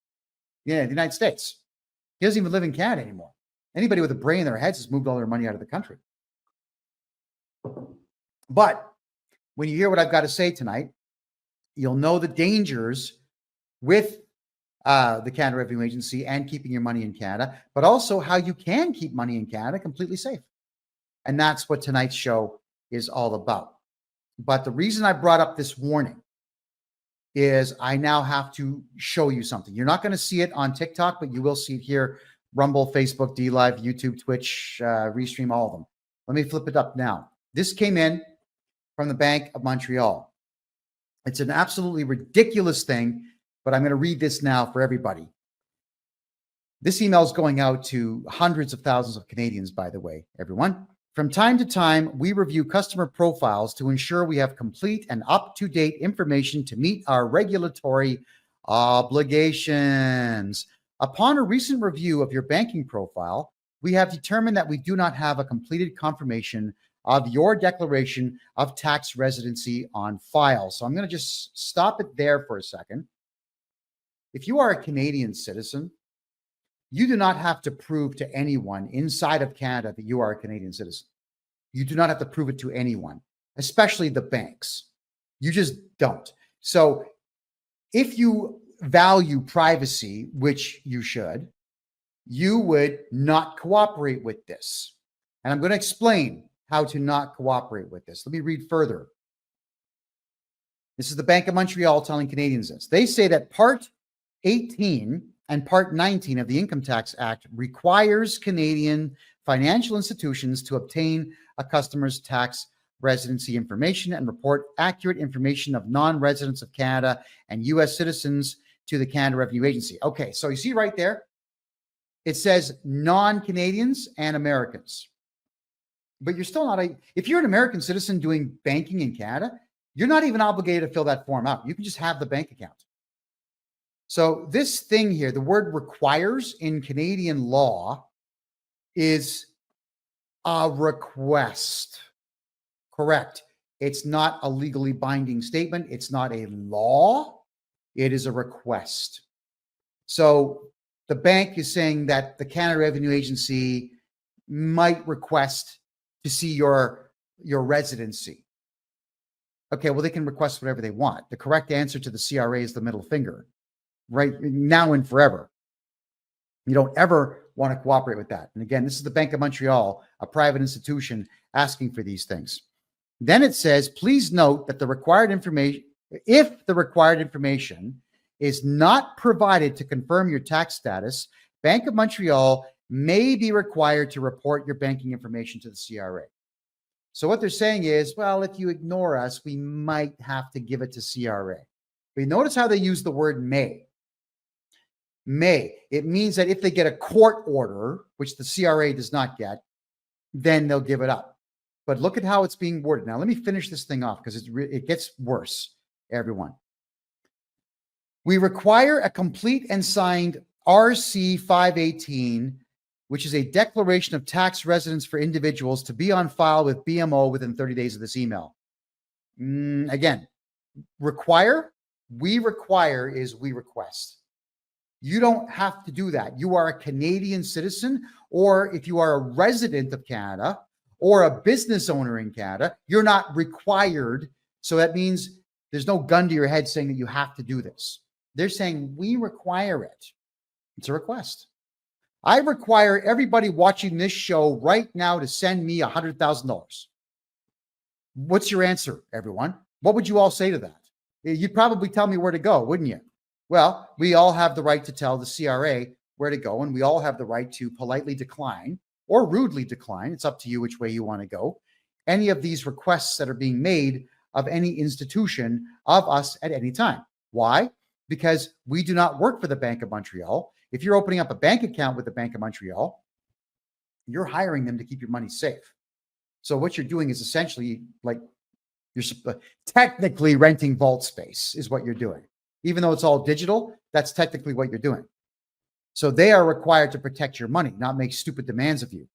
the United States. He doesn't even live in Canada anymore. Anybody with a brain in their heads has moved all their money out of the country. But when you hear what I've got to say tonight, you'll know the dangers with the Canada Revenue Agency and keeping your money in Canada, but also how you can keep money in Canada completely safe. And that's what tonight's show is all about. But the reason I brought up this warning is I now have to show you something. You're not going to see it on TikTok, but you will see it here. Rumble, Facebook, DLive, YouTube, Twitch, Restream, all of them. Let me flip it up now. This came in from the Bank of Montreal. It's an absolutely ridiculous thing, but I'm going to read this now for everybody. This email is going out to hundreds of thousands of Canadians, by the way, everyone. From time to time, we review customer profiles to ensure we have complete and up-to-date information to meet our regulatory obligations. Upon a recent review of your banking profile, we have determined that we do not have a completed confirmation of your declaration of tax residency on file. So I'm going to just stop it there for a second. If you are a Canadian citizen, you do not have to prove to anyone inside of Canada that you are a Canadian citizen. You do not have to prove it to anyone, especially the banks. You just don't. So if you value privacy, which you should, you would not cooperate with this. And I'm going to explain how to not cooperate with this. Let me read further. This is the Bank of Montreal telling Canadians this. They say that Part 18 and Part 19 of the Income Tax Act requires Canadian financial institutions to obtain a customer's tax residency information and report accurate information of non-residents of Canada and U.S. citizens to the Canada Revenue Agency. Okay, so you see right there, it says non-Canadians and Americans. But you're still not, if you're an American citizen doing banking in Canada, you're not even obligated to fill that form out. You can just have the bank account. So this thing here, the word requires in Canadian law is a request. Correct. It's not a legally binding statement. It's not a law. It is a request. So the bank is saying that the Canada Revenue Agency might request to see your residency. Okay, well, they can request whatever they want. The correct answer to the CRA is the middle finger, right now and forever. You don't ever want to cooperate with that. And again, this is the Bank of Montreal, a private institution, asking for these things. Then it says, please note that the required information, if the required information is not provided to confirm your tax status, Bank of Montreal may be required to report your banking information to the CRA. So what they're saying is, well, if you ignore us, we might have to give it to CRA. But you notice how they use the word may. May. It means that if they get a court order, which the CRA does not get, then they'll give it up. But look at how it's being worded. Now, let me finish this thing off because it gets worse, everyone. We require a complete and signed RC 518, which is a declaration of tax residence for individuals, to be on file with BMO within 30 days of this email. Again, require, we require is we request. You don't have to do that. You are a Canadian citizen, or if you are a resident of Canada or a business owner in Canada, you're not required. So that means there's no gun to your head saying that you have to do this. They're saying we require it. It's a request. I require everybody watching this show right now to send me $100,000. What's your answer, everyone? What would you all say to that? You'd probably tell me where to go, wouldn't you? Well, we all have the right to tell the CRA where to go, and we all have the right to politely decline or rudely decline. It's up to you which way you want to go. Any of these requests that are being made of any institution of us at any time. Why? Because we do not work for the Bank of Montreal. If you're opening up a bank account with the Bank of Montreal, you're hiring them to keep your money safe. So what you're doing is essentially like you're technically renting vault space is what you're doing. Even though it's all digital, that's technically what you're doing. So they are required to protect your money, not make stupid demands of you.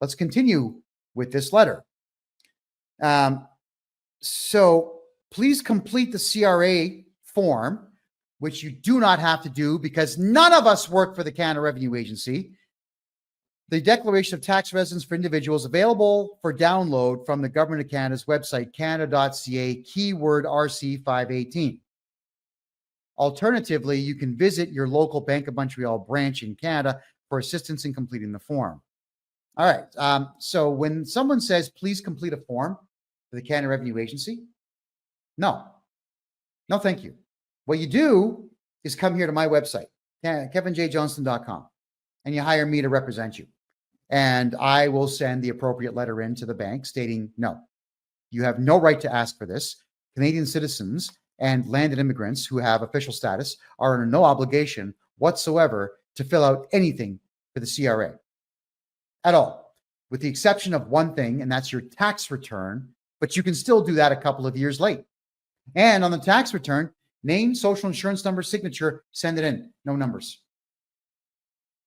Let's continue with this letter. So please complete the CRA form, which you do not have to do because none of us work for the Canada Revenue Agency. The Declaration of Tax Residence for Individuals available for download from the Government of Canada's website, canada.ca, keyword RC 518. Alternatively, you can visit your local Bank of Montreal branch in Canada for assistance in completing the form. All right. So when someone says, please complete a form for the Canada Revenue Agency, no, thank you. What you do is come here to my website, kevinjjohnston.com, and you hire me to represent you. And I will send the appropriate letter in to the bank stating, no, you have no right to ask for this. Canadian citizens and landed immigrants who have official status are under no obligation whatsoever to fill out anything for the CRA at all, with the exception of one thing, and that's your tax return. But you can still do that a couple of years late. And on the tax return, name, social insurance number, signature, send it in. No numbers.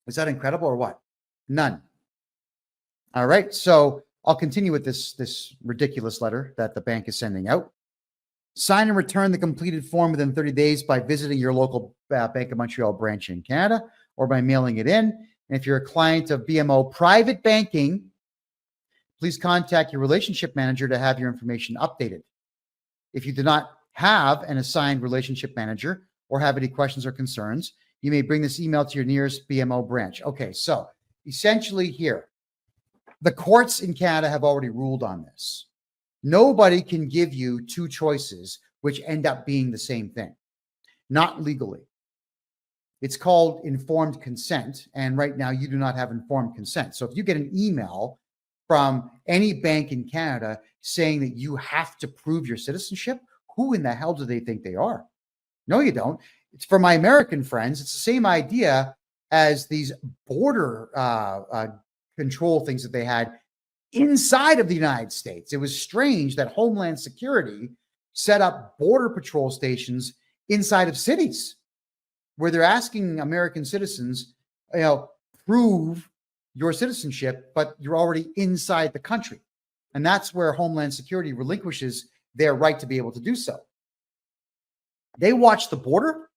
Is that incredible or what? None. All right. So I'll continue with this ridiculous letter that the bank is sending out. Sign and return the completed form within 30 days by visiting your local Bank of Montreal branch in Canada or by mailing it in. And if you're a client of BMO Private Banking, please contact your relationship manager to have your information updated. If you do not have an assigned relationship manager or have any questions or concerns, you may bring this email to your nearest BMO branch. Okay, so essentially here, The courts in Canada have already ruled on this. Nobody can give you two choices which end up being the same thing, not legally. It's called informed consent. And right now you do not have informed consent. So if you get an email from any bank in Canada saying that you have to prove your citizenship, who in the hell do they think they are? No, you don't. It's for my American friends. It's the same idea as these border control things that they had inside of the United States. It was strange that Homeland Security set up border patrol stations inside of cities where they're asking American citizens, prove your citizenship, but you're already inside the country. And that's where Homeland Security relinquishes their right to be able to do so. They watch the border,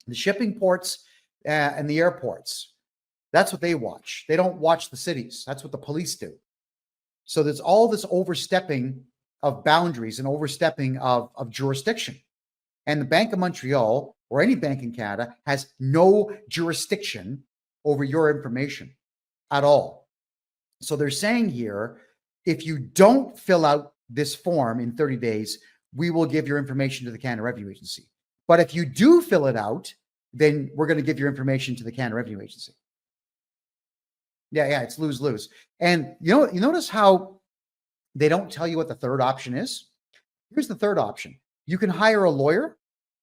the shipping ports, and the airports. That's what they watch. They don't watch the cities. That's what the police do. So there's all this overstepping of boundaries and overstepping of jurisdiction. And the Bank of Montreal or any bank in Canada has no jurisdiction over your information at all. So they're saying here, if you don't fill out this form in 30 days, we will give your information to the Canada Revenue Agency. But if you do fill it out, then we're going to give your information to the Canada Revenue Agency. Yeah, it's lose-lose. And you notice how they don't tell you what the third option is? Here's the third option. You can hire a lawyer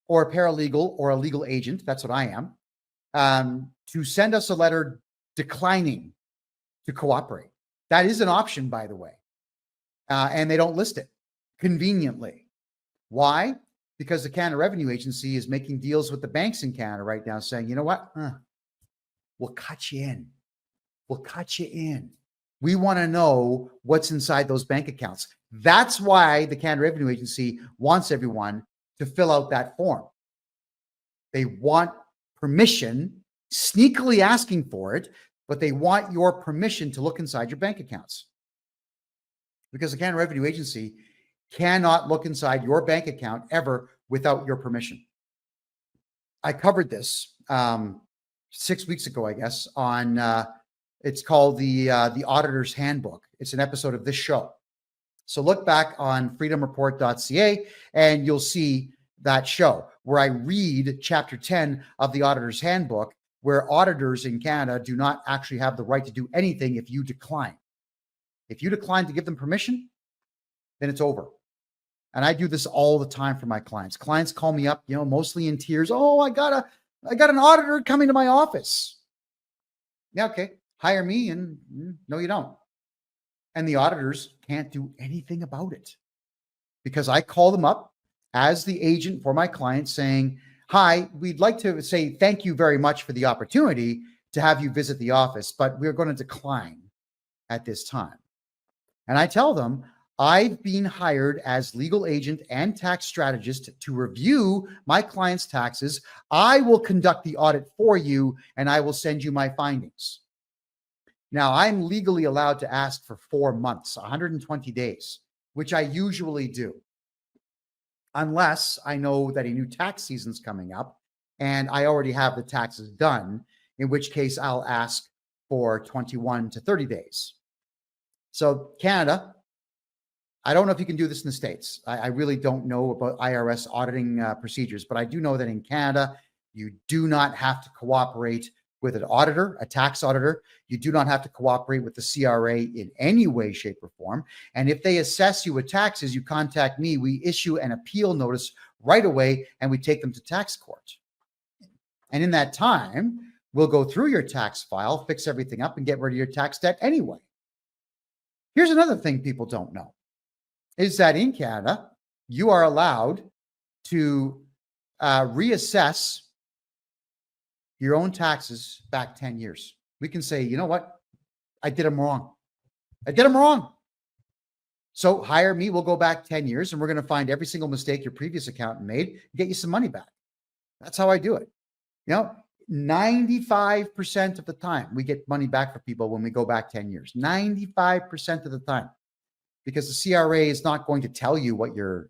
or a paralegal or a legal agent, that's what I am, to send us a letter declining to cooperate. That is an option, by the way. And they don't list it conveniently. Why? Because the Canada Revenue Agency is making deals with the banks in Canada right now saying, you know what? We'll cut you in. We'll cut you in. We want to know what's inside those bank accounts. That's why the Canada Revenue Agency wants everyone to fill out that form. They want permission, sneakily asking for it, but they want your permission to look inside your bank accounts. Because the Canada Revenue Agency cannot look inside your bank account ever without your permission. I covered this 6 weeks ago, I guess, on it's called the Auditor's Handbook. It's an episode of this show. So look back on freedomreport.ca and you'll see that show where I read chapter 10 of the Auditor's Handbook, where auditors in Canada do not actually have the right to do anything if you decline. If you decline to give them permission, then it's over. And I do this all the time for my clients. Clients call me up, mostly in tears. Oh, I got an auditor coming to my office. Yeah, okay. Hire me, and no, you don't. And the auditors can't do anything about it because I call them up as the agent for my client saying, hi, we'd like to say thank you very much for the opportunity to have you visit the office, but we're going to decline at this time. And I tell them, I've been hired as legal agent and tax strategist to review my client's taxes. I will conduct the audit for you, and I will send you my findings. Now, I'm legally allowed to ask for 4 months, 120 days, which I usually do, unless I know that a new tax season's coming up and I already have the taxes done, in which case I'll ask for 21 to 30 days. So Canada, I don't know if you can do this in the States. I really don't know about IRS auditing procedures, but I do know that in Canada, you do not have to cooperate with an auditor, a tax auditor. You do not have to cooperate with the CRA in any way, shape, or form. And if they assess you with taxes, you contact me. We issue an appeal notice right away, and we take them to tax court. And in that time, we'll go through your tax file, fix everything up, and get rid of your tax debt anyway. Here's another thing people don't know, is that in Canada, you are allowed to reassess your own taxes back 10 years. We can say, you know what? I did them wrong. I did them wrong. So hire me. We'll go back 10 years and we're going to find every single mistake your previous accountant made and get you some money back. That's how I do it. 95% of the time we get money back for people when we go back 10 years, 95% of the time, because the CRA is not going to tell you what your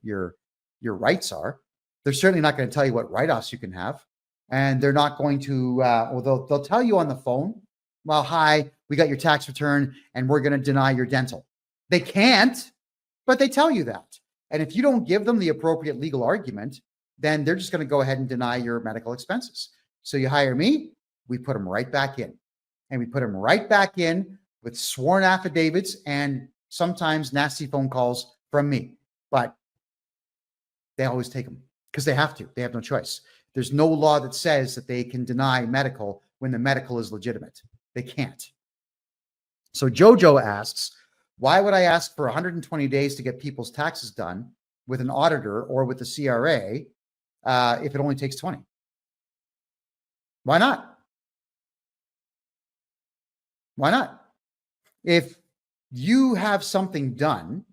rights are. They're certainly not going to tell you what write-offs you can have. And they're not going to, they'll tell you on the phone, well, hi, we got your tax return and we're going to deny your dental. They can't, but they tell you that. And if you don't give them the appropriate legal argument, then they're just going to go ahead and deny your medical expenses. So you hire me, we put them right back in. And we put them right back in with sworn affidavits and sometimes nasty phone calls from me. But they always take them because they have to. They have no choice. There's no law that says that they can deny medical when the medical is legitimate. They can't. So Jojo asks, why would I ask for 120 days to get people's taxes done with an auditor or with the CRA if it only takes 20? Why not? Why not? If you have something done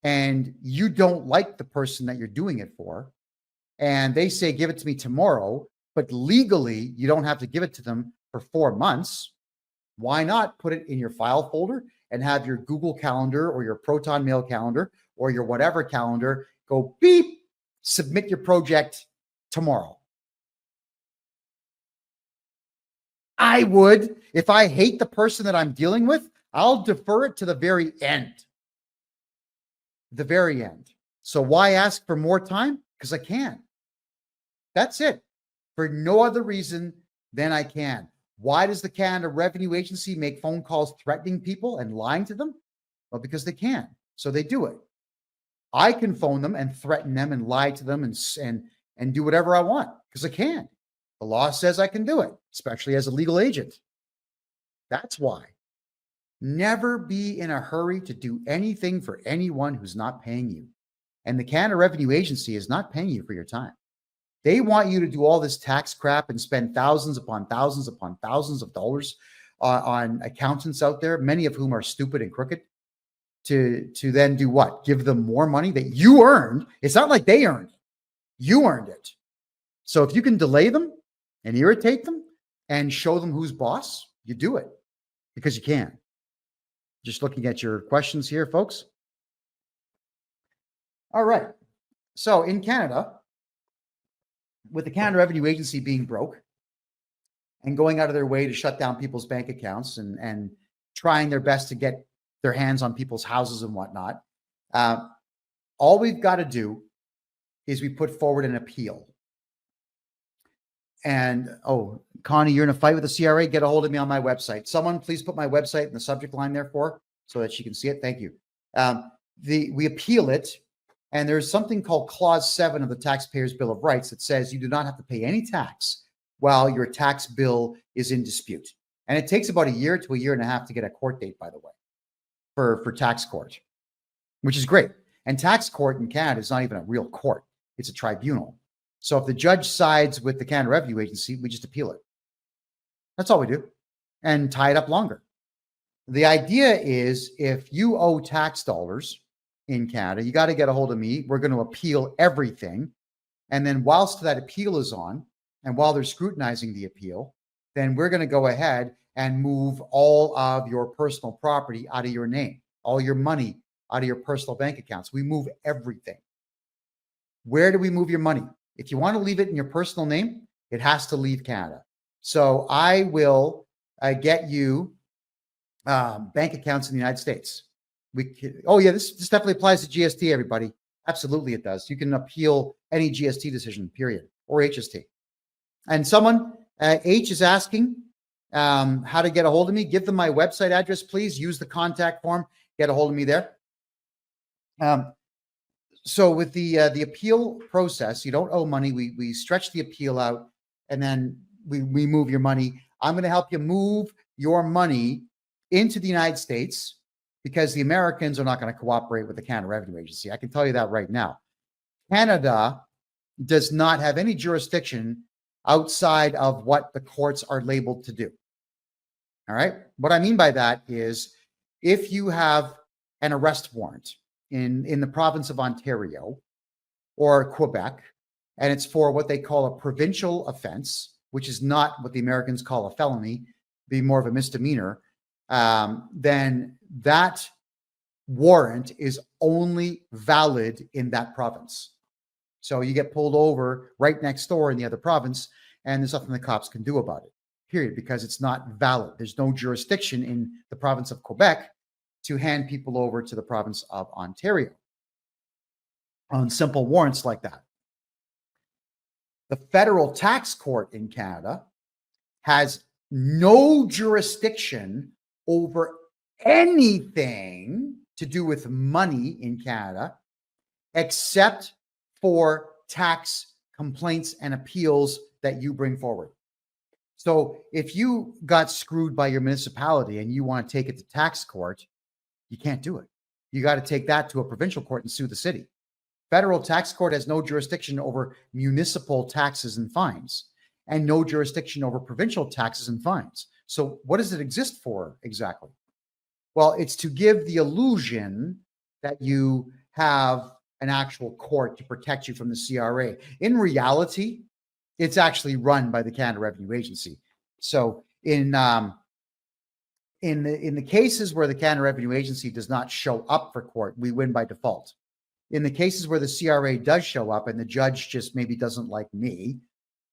and you don't like the person that you're doing it for, and they say, give it to me tomorrow, but legally you don't have to give it to them for 4 months, why not put it in your file folder and have your Google Calendar or your Proton Mail calendar or your whatever calendar go beep, submit your project tomorrow? I would. If I hate the person that I'm dealing with, I'll defer it to the very end. The very end. So why ask for more time? Because I can. That's it. For no other reason than I can. Why does the Canada Revenue Agency make phone calls threatening people and lying to them? Well, because they can. So they do it. I can phone them and threaten them and lie to them and do whatever I want because I can. The law says I can do it, especially as a legal agent. That's why. Never be in a hurry to do anything for anyone who's not paying you. And the Canada Revenue Agency is not paying you for your time. They want you to do all this tax crap and spend thousands upon thousands of dollars on accountants out there, many of whom are stupid and crooked, to then do what? Give them more money that you earned. It's not like they earned it. You earned it. So if you can delay them and irritate them and show them who's boss, you do it because you can. Just looking at your questions here, folks. All right. So in Canada, with the Canada Revenue Agency being broke and going out of their way to shut down people's bank accounts and trying their best to get their hands on people's houses and whatnot, all we've got to do is we put forward an appeal. And, oh, Connie, you're in a fight with the CRA? Get a hold of me on my website. Someone please put my website in the subject line there so that she can see it. Thank you. We appeal it. And there's something called Clause 7 of the Taxpayers' Bill of Rights that says you do not have to pay any tax while your tax bill is in dispute. And it takes about a year to a year and a half to get a court date, by the way, for tax court, which is great. And tax court in Canada is not even a real court. It's a tribunal. So if the judge sides with the Canada Revenue Agency, we just appeal it. That's all we do and tie it up longer. The idea is if you owe tax dollars in Canada, you got to get a hold of me. We're going to appeal everything. And then whilst that appeal is on, and while they're scrutinizing the appeal, then we're going to go ahead and move all of your personal property out of your name, all your money out of your personal bank accounts. We move everything. Where do we move your money? If you want to leave it in your personal name, it has to leave Canada. So I will get you bank accounts in the United States. Oh yeah, this definitely applies to GST, everybody. Absolutely it does. You can appeal any GST decision, period, or HST. And someone, H is asking how to get a hold of me. Give them my website address, please. Use the contact form. Get a hold of me there. So with the appeal process, you don't owe money. We stretch the appeal out, and then we move your money. I'm going to help you move your money into the United States, because the Americans are not going to cooperate with the Canada Revenue Agency. I can tell you that right now. Canada does not have any jurisdiction outside of what the courts are labeled to do. All right. What I mean by that is if you have an arrest warrant in the province of Ontario or Quebec, and it's for what they call a provincial offense, which is not what the Americans call a felony, be more of a misdemeanor, then that warrant is only valid in that province. So you get pulled over right next door in the other province, and there's nothing the cops can do about it. period, because it's not valid. There's no jurisdiction in the province of Quebec to hand people over to the province of Ontario on simple warrants like that. The federal tax court in Canada has no jurisdiction over anything to do with money in Canada, except for tax complaints and appeals that you bring forward. So if you got screwed by your municipality and you want to take it to tax court, you can't do it. You got to take that to a provincial court and sue the city. Federal tax court has no jurisdiction over municipal taxes and fines, and no jurisdiction over provincial taxes and fines. So what does it exist for exactly? Well, it's to give the illusion that you have an actual court to protect you from the CRA. In reality, it's actually run by the Canada Revenue Agency. So in the cases where the Canada Revenue Agency does not show up for court, we win by default. In the cases where the CRA does show up and the judge just maybe doesn't like me,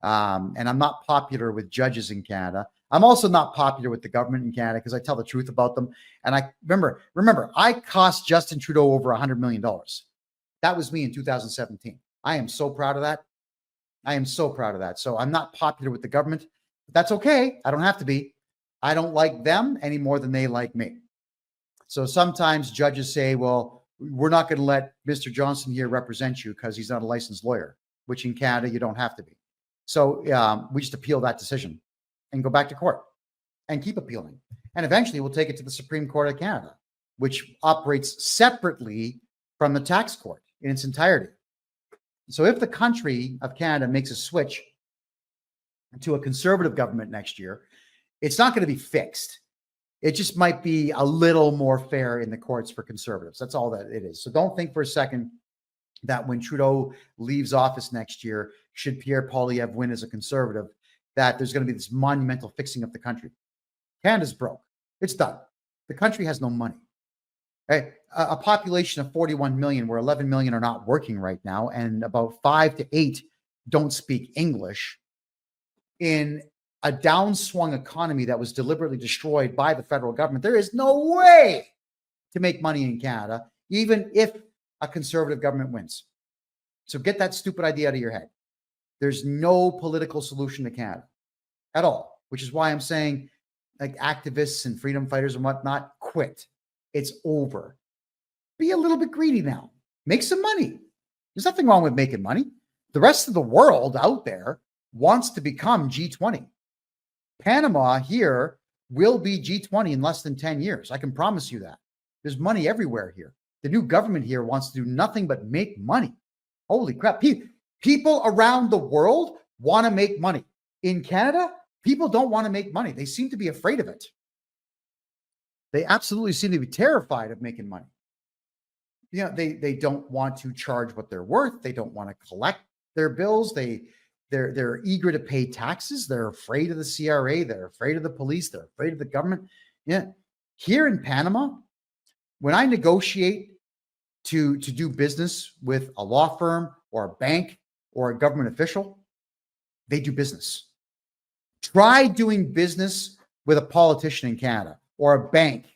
and I'm not popular with judges in Canada. I'm also not popular with the government in Canada because I tell the truth about them. And I remember, I cost Justin Trudeau over $100 million. That was me in 2017. I am so proud of that. I am so proud of that. So I'm not popular with the government, but that's okay. I don't have to be. I don't like them any more than they like me. So sometimes judges say, well, we're not going to let Mr. Johnston here represent you because he's not a licensed lawyer, which in Canada, you don't have to be. So we just appeal that decision and go back to court and keep appealing. And eventually we'll take it to the Supreme Court of Canada, which operates separately from the tax court in its entirety. So if the country of Canada makes a switch to a conservative government next year, it's not going to be fixed. It just might be a little more fair in the courts for conservatives. That's all that it is. So don't think for a second that when Trudeau leaves office next year, should Pierre Poilievre win as a conservative, that there's going to be this monumental fixing of the country. Canada's broke. It's done. The country has no money. Right? A population of 41 million, where 11 million are not working right now, and about 5 to 8 don't speak English, in a downswung economy that was deliberately destroyed by the federal government, there is no way to make money in Canada, even if a conservative government wins. So get that stupid idea out of your head. There's no political solution to Canada at all, which is why I'm saying, like, activists and freedom fighters and whatnot, quit. It's over. Be a little bit greedy now. Make some money. There's nothing wrong with making money. The rest of the world out there wants to become G20. Panama here will be G20 in less than 10 years. I can promise you that. There's money everywhere here. The new government here wants to do nothing but make money. Holy crap. People around the world want to make money. In Canada, people don't want to make money. They seem to be afraid of it. They absolutely seem to be terrified of making money. You know, they don't want to charge what they're worth. They don't want to collect their bills. They're eager to pay taxes. They're afraid of the CRA. They're afraid of the police. They're afraid of the government. Yeah. Here in Panama, when I negotiate to do business with a law firm or a bank or a government official, they do business. Try doing business with a politician in Canada or a bank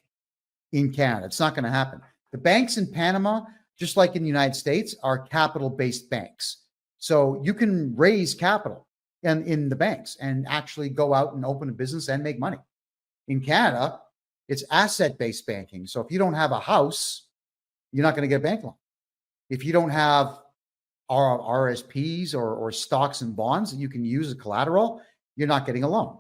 in Canada. It's not going to happen. The banks in Panama, just like in the United States, are capital-based banks. So you can raise capital in the banks and actually go out and open a business and make money. In Canada, it's asset-based banking. So if you don't have a house, you're not going to get a bank loan. If you don't have RSPs or stocks and bonds that you can use as collateral, you're not getting a loan.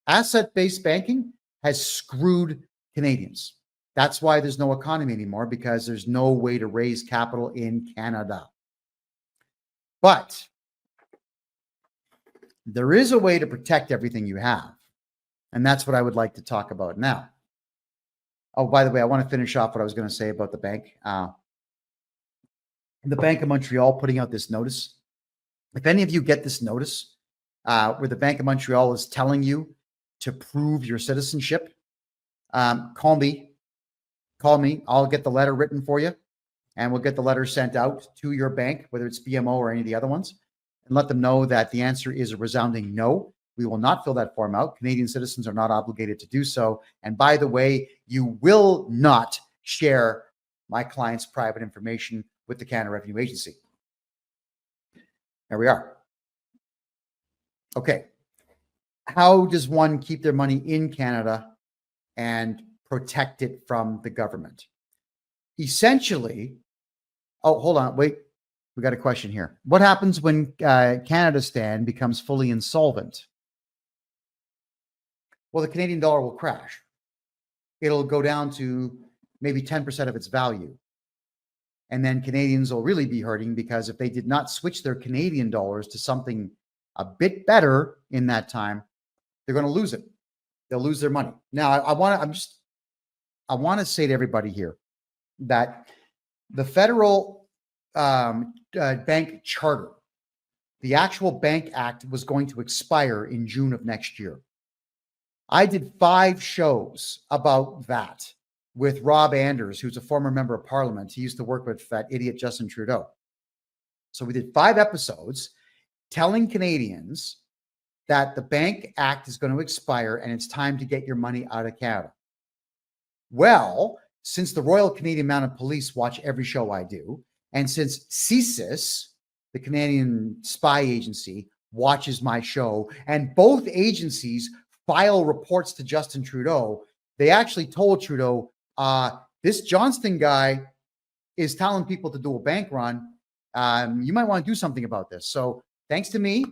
Asset-based banking has screwed Canadians. That's why there's no economy anymore, because there's no way to raise capital in Canada. But there is a way to protect everything you have. And that's what I would like to talk about now. Oh, by the way, I want to finish off what I was going to say about the bank. The Bank of Montreal putting out this notice. If any of you get this notice where the Bank of Montreal is telling you to prove your citizenship, call me. Call me. I'll get the letter written for you, and we'll get the letter sent out to your bank, whether it's BMO or any of the other ones, and let them know that the answer is a resounding no. We will not fill that form out. Canadian citizens are not obligated to do so. And by the way, you will not share my client's private information with the Canada Revenue Agency. There we are. Okay. How does one keep their money in Canada and protect it from the government? Essentially, oh, hold on, wait. We got a question here. What happens when Canada Stan becomes fully insolvent? Well, the Canadian dollar will crash. It'll go down to maybe 10% of its value. And then Canadians will really be hurting, because if they did not switch their Canadian dollars to something a bit better in that time, they're going to lose it. They'll lose their money. Now, I want to say to everybody here that the federal bank charter, the actual Bank Act, was going to expire in June of next year. I did 5 shows about that with Rob Anders, who's a former member of parliament. He used to work with that idiot Justin Trudeau. So we did 5 episodes telling Canadians that the Bank Act is going to expire and it's time to get your money out of Canada. Well, since the Royal Canadian Mounted Police watch every show I do, and since CSIS, the Canadian spy agency, watches my show, and both agencies file reports to Justin Trudeau, they actually told Trudeau, this Johnston guy is telling people to do a bank run. You might want to do something about this. So thanks to me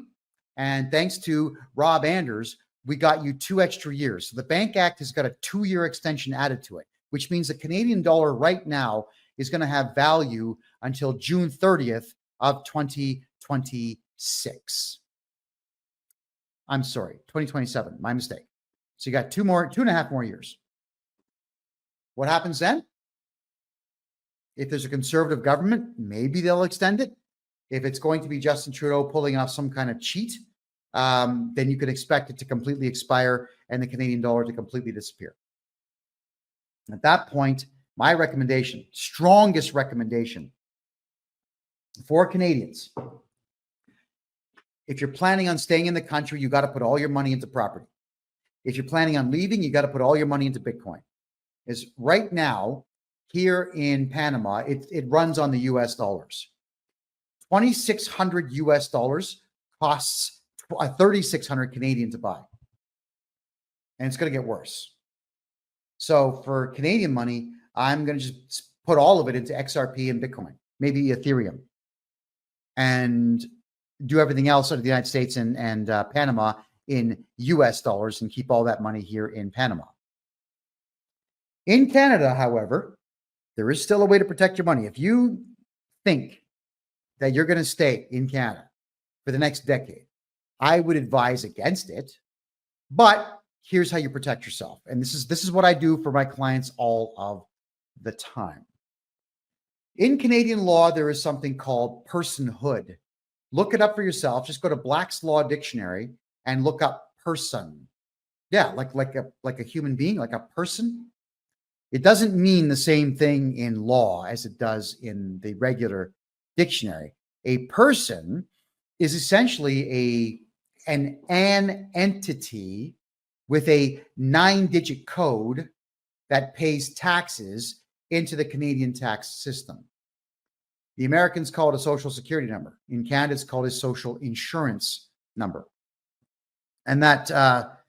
and thanks to Rob Anders, we got you 2 extra years. So the Bank Act has got a 2-year extension added to it, which means the Canadian dollar right now is going to have value until June 30th of 2026. I'm sorry, 2027, my mistake. So you got 2.5 more years. What happens then? If there's a conservative government, maybe they'll extend it. If it's going to be Justin Trudeau pulling off some kind of cheat, then you can expect it to completely expire and the Canadian dollar to completely disappear. At that point, my recommendation, strongest recommendation for Canadians, if you're planning on staying in the country, you got to put all your money into property. If you're planning on leaving, you got to put all your money into Bitcoin. Is right now here in Panama, it runs on the US dollars. 2,600 US dollars costs 3,600 Canadian to buy. And it's going to get worse. So for Canadian money, I'm going to just put all of it into XRP and Bitcoin, maybe Ethereum, and do everything else out of the United States and Panama in US dollars and keep all that money here in Panama. In Canada, however, there is still a way to protect your money. If you think that you're going to stay in Canada for the next decade, I would advise against it. But here's how you protect yourself. And this is what I do for my clients all of the time. In Canadian law, there is something called personhood. Look it up for yourself. Just go to Black's Law Dictionary and look up person. Yeah, like a human being, like a person. It doesn't mean the same thing in law as it does in the regular dictionary. A person is essentially an entity with a 9-digit code that pays taxes into the Canadian tax system. The Americans call it a social security number. In Canada, it's called a social insurance number. And that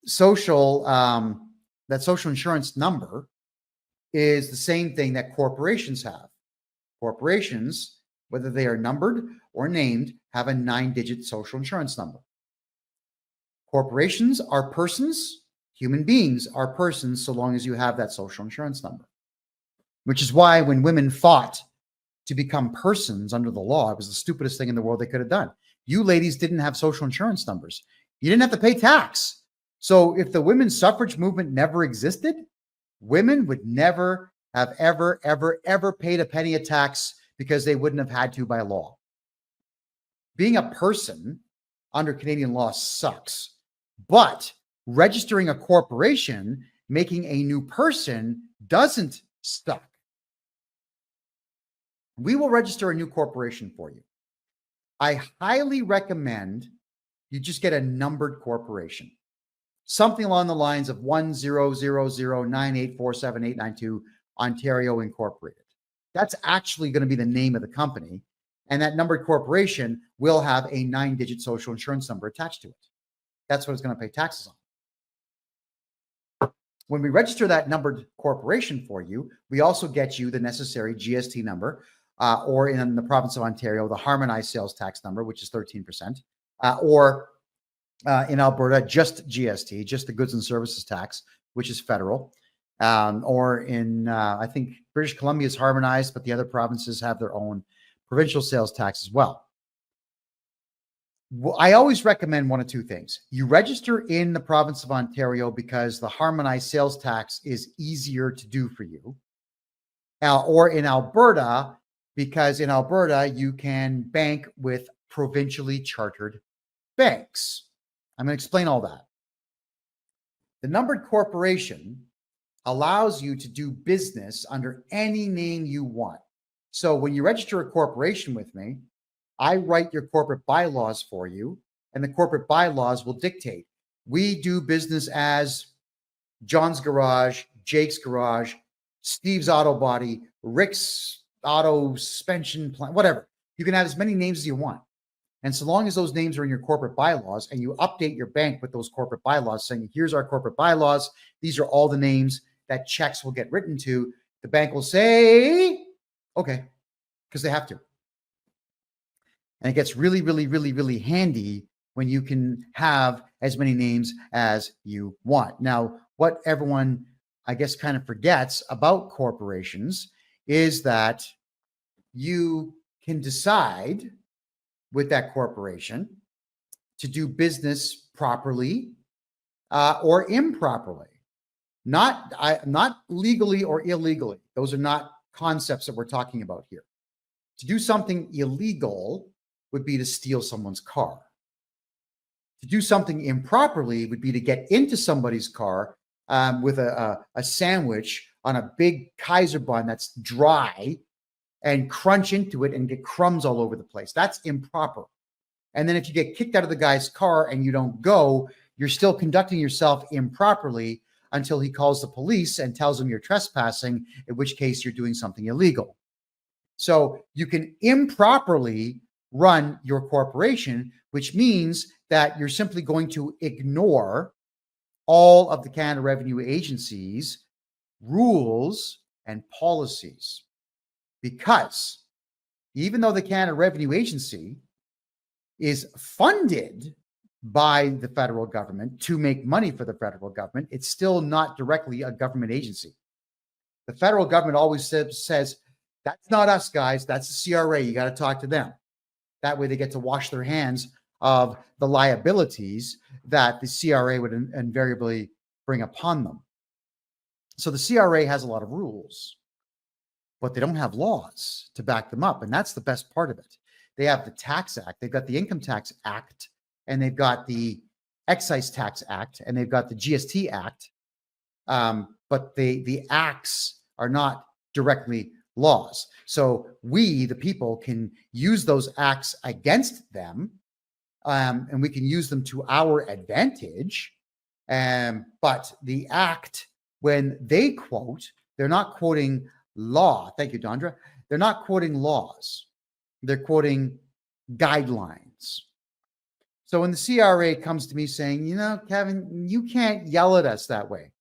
social insurance number is the same thing that corporations have. Corporations, whether they are numbered or named, have a 9-digit social insurance number. Corporations are persons. Human beings are persons so long as you have that social insurance number. Which is why when women fought to become persons under the law, it was the stupidest thing in the world they could have done. You ladies didn't have social insurance numbers. You didn't have to pay tax. So if the women's suffrage movement never existed, women would never have ever paid a penny of tax because they wouldn't have had to by law. Being a person under Canadian law sucks, but registering a corporation, making a new person, doesn't suck. We will register a new corporation for you. I highly recommend you just get a numbered corporation. Something along the lines of 100098478892 Ontario Incorporated. That's actually going to be the name of the company. And that numbered corporation will have a 9-digit social insurance number attached to it. That's what it's going to pay taxes on. When we register that numbered corporation for you, we also get you the necessary GST number, or in the province of Ontario, the harmonized sales tax number, which is 13%, or in Alberta, just GST, just the goods and services tax, which is federal. Or in, I think British Columbia is harmonized, but the other provinces have their own provincial sales tax as well. I always recommend one of two things. You register in the province of Ontario because the harmonized sales tax is easier to do for you. Or in Alberta, because in Alberta, you can bank with provincially chartered banks. I'm going to explain all that. The numbered corporation allows you to do business under any name you want. So when you register a corporation with me, I write your corporate bylaws for you, and the corporate bylaws will dictate. We do business as John's Garage, Jake's Garage, Steve's Auto Body, Rick's Auto Suspension Plant, whatever. You can have as many names as you want. And so long as those names are in your corporate bylaws and you update your bank with those corporate bylaws saying, here's our corporate bylaws, these are all the names that checks will get written to, the bank will say, okay, because they have to. And it gets really, really, really, really handy when you can have as many names as you want. Now, what everyone, I guess, kind of forgets about corporations is that you can decide with that corporation to do business properly or improperly, not legally or illegally. Those are not concepts that we're talking about here. To do something illegal would be to steal someone's car. To do something improperly would be to get into somebody's car with a sandwich on a big Kaiser bun that's dry and crunch into it and get crumbs all over the place. That's improper. And then if you get kicked out of the guy's car and you don't go, you're still conducting yourself improperly until he calls the police and tells them you're trespassing, in which case you're doing something illegal. So you can improperly run your corporation, which means that you're simply going to ignore all of the Canada Revenue Agency's rules and policies. Because even though the Canada Revenue Agency is funded by the federal government to make money for the federal government, it's still not directly a government agency. The federal government always says, that's not us, guys. That's the CRA. You got to talk to them. That way they get to wash their hands of the liabilities that the CRA would invariably bring upon them. So the CRA has a lot of rules, but they don't have laws to back them up. And that's the best part of it. They have the Tax Act, they've got the Income Tax Act, and they've got the Excise Tax Act, and they've got the GST Act. But the acts are not directly laws. So we, the people, can use those acts against them, and we can use them to our advantage. But the act, when they quote, they're not quoting law. Thank you, Dondra. They're not quoting laws. They're quoting guidelines. So when the CRA comes to me saying, you know, Kevin, you can't yell at us that way.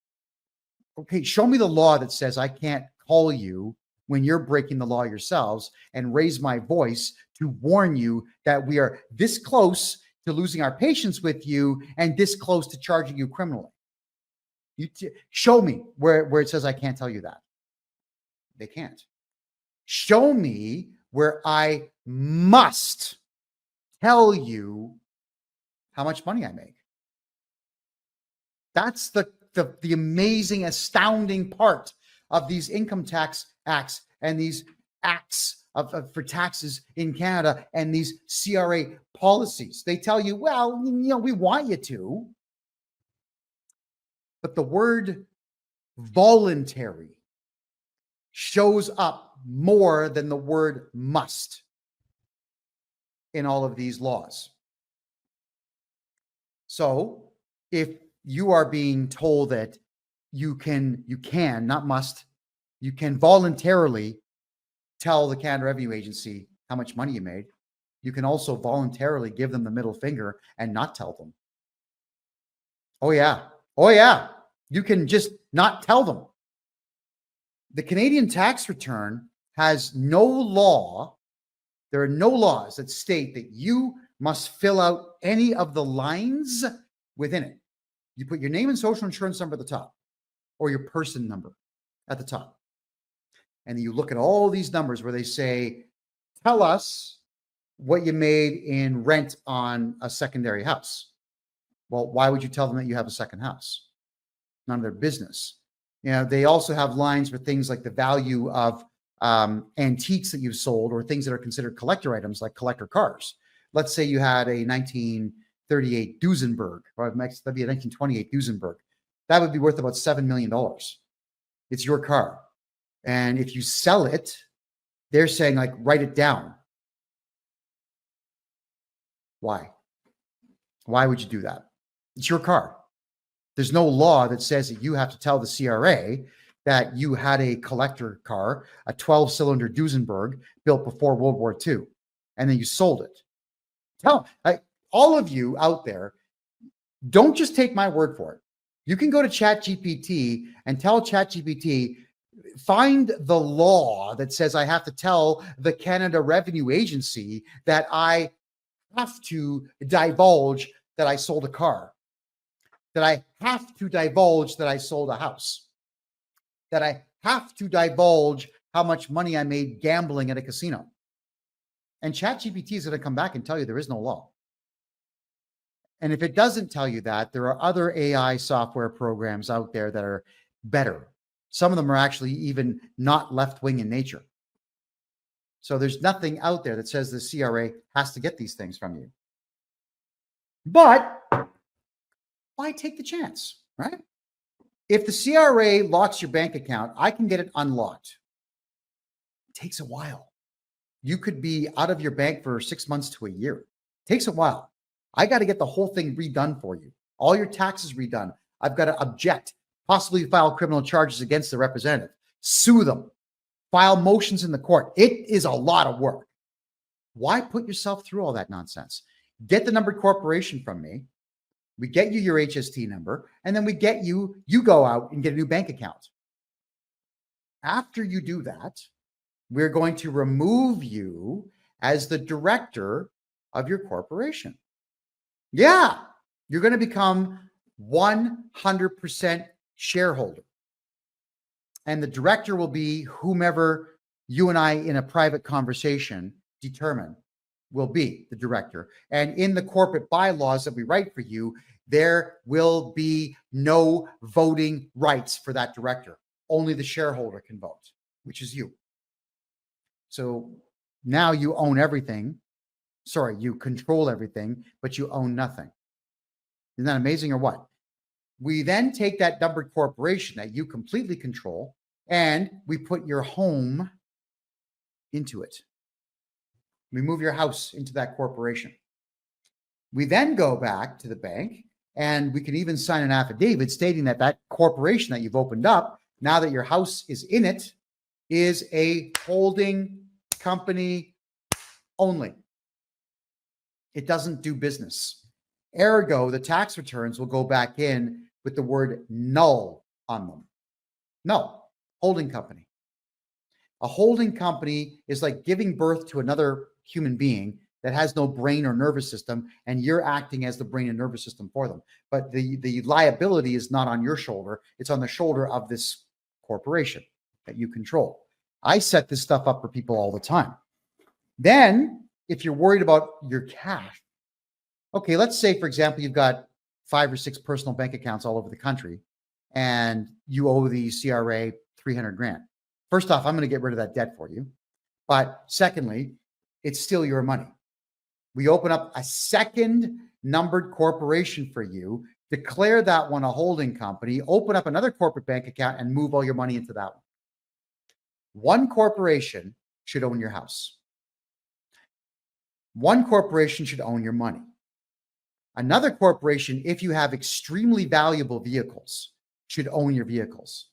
Okay, show me the law that says I can't call you when you're breaking the law yourselves and raise my voice to warn you that we are this close to losing our patience with you and this close to charging you criminally. Show me where it says I can't tell you that. They can't. Show me where I must tell you how much money I make. That's the amazing, astounding part of these income tax acts and these acts for taxes in Canada and these CRA policies. They tell you, well, you know, we want you to, but the word voluntary shows up more than the word must in all of these laws. So if you are being told that you can, not must, you can voluntarily tell the Canada Revenue Agency how much money you made. You can also voluntarily give them the middle finger and not tell them. Oh, yeah. Oh, yeah. You can just not tell them. The Canadian tax return has no law. There are no laws that state that you must fill out any of the lines within it. You put your name and social insurance number at the top, or your person number at the top. And you look at all these numbers where they say, tell us what you made in rent on a secondary house. Well, why would you tell them that you have a second house? None of their business. You know, they also have lines for things like the value of antiques that you've sold, or things that are considered collector items like collector cars. Let's say you had a 1938 Duesenberg, or that'd be a 1928 Duesenberg. That would be worth about $7 million. It's your car. And if you sell it, they're saying, like, write it down. Why? Why would you do that? It's your car. There's no law that says that you have to tell the CRA that you had a collector car, a 12-cylinder Duesenberg built before World War II, and then you sold it. All of you out there, don't just take my word for it. You can go to ChatGPT and tell ChatGPT, find the law that says I have to tell the Canada Revenue Agency that I have to divulge that I sold a car, that I have to divulge that I sold a house, that I have to divulge how much money I made gambling at a casino. And ChatGPT is going to come back and tell you there is no law. And if it doesn't tell you that, there are other AI software programs out there that are better. Some of them are actually even not left-wing in nature. So there's nothing out there that says the CRA has to get these things from you. But why take the chance, right? If the CRA locks your bank account, I can get it unlocked. It takes a while. You could be out of your bank for 6 months to a year. It takes a while. I got to get the whole thing redone for you. All your taxes redone. I've got to object, possibly file criminal charges against the representative, sue them, file motions in the court. It is a lot of work. Why put yourself through all that nonsense? Get the numbered corporation from me. We get you your HST number, and then we get you go out and get a new bank account. After you do that, we're going to remove you as the director of your corporation. Yeah, you're going to become 100% shareholder. And the director will be whomever you and I in a private conversation determine will be the director. And in the corporate bylaws that we write for you, there will be no voting rights for that director. Only the shareholder can vote, which is you. So now you own everything. Sorry, you control everything, but you own nothing. Isn't that amazing or what? We then take that numbered corporation that you completely control, and we put your home into it. We move your house into that corporation. We then go back to the bank, and we can even sign an affidavit stating that that corporation that you've opened up, now that your house is in it, is a holding company only. It doesn't do business. Ergo, the tax returns will go back in with the word null on them. No, holding company. A holding company is like giving birth to another human being that has no brain or nervous system, and you're acting as the brain and nervous system for them. But the liability is not on your shoulder. It's on the shoulder of this corporation that you control. I set this stuff up for people all the time. Then, if you're worried about your cash, okay, let's say, for example, you've got 5 or 6 personal bank accounts all over the country, and you owe the CRA 300 grand. First off, I'm going to get rid of that debt for you. But secondly, it's still your money. We open up a second numbered corporation for you, declare that one a holding company, open up another corporate bank account, and move all your money into that one. One corporation should own your house. One corporation should own your money. Another corporation, if you have extremely valuable vehicles, should own your vehicles.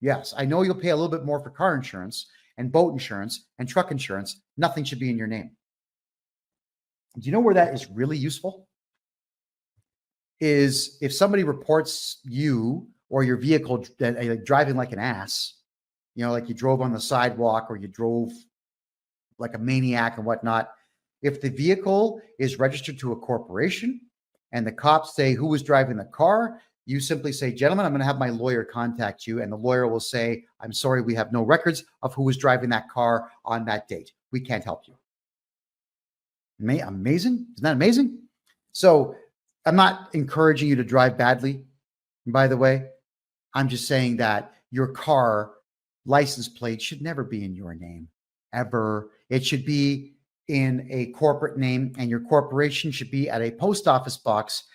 Yes, I know you'll pay a little bit more for car insurance and boat insurance and truck insurance. Nothing should be in your name. Do you know where that is really useful? Is if somebody reports you or your vehicle driving like an ass, like you drove on the sidewalk or you drove like a maniac and whatnot. If the vehicle is registered to a corporation and the cops say who was driving the car, you simply say, gentlemen, I'm going to have my lawyer contact you. And the lawyer will say, I'm sorry, we have no records of who was driving that car on that date. We can't help you. Amazing. Isn't that amazing? So I'm not encouraging you to drive badly, by the way. I'm just saying that your car license plate should never be in your name, ever. It should be in a corporate name, and your corporation should be at a post office box.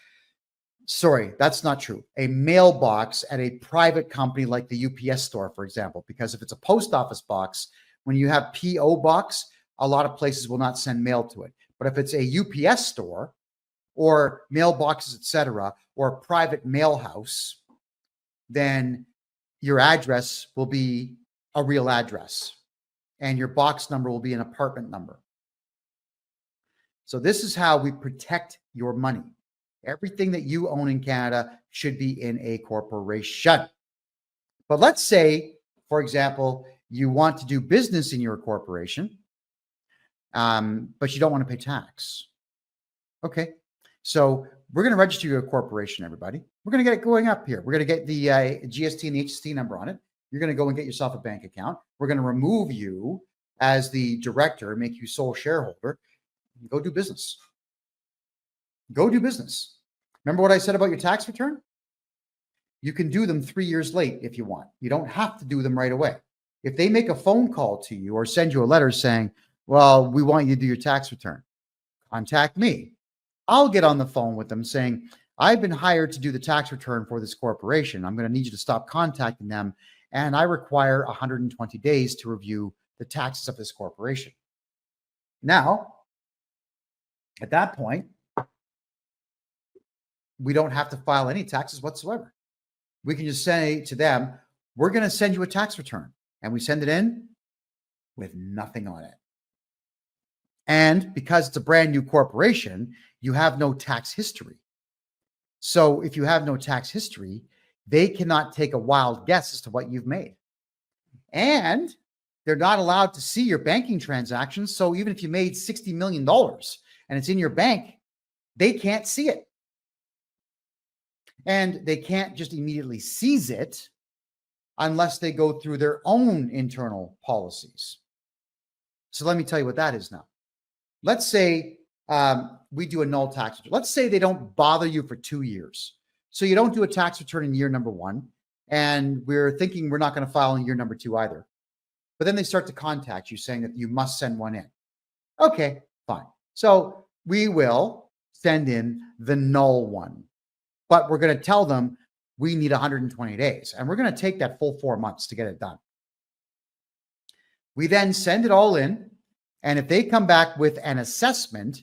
Sorry, that's not true. A mailbox at a private company like the UPS store, for example, because if it's a post office box, when you have PO box, a lot of places will not send mail to it. But if it's a UPS store or mailboxes, etc., or a private mail house, then your address will be a real address and your box number will be an apartment number. So this is how we protect your money. Everything that you own in Canada should be in a corporation. But let's say, for example, you want to do business in your corporation, but you don't want to pay tax. Okay, so we're going to register your corporation, everybody. We're going to get it going up here. We're going to get the GST and the HST number on it. You're going to go and get yourself a bank account. We're going to remove you as the director, make you sole shareholder. Go do business. Go do business. Remember what I said about your tax return? You can do them 3 years late if you want. You don't have to do them right away. If they make a phone call to you or send you a letter saying, well, we want you to do your tax return, contact me. I'll get on the phone with them saying, I've been hired to do the tax return for this corporation. I'm going to need you to stop contacting them. And I require 120 days to review the taxes of this corporation. Now, at that point, we don't have to file any taxes whatsoever. We can just say to them, we're going to send you a tax return. And we send it in with nothing on it. And because it's a brand new corporation, you have no tax history. So if you have no tax history, they cannot take a wild guess as to what you've made. And they're not allowed to see your banking transactions. So even if you made $60 million and it's in your bank, they can't see it. And they can't just immediately seize it unless they go through their own internal policies. So let me tell you what that is now. Let's say we do a null tax return. Let's say they don't bother you for 2 years. So you don't do a tax return in year number 1, and we're thinking we're not going to file in year number 2 either. But then they start to contact you saying that you must send one in. Okay, fine. So we will send in the null one, but we're going to tell them we need 120 days, and we're going to take that full 4 months to get it done. We then send it all in, and if they come back with an assessment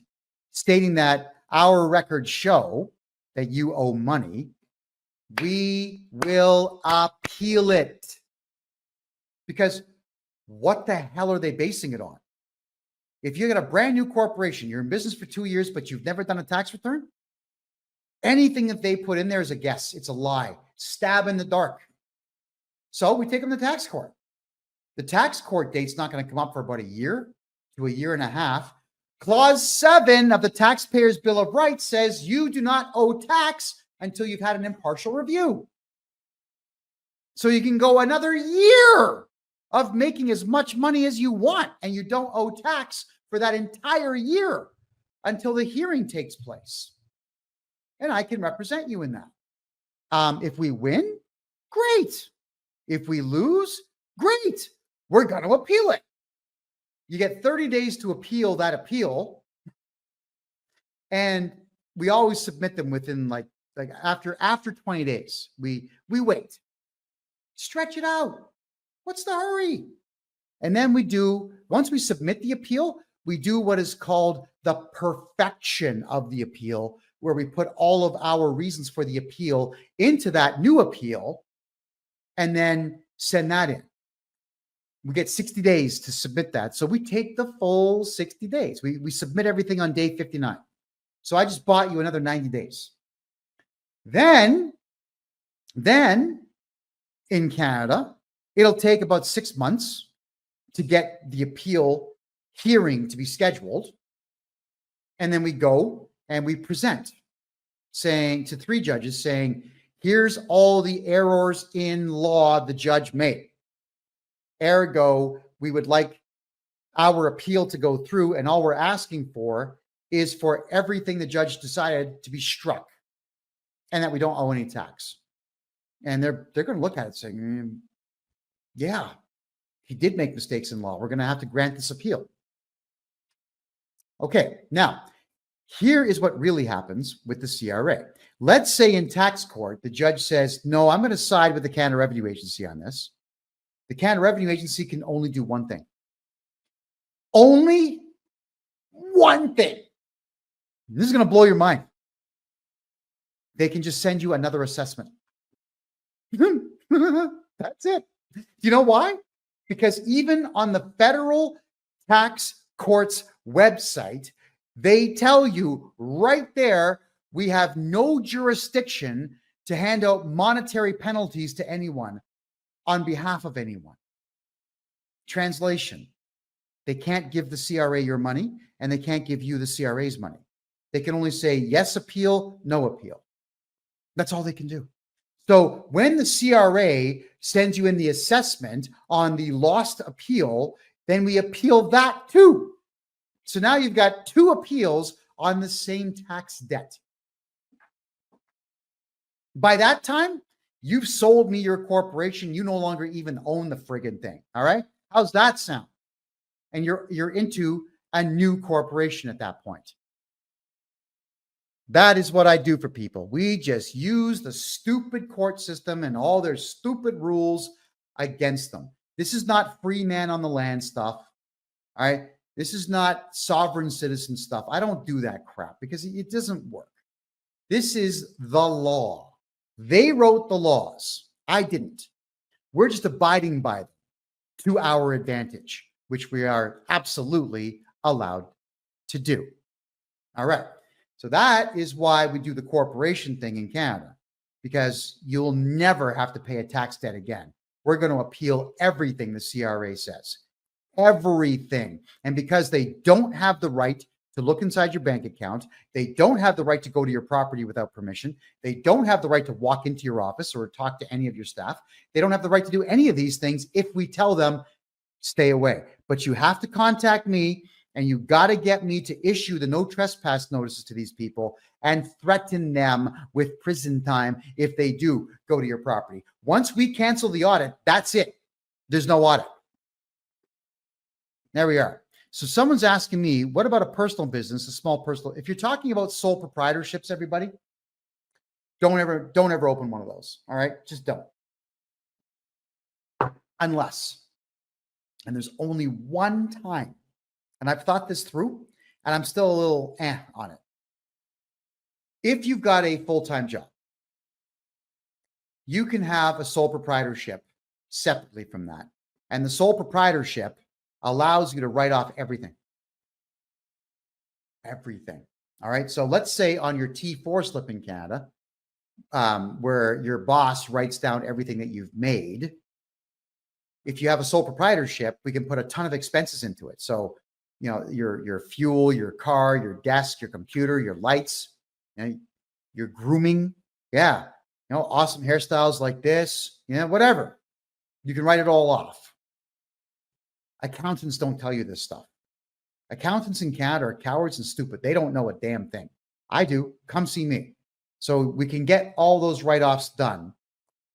stating that our records show that you owe money, we will appeal it. Because what the hell are they basing it on? If you got a brand new corporation, you're in business for 2 years, but you've never done a tax return, anything that they put in there is a guess. It's a lie. Stab in the dark. So we take them to tax court. The tax court date's not going to come up for about a year to a year and a half. Clause 7 of the Taxpayers' Bill of Rights says you do not owe tax until you've had an impartial review. So you can go another year of making as much money as you want, and you don't owe tax for that entire year until the hearing takes place. And I can represent you in that. If we win, great. If we lose, great. We're going to appeal it. You get 30 days to appeal that appeal. And we always submit them within like after 20 days. We wait. Stretch it out. What's the hurry? And then once we submit the appeal, we do what is called the perfection of the appeal, where we put all of our reasons for the appeal into that new appeal and then send that in. We get 60 days to submit that. So we take the full 60 days. We submit everything on day 59. So I just bought you another 90 days. Then in Canada, it'll take about 6 months to get the appeal hearing to be scheduled. And then we go and we present, saying to 3 judges, saying, here's all the errors in law the judge made. Ergo, we would like our appeal to go through, and all we're asking for is for everything the judge decided to be struck and that we don't owe any tax. And they're going to look at it saying, yeah, he did make mistakes in law. We're going to have to grant this appeal. Okay, now, here is what really happens with the CRA. Let's say in tax court, the judge says, no, I'm going to side with the Canada Revenue Agency on this. The Canada Revenue Agency can only do one thing. Only one thing. This is going to blow your mind. They can just send you another assessment. That's it. Do you know why? Because even on the federal tax court's website, they tell you right there, we have no jurisdiction to hand out monetary penalties to anyone on behalf of anyone. Translation: they can't give the CRA your money, and they can't give you the CRA's money. They can only say yes appeal, no appeal. That's all they can do. So when the CRA sends you in the assessment on the lost appeal, then we appeal that too. So now you've got 2 appeals on the same tax debt. By that time, you've sold me your corporation. You no longer even own the friggin' thing. All right? How's that sound? And you're into a new corporation at that point. That is what I do for people. We just use the stupid court system and all their stupid rules against them. This is not free man on the land stuff. All right? This is not sovereign citizen stuff. I don't do that crap because it doesn't work. This is the law. They wrote the laws. I didn't. We're just abiding by them to our advantage, which we are absolutely allowed to do. All right. So that is why we do the corporation thing in Canada, because you'll never have to pay a tax debt again. We're going to appeal everything the CRA says. Everything. And because they don't have the right to look inside your bank account, they don't have the right to go to your property without permission, they don't have the right to walk into your office or talk to any of your staff, they don't have the right to do any of these things if we tell them, stay away. But you have to contact me, and you got to get me to issue the no trespass notices to these people and threaten them with prison time if they do go to your property. Once we cancel the audit, that's it. There's no audit. There we are. So someone's asking me, what about a personal business, a small personal? If you're talking about sole proprietorships, everybody, don't ever open one of those. All right? Just don't. Unless, and there's only one time, and I've thought this through, and I'm still a little on it. If you've got a full-time job, you can have a sole proprietorship separately from that. And the sole proprietorship allows you to write off everything. Everything. All right. So let's say on your T4 slip in Canada, where your boss writes down everything that you've made. If you have a sole proprietorship, we can put a ton of expenses into it. So, you know, your fuel, your car, your desk, your computer, your lights, your grooming. Yeah. You know, awesome hairstyles like this, whatever. You can write it all off. Accountants don't tell you this stuff. Accountants in Canada are cowards and stupid. They don't know a damn thing. I do. Come see me. So we can get all those write-offs done.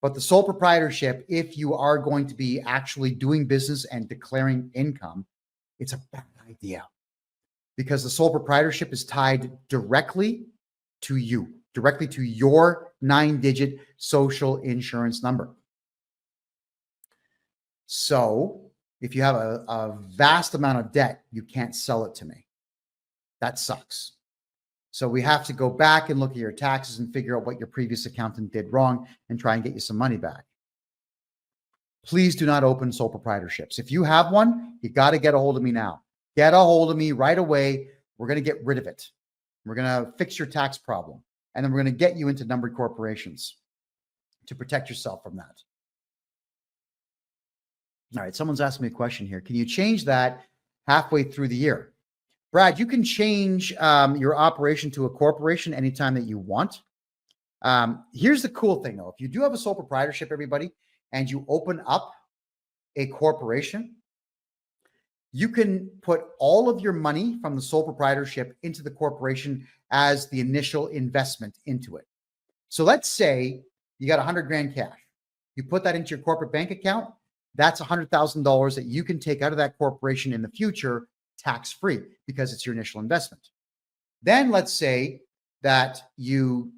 But the sole proprietorship, if you are going to be actually doing business and declaring income, it's a bad idea, because the sole proprietorship is tied directly to you, directly to your 9-digit social insurance number. So if you have a vast amount of debt, you can't sell it to me. That sucks. So we have to go back and look at your taxes and figure out what your previous accountant did wrong and try and get you some money back. Please do not open sole proprietorships. If you have one, you got to get a hold of me now. Get a hold of me right away. We're going to get rid of it. We're going to fix your tax problem. And then we're going to get you into numbered corporations to protect yourself from that. All right, someone's asking me a question here. Can you change that halfway through the year? Brad, you can change your operation to a corporation anytime that you want. Here's the cool thing, though. If you do have a sole proprietorship, everybody, and you open up a corporation, you can put all of your money from the sole proprietorship into the corporation as the initial investment into it. So let's say you got 100 grand cash. You put that into your corporate bank account. That's $100,000 that you can take out of that corporation in the future tax-free because it's your initial investment. Then let's say that you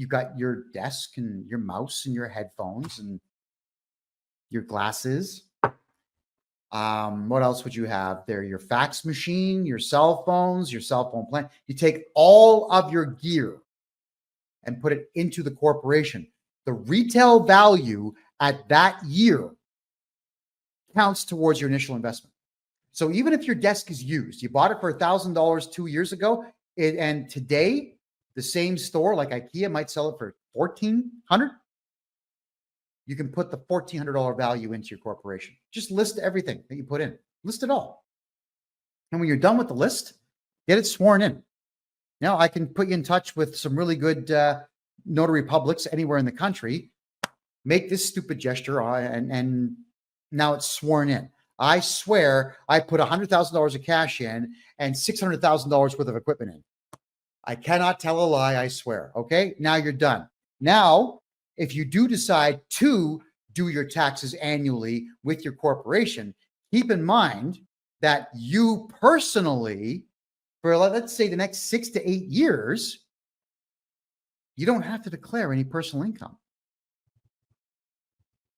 got your desk and your mouse and your headphones and your glasses. What else would you have there? Your fax machine, your cell phones, your cell phone plan. You take all of your gear and put it into the corporation. The retail value at that year counts towards your initial investment. So even if your desk is used, you bought it for $1,000 2 years ago, and today the same store like IKEA might sell it for $1,400. You can put the $1,400 value into your corporation. Just list everything that you put in. List it all. And when you're done with the list, get it sworn in. Now I can put you in touch with some really good notary publics anywhere in the country. Make this stupid gesture and now it's sworn in. I swear I put $100,000 of cash in and $600,000 worth of equipment in. I cannot tell a lie, I swear. Okay, now you're done. Now, if you do decide to do your taxes annually with your corporation, keep in mind that you personally, for let's say the next 6 to 8 years, you don't have to declare any personal income.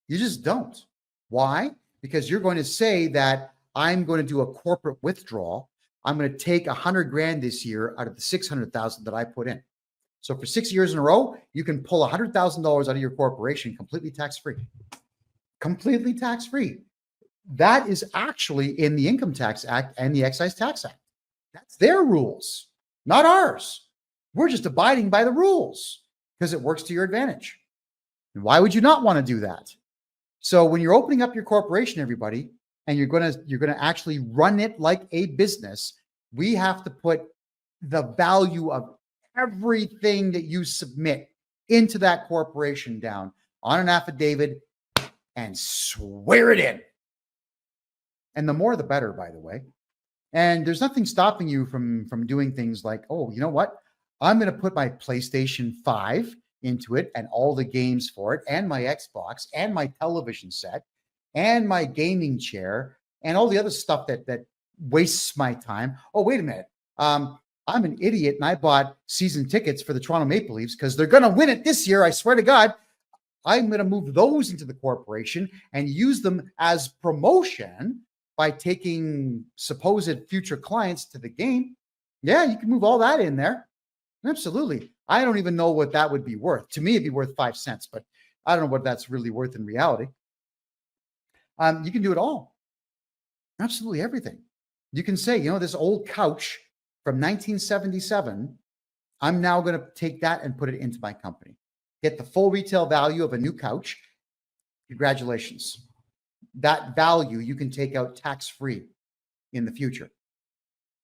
You just don't. Why? Because you're going to say that I'm going to do a corporate withdrawal. I'm going to take 100 grand this year out of the 600,000 that I put in. So for 6 years in a row, you can pull $100,000 out of your corporation completely tax-free. Completely tax-free. That is actually in the Income Tax Act and the Excise Tax Act. That's their rules, not ours. We're just abiding by the rules because it works to your advantage. And why would you not want to do that? So when you're opening up your corporation, everybody, and you're going to actually run it like a business, we have to put the value of everything that you submit into that corporation down on an affidavit and swear it in. And the more, the better, by the way. And there's nothing stopping you from doing things like, oh, you know what? I'm going to put my PlayStation 5 into it and all the games for it and my Xbox and my television set and my gaming chair and all the other stuff that wastes my time. Oh, wait a minute. I'm an idiot and I bought season tickets for the Toronto Maple Leafs because they're going to win it this year. I swear to God, I'm going to move those into the corporation and use them as promotion by taking supposed future clients to the game. Yeah, you can move all that in there. Absolutely. I don't even know what that would be worth. To me, it'd be worth 5 cents, but I don't know what that's really worth in reality. You can do it all. Absolutely everything. You can say, you know, this old couch from 1977, I'm now going to take that and put it into my company. Get the full retail value of a new couch. Congratulations. That value you can take out tax-free in the future.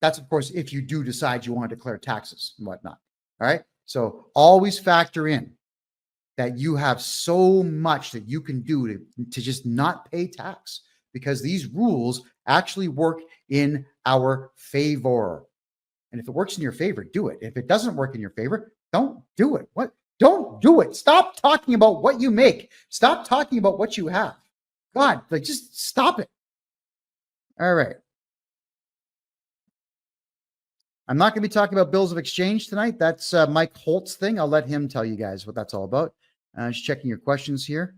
That's, of course, if you do decide you want to declare taxes and whatnot. All right. So always factor in that you have so much that you can do to just not pay tax, because these rules actually work in our favor. And if it works in your favor, do it. If it doesn't work in your favor, don't do it. What? Don't do it. Stop talking about what you make. Stop talking about what you have. God, like, just stop it. All right. I'm not going to be talking about bills of exchange tonight. That's Mike Holt's thing. I'll let him tell you guys what that's all about. Just checking your questions here.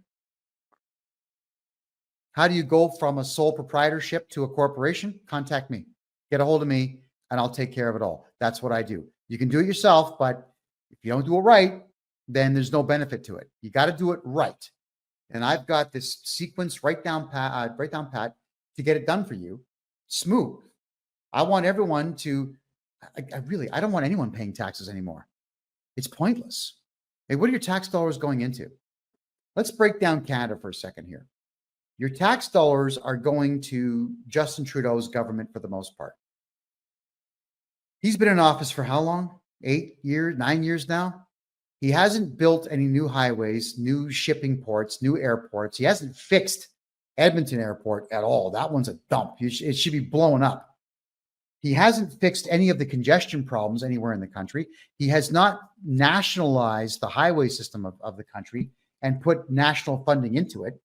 How do you go from a sole proprietorship to a corporation? Contact me. Get a hold of me, and I'll take care of it all. That's what I do. You can do it yourself, but if you don't do it right, then there's no benefit to it. You got to do it right. And I've got this sequence right down pat to get it done for you, smooth. I want everyone to. I don't want anyone paying taxes anymore. It's pointless. Hey, what are your tax dollars going into? Let's break down Canada for a second here. Your tax dollars are going to Justin Trudeau's government for the most part. He's been in office for how long? 8 years, 9 years now? He hasn't built any new highways, new shipping ports, new airports. He hasn't fixed Edmonton Airport at all. That one's a dump. It should be blown up. He hasn't fixed any of the congestion problems anywhere in the country. He has not nationalized the highway system of the country and put national funding into it.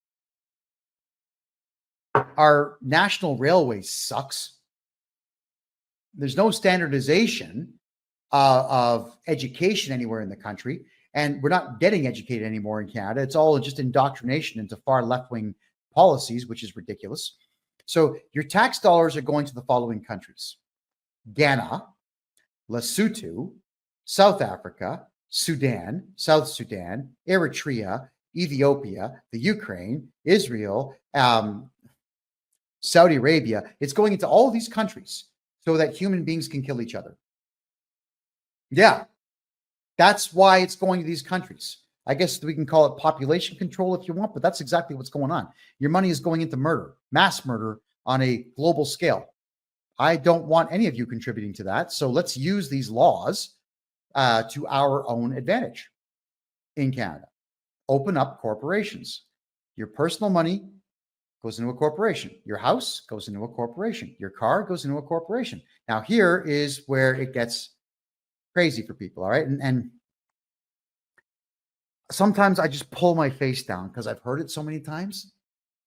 Our national railway sucks. There's no standardization of education anywhere in the country, and we're not getting educated anymore in Canada. It's all just indoctrination into far left-wing policies, which is ridiculous. So your tax dollars are going to the following countries: Ghana, Lesotho, South Africa, Sudan, South Sudan, Eritrea, Ethiopia, the Ukraine, Israel, Saudi Arabia. It's going into all of these countries so that human beings can kill each other. Yeah, that's why it's going to these countries. I guess we can call it population control if you want, but that's exactly what's going on. Your money is going into murder, mass murder on a global scale. I don't want any of you contributing to that. So let's use these laws to our own advantage in Canada. Open up corporations. Your personal money goes into a corporation. Your house goes into a corporation. Your car goes into a corporation. Now, here is where it gets crazy for people, all right? And sometimes I just pull my face down because I've heard it so many times.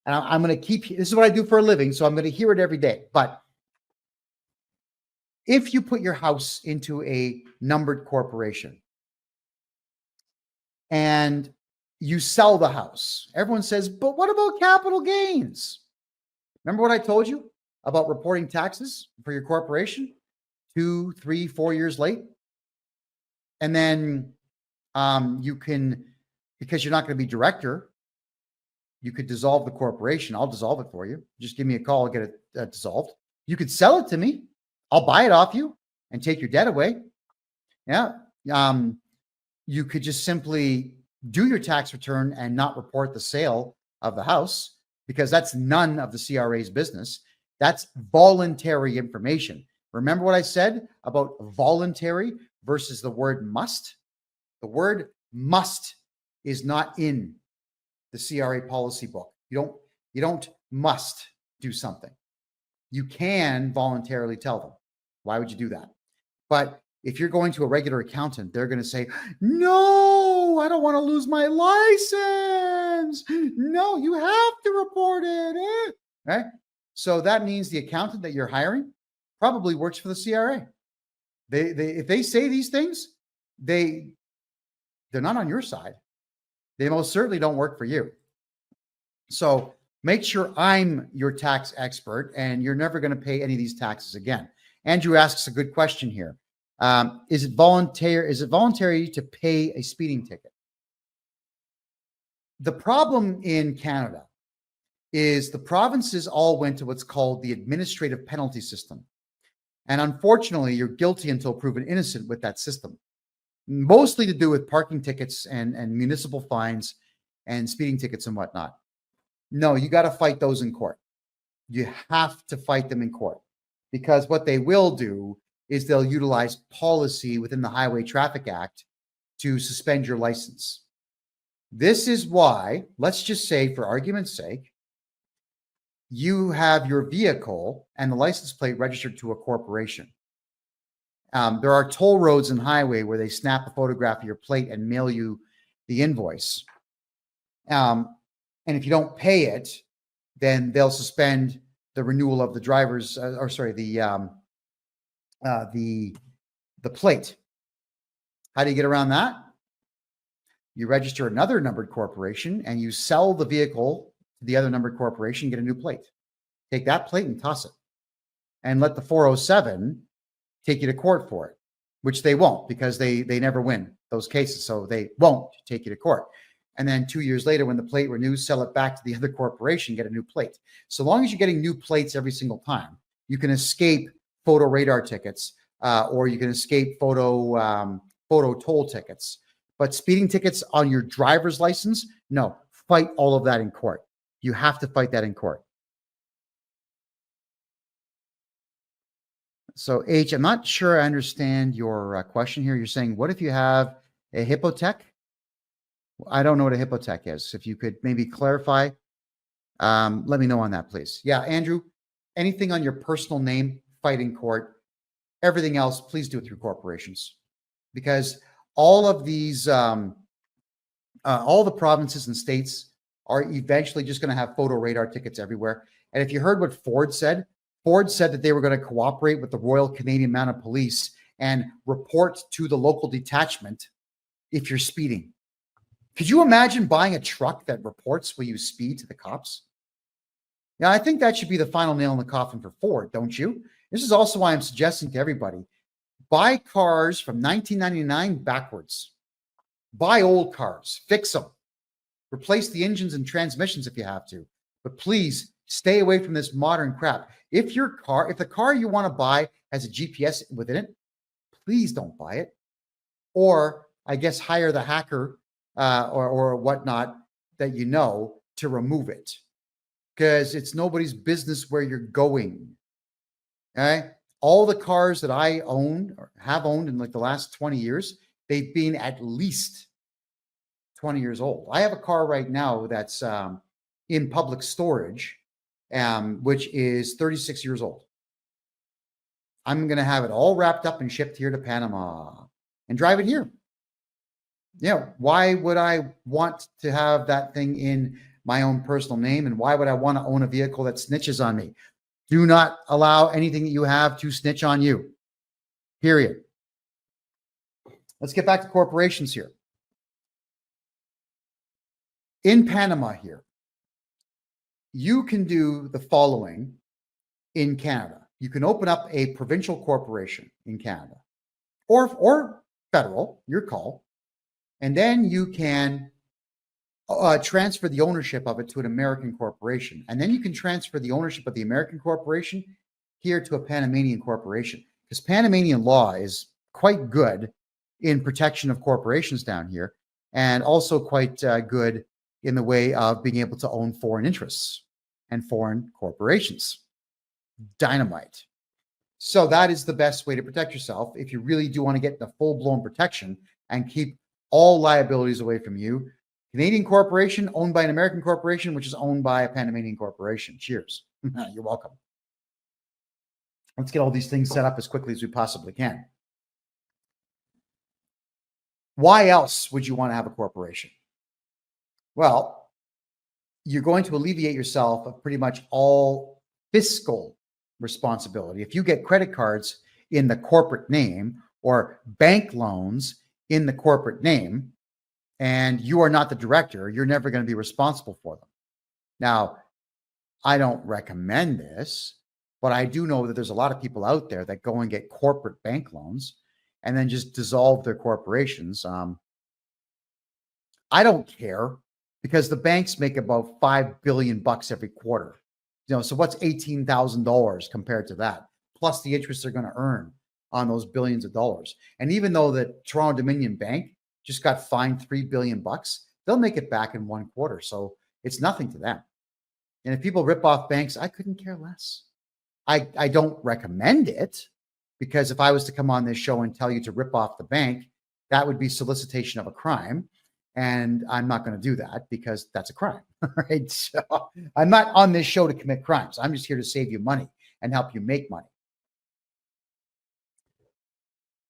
And I'm going to keep, this is what I do for a living, so I'm going to hear it every day. But if you put your house into a numbered corporation and you sell the house, everyone says, but what about capital gains? Remember what I told you about reporting taxes for your corporation 2, 3, 4 years late? And then you can, because you're not going to be director, you could dissolve the corporation. I'll dissolve it for you. Just give me a call, I'll get it dissolved. You could sell it to me. I'll buy it off you and take your debt away. Yeah. You could just simply do your tax return and not report the sale of the house, because that's none of the CRA's business. That's voluntary information. Remember what I said about voluntary versus the word must? The word must is not in the CRA policy book. You don't must do something. You can voluntarily tell them. Why would you do that? But if you're going to a regular accountant, they're going to say, no, I don't want to lose my license. No, you have to report it. Right? So that means the accountant that you're hiring probably works for the CRA. If they say these things, they're not on your side. They most certainly don't work for you. So make sure I'm your tax expert and you're never going to pay any of these taxes again. Andrew asks a good question here. Is it voluntary to pay a speeding ticket? The problem in Canada is the provinces all went to what's called the administrative penalty system. And unfortunately, you're guilty until proven innocent with that system. Mostly to do with parking tickets and municipal fines and speeding tickets and whatnot. No, you got to fight those in court. You have to fight them in court, because what they will do is they'll utilize policy within the Highway Traffic Act to suspend your license. This is why, let's just say for argument's sake, you have your vehicle and the license plate registered to a corporation. There are toll roads and highway where they snap a photograph of your plate and mail you the invoice. And if you don't pay it, then they'll suspend the renewal of the driver's, the plate. How do you get around that? You register another numbered corporation and you sell the vehicle to the other numbered corporation, get a new plate. Take that plate and toss it. And let the 407 take you to court for it. which they won't because they never win those cases. So they won't take you to court. And then 2 years later, when the plate renews, sell it back to the other corporation, get a new plate. So long as you're getting new plates every single time, you can escape photo radar tickets, or you can escape photo toll tickets. But speeding tickets on your driver's license, no, fight all of that in court. You have to fight that in court. So H, I'm not sure I understand your question here. You're saying, what if you have a hypothec? I don't know what a hypothec is. If you could maybe clarify, let me know on that, please. Yeah, Andrew, anything on your personal name, fight in court. Everything else, please do it through corporations, because all of these, all the provinces and states are eventually just going to have photo radar tickets everywhere. And if you heard what Ford said that they were going to cooperate with the Royal Canadian Mounted Police and report to the local detachment if you're speeding. Could you imagine buying a truck that reports when you speed to the cops? Now, I think that should be the final nail in the coffin for Ford, don't you? This is also why I'm suggesting to everybody, buy cars from 1999 backwards. Buy old cars, fix them, replace the engines and transmissions if you have to, but please stay away from this modern crap. If the car you want to buy has a GPS within it, please don't buy it. Or I guess hire the hacker or whatnot that you know to remove it, because it's nobody's business where you're going. Okay. All the cars that I own or have owned in like the last 20 years, they've been at least 20 years old. I have a car right now that's in public storage, which is 36 years old. I'm going to have it all wrapped up and shipped here to Panama and drive it here. Yeah. Why would I want to have that thing in my own personal name? And why would I want to own a vehicle that snitches on me? Do not allow anything that you have to snitch on you. Period. Let's get back to corporations here. In Panama here, you can do the following in Canada. You can open up a provincial corporation in Canada or federal, your call. And then you can transfer the ownership of it to an American corporation. And then you can transfer the ownership of the American corporation here to a Panamanian corporation, because Panamanian law is quite good in protection of corporations down here, and also quite good in the way of being able to own foreign interests and foreign corporations. Dynamite. So that is the best way to protect yourself if you really do want to get the full-blown protection and keep all liabilities away from you. Canadian corporation owned by an American corporation, which is owned by a Panamanian corporation. Cheers. You're welcome. Let's get all these things set up as quickly as we possibly can. Why else would you want to have a corporation? Well, you're going to alleviate yourself of pretty much all fiscal responsibility. If you get credit cards in the corporate name or bank loans in the corporate name, and you are not the director, you're never going to be responsible for them. Now, I don't recommend this, but I do know that there's a lot of people out there that go and get corporate bank loans and then just dissolve their corporations. I don't care, because the banks make about $5 billion every quarter. So what's $18,000 compared to that? Plus the interest they're going to earn on those billions of dollars. And even though the Toronto Dominion Bank just got fined $3 billion, they'll make it back in 1 quarter. So it's nothing to them. And if people rip off banks, I couldn't care less. I don't recommend it, because if I was to come on this show and tell you to rip off the bank, that would be solicitation of a crime. And I'm not going to do that, because that's a crime, right? So I'm not on this show to commit crimes. I'm just here to save you money and help you make money.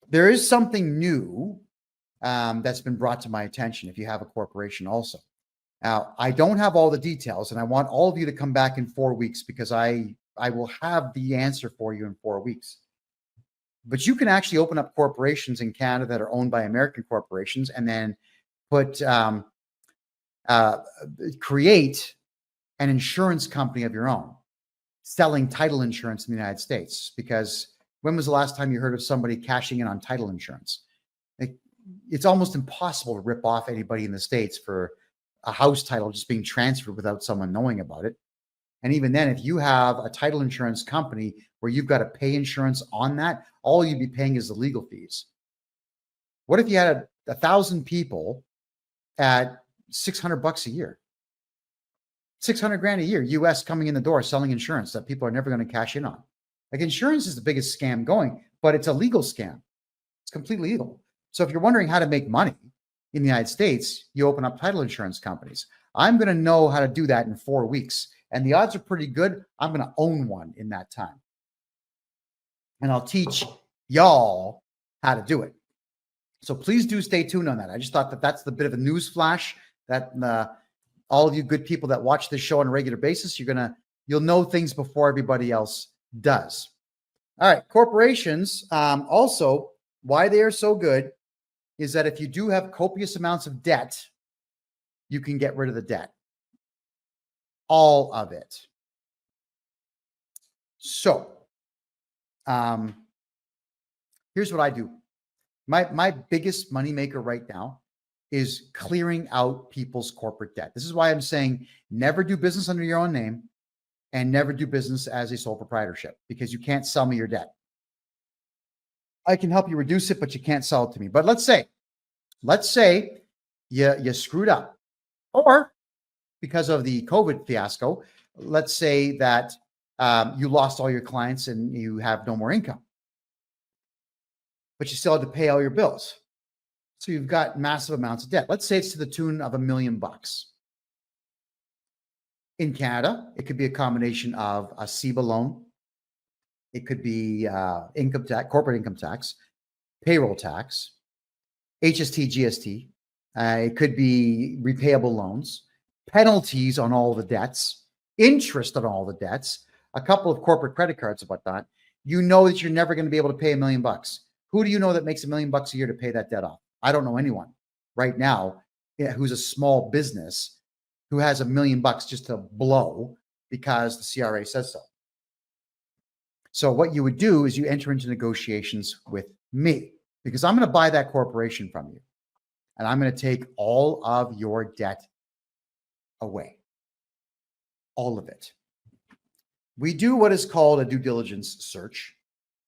There is something new that's been brought to my attention if you have a corporation also. Now, I don't have all the details, and I want all of you to come back in 4 weeks, because I will have the answer for you in 4 weeks. But you can actually open up corporations in Canada that are owned by American corporations, and then create an insurance company of your own, selling title insurance in the United States, because When was the last time you heard of somebody cashing in on title insurance? It's almost impossible to rip off anybody in the States for a house title just being transferred without someone knowing about it. And even then, if you have a title insurance company where you've got to pay insurance on that, all you'd be paying is the legal fees. What if you had 1,000 people at $600 a year? 600 grand a year, US, coming in the door selling insurance that people are never going to cash in on. Like, insurance is the biggest scam going, but it's a legal scam. It's completely legal. So if you're wondering how to make money in the United States, you open up title insurance companies. I'm going to know how to do that in 4 weeks. And the odds are pretty good. I'm going to own one in that time. And I'll teach y'all how to do it. So please do stay tuned on that. I just thought that that's the bit of a news flash that all of you good people that watch this show on a regular basis, you'll know things before everybody else does. All right. Corporations, also, why they are so good is that if you do have copious amounts of debt, you can get rid of the debt. All of it. So, here's what I do. My biggest moneymaker right now is clearing out people's corporate debt. This is why I'm saying never do business under your own name and never do business as a sole proprietorship, because you can't sell me your debt. I can help you reduce it, but you can't sell it to me. But let's say you screwed up, or because of the COVID fiasco, let's say that you lost all your clients and you have no more income, but you still had to pay all your bills. So you've got massive amounts of debt. Let's say it's to the tune of $1 million. In Canada, it could be a combination of a CEBA loan. It could be income tax, corporate income tax, payroll tax, HST, GST. It could be repayable loans, penalties on all the debts, interest on all the debts, a couple of corporate credit cards and whatnot. You know that you're never going to be able to pay $1 million. Who do you know that makes $1 million a year to pay that debt off? I don't know anyone right now who's a small business who has $1 million just to blow because the CRA says so. So what you would do is you enter into negotiations with me, because I'm going to buy that corporation from you, and I'm going to take all of your debt away. All of it. We do what is called a due diligence search.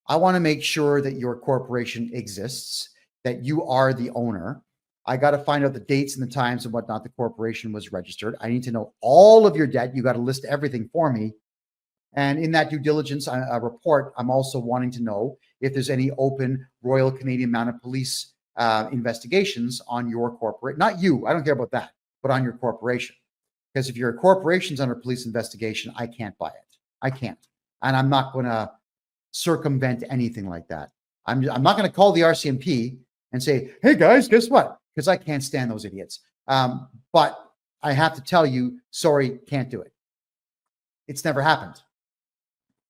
I want to make sure that your corporation exists, that you are the owner. I got to find out the dates and the times and whatnot the corporation was registered. I need to know all of your debt. You got to list everything for me. And in that due diligence report, I'm also wanting to know if there's any open Royal Canadian Mounted Police investigations on your corporate, not you, I don't care about that, but on your corporation. Because if your corporation's under police investigation, I can't buy it. I can't. And I'm not going to circumvent anything like that. I'm not going to call the RCMP and say, hey guys, guess what? Because I can't stand those idiots. But I have to tell you, sorry, can't do it. It's never happened.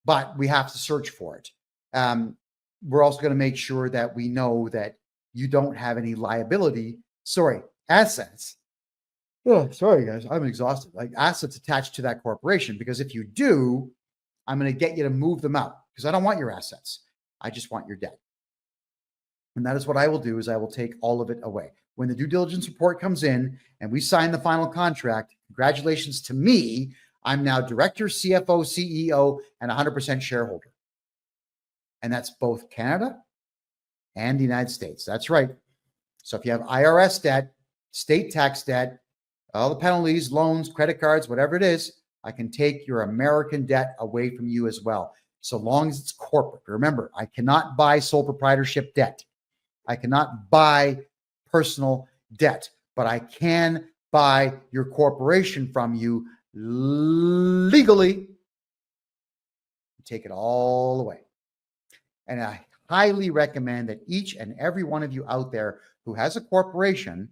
But we have to search for it. We're also going to make sure that we know that you don't have any assets. Oh, sorry, guys, I'm exhausted. Like, assets attached to that corporation, because if you do, I'm going to get you to move them out, because I don't want your assets. I just want your debt. And that is what I will do, is I will take all of it away. When the due diligence report comes in and we sign the final contract, congratulations to me. I'm now director, CFO, CEO, and 100% shareholder. And that's both Canada and the United States. That's right. So if you have IRS debt, state tax debt, all the penalties, loans, credit cards, whatever it is, I can take your American debt away from you as well, so long as it's corporate. Remember, I cannot buy sole proprietorship debt. I cannot buy personal debt, but I can buy your corporation from you legally. Take it all away. And I highly recommend that each and every one of you out there who has a corporation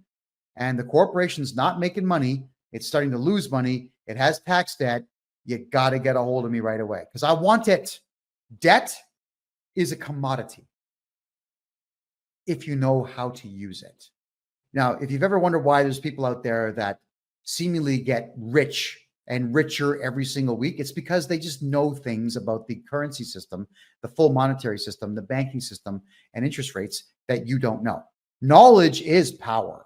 and the corporation's not making money, it's starting to lose money, it has tax debt, you got to get a hold of me right away, because I want it. Debt is a commodity if you know how to use it. Now, if you've ever wondered why there's people out there that seemingly get rich and richer every single week? It's because they just know things about the currency system, the full monetary system, the banking system, and interest rates that you don't know. Knowledge is power.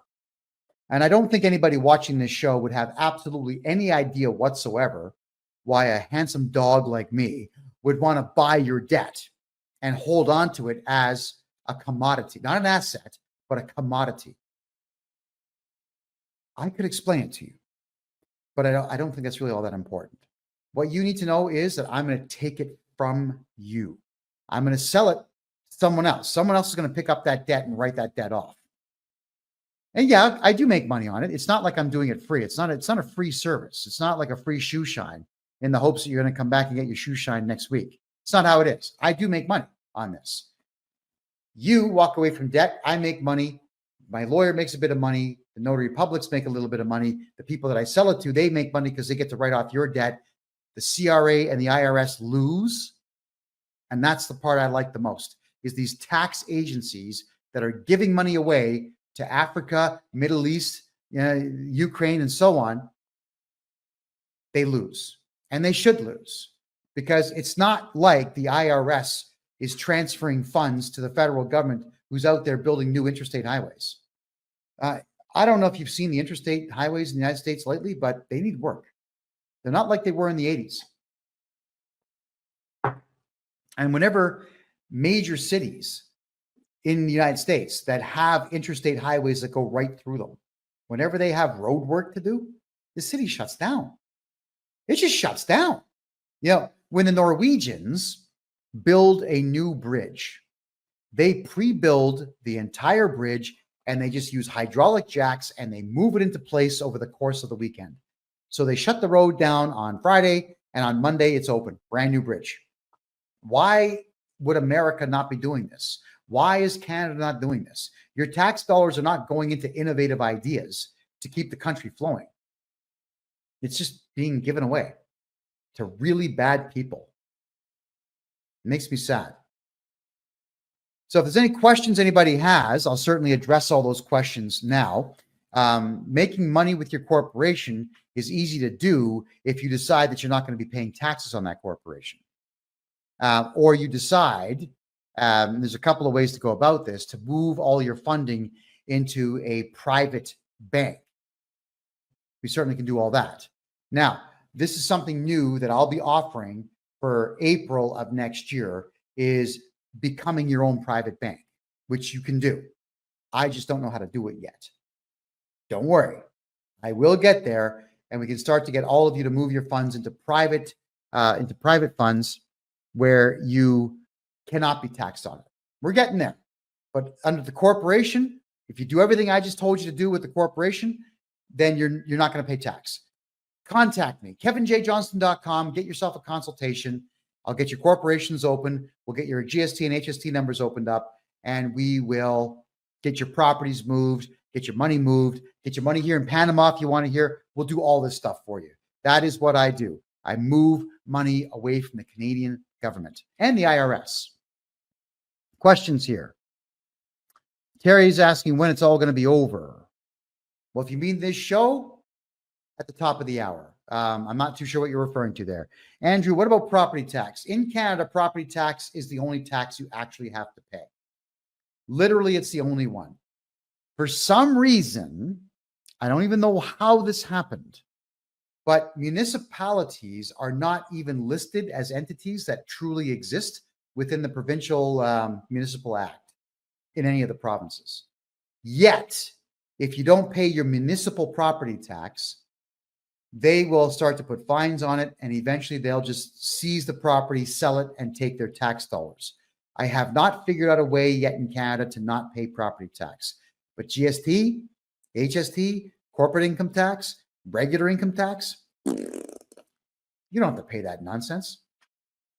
And I don't think anybody watching this show would have absolutely any idea whatsoever why a handsome dog like me would want to buy your debt and hold on to it as a commodity, not an asset, but a commodity. I could explain it to you, but I don't think that's really all that important. What you need to know is that I'm going to take it from you. I'm going to sell it to someone else. Someone else is going to pick up that debt and write that debt off. And yeah, I do make money on it. It's not like I'm doing it free. It's not a free service. It's not like a free shoe shine in the hopes that you're going to come back and get your shoe shine next week. It's not how it is. I do make money on this. You walk away from debt. I make money. My lawyer makes a bit of money. The notary publics make a little bit of money. The people that I sell it to, they make money because they get to write off your debt. The CRA and the IRS lose. And that's the part I like the most, is these tax agencies that are giving money away to Africa, Middle East, Ukraine, and so on. They lose. And they should lose, because it's not like the IRS is transferring funds to the federal government who's out there building new interstate highways. I don't know if you've seen the interstate highways in the United States lately, but they need work. They're not like they were in the 80s. And whenever major cities in the United States that have interstate highways that go right through them, whenever they have road work to do, the city shuts down. It just shuts down. When the Norwegians build a new bridge, they pre-build the entire bridge and they just use hydraulic jacks and they move it into place over the course of the weekend. So they shut the road down on Friday, and on Monday it's open, brand new bridge. Why would America not be doing this? Why is Canada not doing this? Your tax dollars are not going into innovative ideas to keep the country flowing. It's just being given away to really bad people. It makes me sad. So if there's any questions anybody has, I'll certainly address all those questions now. Making money with your corporation is easy to do if you decide that you're not going to be paying taxes on that corporation. Or you decide, there's a couple of ways to go about this, to move all your funding into a private bank. We certainly can do all that. Now, this is something new that I'll be offering for April of next year, is becoming your own private bank, which you can do. I just don't know how to do it yet. Don't worry. I will get there, and we can start to get all of you to move your funds into private funds where you cannot be taxed on it. We're getting there. But under the corporation, if you do everything I just told you to do with the corporation, then you're not going to pay tax. Contact me, kevinjjohnston.com. Get yourself a consultation. I'll get your corporations open. We'll get your GST and HST numbers opened up, and we will get your properties moved, get your money moved, get your money here in Panama if you want to hear. We'll do all this stuff for you. That is what I do. I move money away from the Canadian government and the IRS. Questions here. Terry's asking when it's all going to be over. Well, if you mean this show, at the top of the hour. I'm not too sure what you're referring to there. Andrew, what about property tax? In Canada, property tax is the only tax you actually have to pay. Literally, it's the only one. For some reason, I don't even know how this happened, but municipalities are not even listed as entities that truly exist within the provincial municipal act in any of the provinces. Yet, if you don't pay your municipal property tax, they will start to put fines on it, and eventually they'll just seize the property, sell it, and take their tax dollars. I have not figured out a way yet in Canada to not pay property tax. But GST, HST, corporate income tax, regular income tax, you don't have to pay that nonsense.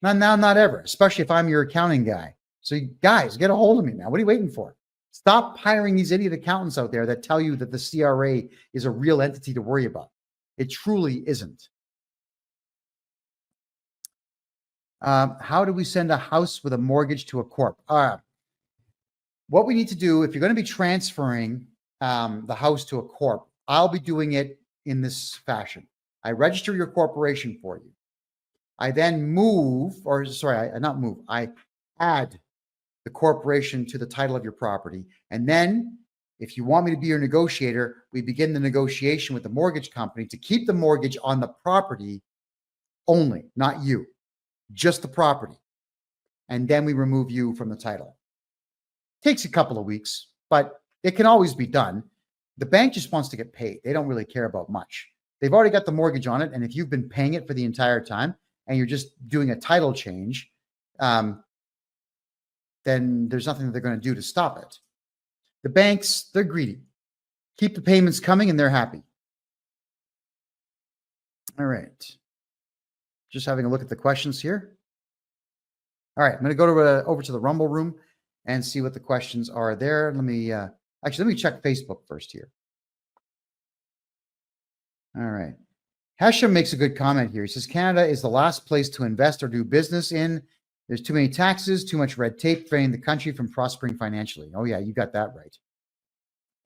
Not now, not ever, especially if I'm your accounting guy. So you guys, get a hold of me, man. What are you waiting for? Stop hiring these idiot accountants out there that tell you that the CRA is a real entity to worry about. It truly isn't. How do we send a house with a mortgage to a corp? What we need to do, if you're going to be transferring the house to a corp, I'll be doing it in this fashion. I register your corporation for you. I then I add the corporation to the title of your property. And then if you want me to be your negotiator, we begin the negotiation with the mortgage company to keep the mortgage on the property only, not you, just the property. And then we remove you from the title. Takes a couple of weeks, but it can always be done. The bank just wants to get paid. They don't really care about much. They've already got the mortgage on it. And if you've been paying it for the entire time and you're just doing a title change, then there's nothing that they're going to do to stop it. The banks, they're greedy. Keep the payments coming and they're happy. All right. Just having a look at the questions here. All right, I'm going to go over to the Rumble room and see what the questions are there. Let me check Facebook first here. All right. Hashem makes a good comment here. He says, Canada is the last place to invest or do business in. There's too many taxes, too much red tape, preventing the country from prospering financially. Oh, yeah, you got that right.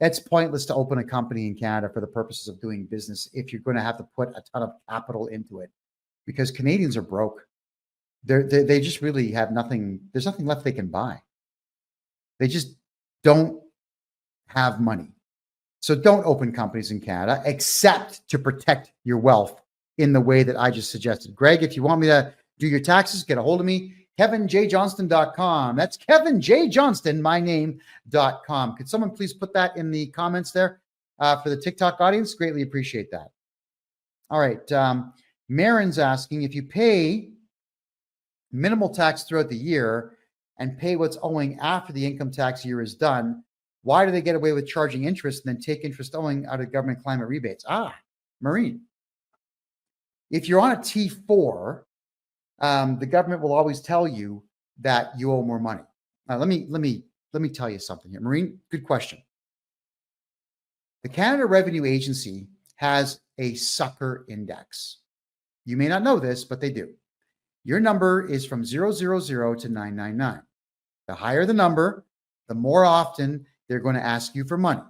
It's pointless to open a company in Canada for the purposes of doing business if you're going to have to put a ton of capital into it, because Canadians are broke. They just really have nothing. There's nothing left they can buy. They just don't have money. So don't open companies in Canada except to protect your wealth in the way that I just suggested. Greg, if you want me to do your taxes, get a hold of me. KevinJJohnston.com. That's KevinJJohnston, my name.com. Could someone please put that in the comments there for the TikTok audience? Greatly appreciate that. All right. Marin's asking, if you pay minimal tax throughout the year and pay what's owing after the income tax year is done, why do they get away with charging interest and then take interest owing out of government climate rebates? Marine. If you're on a T4, the government will always tell you that you owe more money. Let me tell you something here. Marine, good question. The Canada Revenue Agency has a sucker index. You may not know this, but they do. Your number is from 000 to 999. The higher the number, the more often they're going to ask you for money.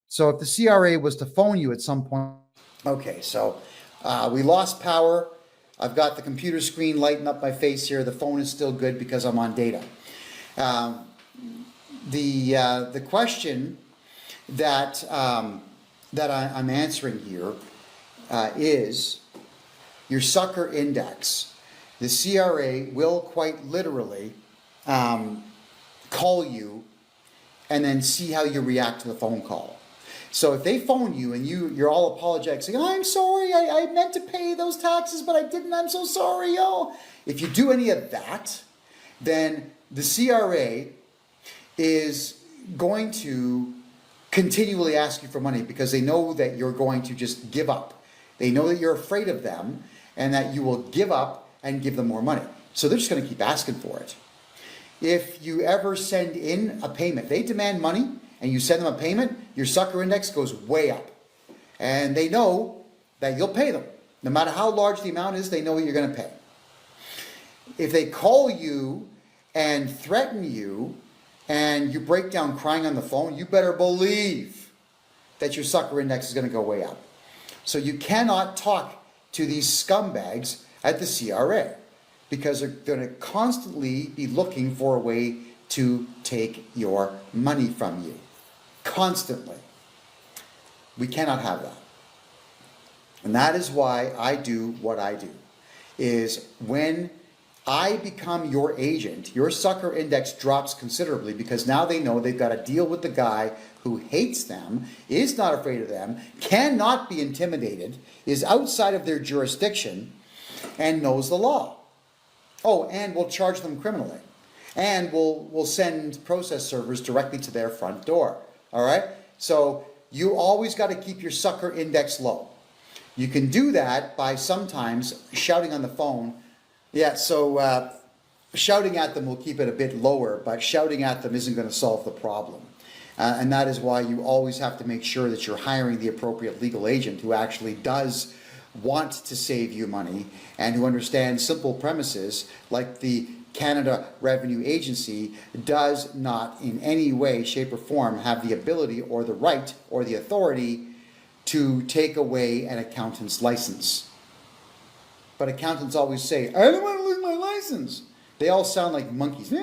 So if the CRA was to phone you at some point, okay, so we lost power. I've got the computer screen lighting up my face here. The phone is still good because I'm on data. The question that I'm answering here is your sucker index. The CRA will quite literally call you and then see how you react to the phone call. So if they phone you and you're all apologetic, saying, I'm sorry, I meant to pay those taxes, but I didn't, I'm so sorry, yo. If you do any of that, then the CRA is going to continually ask you for money because they know that you're going to just give up. They know that you're afraid of them and that you will give up and give them more money. So they're just going to keep asking for it. If you ever send in a payment, they demand money, and you send them a payment, your sucker index goes way up. And they know that you'll pay them. No matter how large the amount is, they know what you're going to pay. If they call you and threaten you, and you break down crying on the phone, you better believe that your sucker index is going to go way up. So you cannot talk to these scumbags at the CRA because they're going to constantly be looking for a way to take your money from you. Constantly. We cannot have that. And that is why I do what I do. Is when I become your agent, your sucker index drops considerably because now they know they've got to deal with the guy who hates them, is not afraid of them, cannot be intimidated, is outside of their jurisdiction, and knows the law. Oh, and will charge them criminally. And we'll send process servers directly to their front door. All right? So you always got to keep your sucker index low. You can do that by sometimes shouting on the phone. Yeah, so shouting at them will keep it a bit lower, but shouting at them isn't going to solve the problem. And that is why you always have to make sure that you're hiring the appropriate legal agent who actually does want to save you money and who understands simple premises like the Canada Revenue Agency does not in any way, shape, or form have the ability or the right or the authority to take away an accountant's license. But accountants always say, I don't want to lose my license. They all sound like monkeys. That's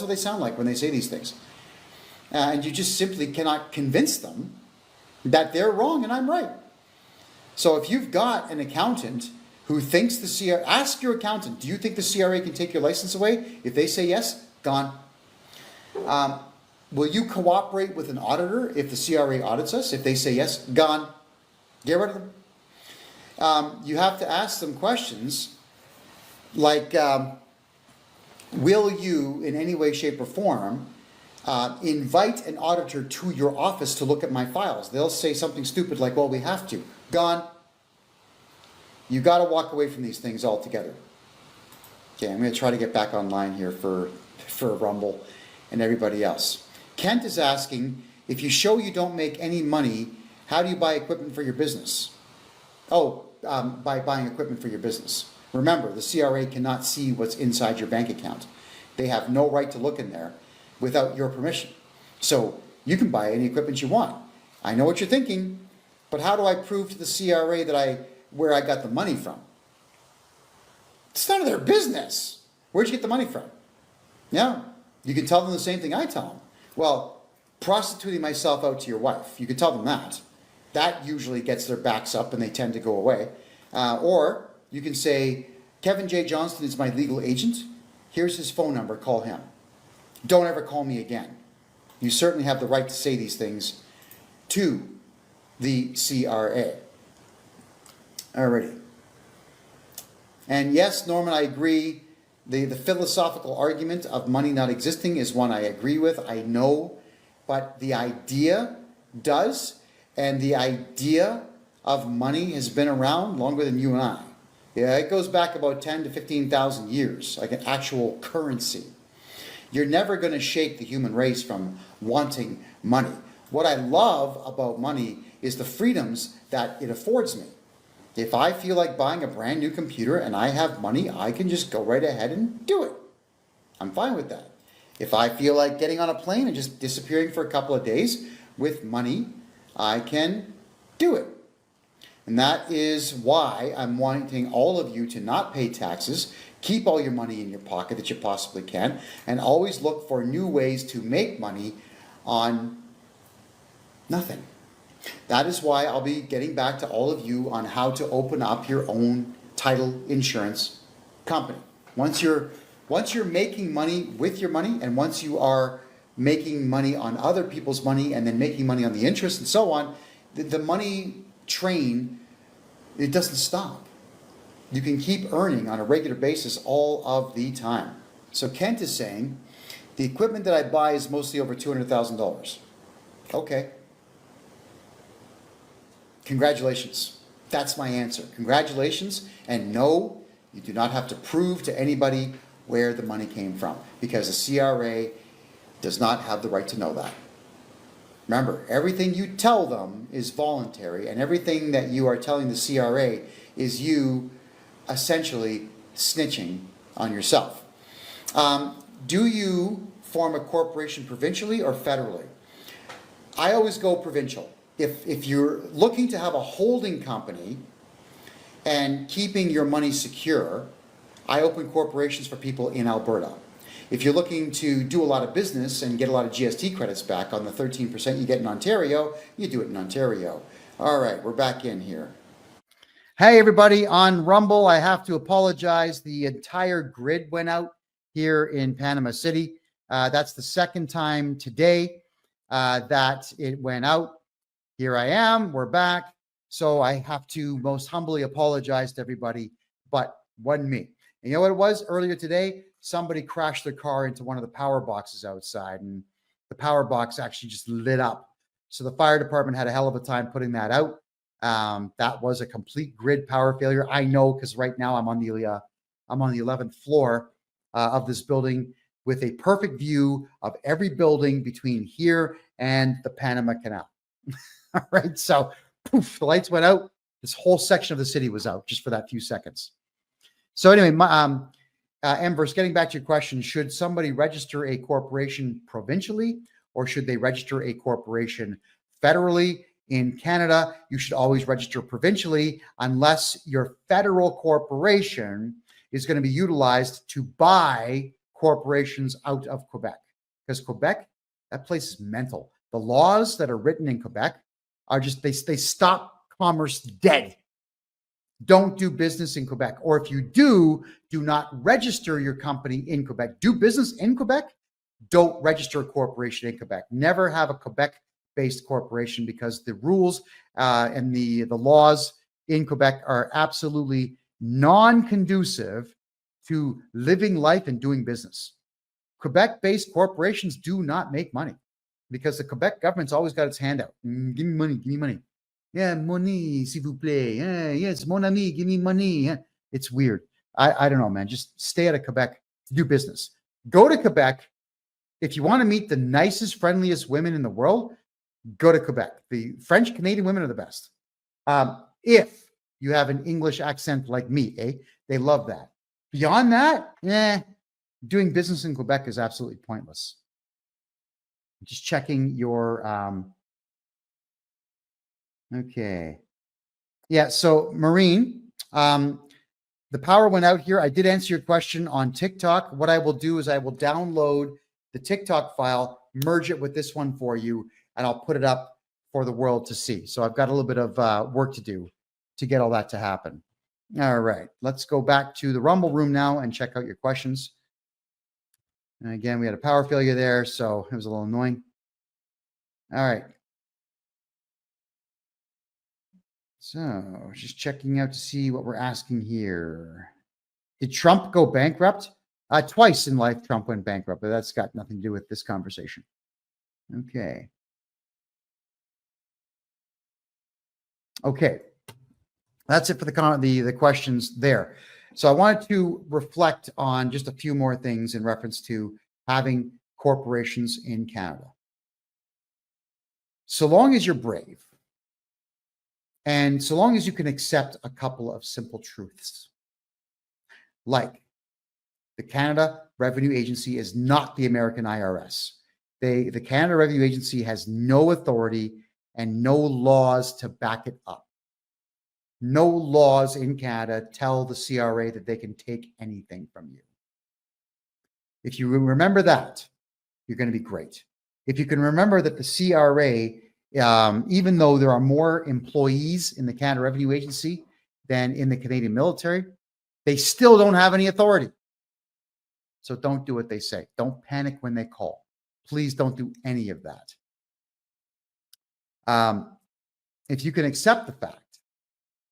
what they sound like when they say these things. And you just simply cannot convince them that they're wrong and I'm right. So if you've got an accountant who thinks the CRA, ask your accountant, do you think the CRA can take your license away? If they say yes, gone. Will you cooperate with an auditor if the CRA audits us? If they say yes, gone. Get rid of them. You have to ask them questions like, will you in any way, shape, or form invite an auditor to your office to look at my files? They'll say something stupid like, well, we have to. Gone. You got to walk away from these things altogether. Okay, I'm going to try to get back online here for Rumble and everybody else. Kent is asking, if you show you don't make any money, how do you buy equipment for your business? Oh, by buying equipment for your business. Remember, the CRA cannot see what's inside your bank account. They have no right to look in there without your permission. So you can buy any equipment you want. I know what you're thinking, but how do I prove to the CRA that where I got the money from? It's none of their business. Where'd you get the money from? Yeah, you can tell them the same thing I tell them. Well, prostituting myself out to your wife, you could tell them that. That usually gets their backs up and they tend to go away. Or you can say, Kevin J. Johnston is my legal agent. Here's his phone number, call him. Don't ever call me again. You certainly have the right to say these things to the CRA. Alrighty. And yes, Norman, I agree. The philosophical argument of money not existing is one I agree with, I know. But the idea does. And the idea of money has been around longer than you and I. Yeah, it goes back about 10 to 15,000 years, like an actual currency. You're never going to shake the human race from wanting money. What I love about money is the freedoms that it affords me. If I feel like buying a brand new computer and I have money, I can just go right ahead and do it. I'm fine with that. If I feel like getting on a plane and just disappearing for a couple of days with money, I can do it. And that is why I'm wanting all of you to not pay taxes, keep all your money in your pocket that you possibly can, and always look for new ways to make money on nothing. That is why I'll be getting back to all of you on how to open up your own title insurance company. Once you're making money with your money, and once you are making money on other people's money and then making money on the interest and so on, the money train, it doesn't stop. You can keep earning on a regular basis all of the time. So Kent is saying, the equipment that I buy is mostly over $200,000. Okay. Congratulations. That's my answer. Congratulations. And no, you do not have to prove to anybody where the money came from, because the CRA does not have the right to know that. Remember, everything you tell them is voluntary, and everything that you are telling the CRA is you essentially snitching on yourself. Do you form a corporation provincially or federally? I always go provincial. If you're looking to have a holding company and keeping your money secure, I open corporations for people in Alberta. If you're looking to do a lot of business and get a lot of GST credits back on the 13% you get in Ontario, you do it in Ontario. All right, we're back in here. Hey, everybody on Rumble. I have to apologize. The entire grid went out here in Panama City. That's the second time today that it went out. Here I am. We're back. So I have to most humbly apologize to everybody, but wasn't me. And you know what it was earlier today? Somebody crashed their car into one of the power boxes outside, and the power box actually just lit up. So the fire department had a hell of a time putting that out. That was a complete grid power failure. I know, because right now I'm on the 11th floor of this building with a perfect view of every building between here and the Panama Canal. All right, so poof, the lights went out. This whole section of the city was out just for that few seconds. So anyway, Embers, getting back to your question, should somebody register a corporation provincially, or should they register a corporation federally. In Canada, you should always register provincially unless your federal corporation is going to be utilized to buy corporations out of Quebec. Because Quebec, that place is mental. The laws that are written in Quebec are just, they stop commerce dead. Don't do business in Quebec. Or if you do not register your company in Quebec. Do business in Quebec. Don't register a corporation in Quebec. Never have a Quebec-based corporation, because the rules and the laws in Quebec are absolutely non-conducive to living life and doing business. Quebec-based corporations do not make money because the Quebec government's always got its hand out. Give me money, give me money. Yeah, money, s'il vous plaît. Yeah, yes, mon ami, give me money. Yeah. It's weird. I don't know, man. Just stay out of Quebec to do business. Go to Quebec. If you want to meet the nicest, friendliest women in the world, go to Quebec. The French Canadian women are the best. If you have an English accent like me, they love that. Beyond that, doing business in Quebec is absolutely pointless. Just checking your, okay. Yeah, so Maureen, the power went out here. I did answer your question on TikTok. What I will do is I will download the TikTok file, merge it with this one for you, and I'll put it up for the world to see. So I've got a little bit of work to do to get all that to happen. All right, let's go back to the Rumble room now and check out your questions. And again, we had a power failure there, so it was a little annoying. All right. So just checking out to see what we're asking here. Did Trump go bankrupt? Twice in life, Trump went bankrupt, but that's got nothing to do with this conversation. Okay. Okay. That's it for the questions there. So I wanted to reflect on just a few more things in reference to having corporations in Canada. So long as you're brave, and so long as you can accept a couple of simple truths, like the Canada Revenue Agency is not the American IRS. The Canada Revenue Agency has no authority and no laws to back it up. No laws in Canada tell the CRA that they can take anything from you. If you remember that, you're going to be great. If you can remember that the CRA, even though there are more employees in the Canada Revenue Agency than in the Canadian military, they still don't have any authority. So don't do what they say. Don't panic when they call. Please don't do any of that. If you can accept the fact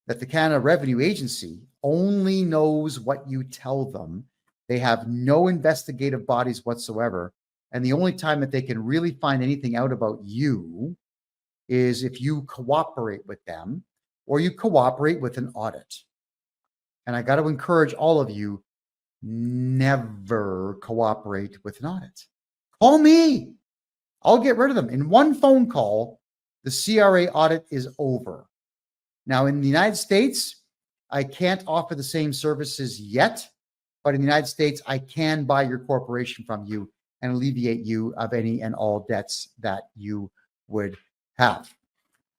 that the Canada Revenue Agency only knows what you tell them, they have no investigative bodies whatsoever, and the only time that they can really find anything out about you is if you cooperate with them or you cooperate with an audit. And I got to encourage all of you, never cooperate with an audit. Call me. I'll get rid of them. In one phone call, the CRA audit is over. Now, in the United States, I can't offer the same services yet, but in the United States, I can buy your corporation from you and alleviate you of any and all debts that you would have.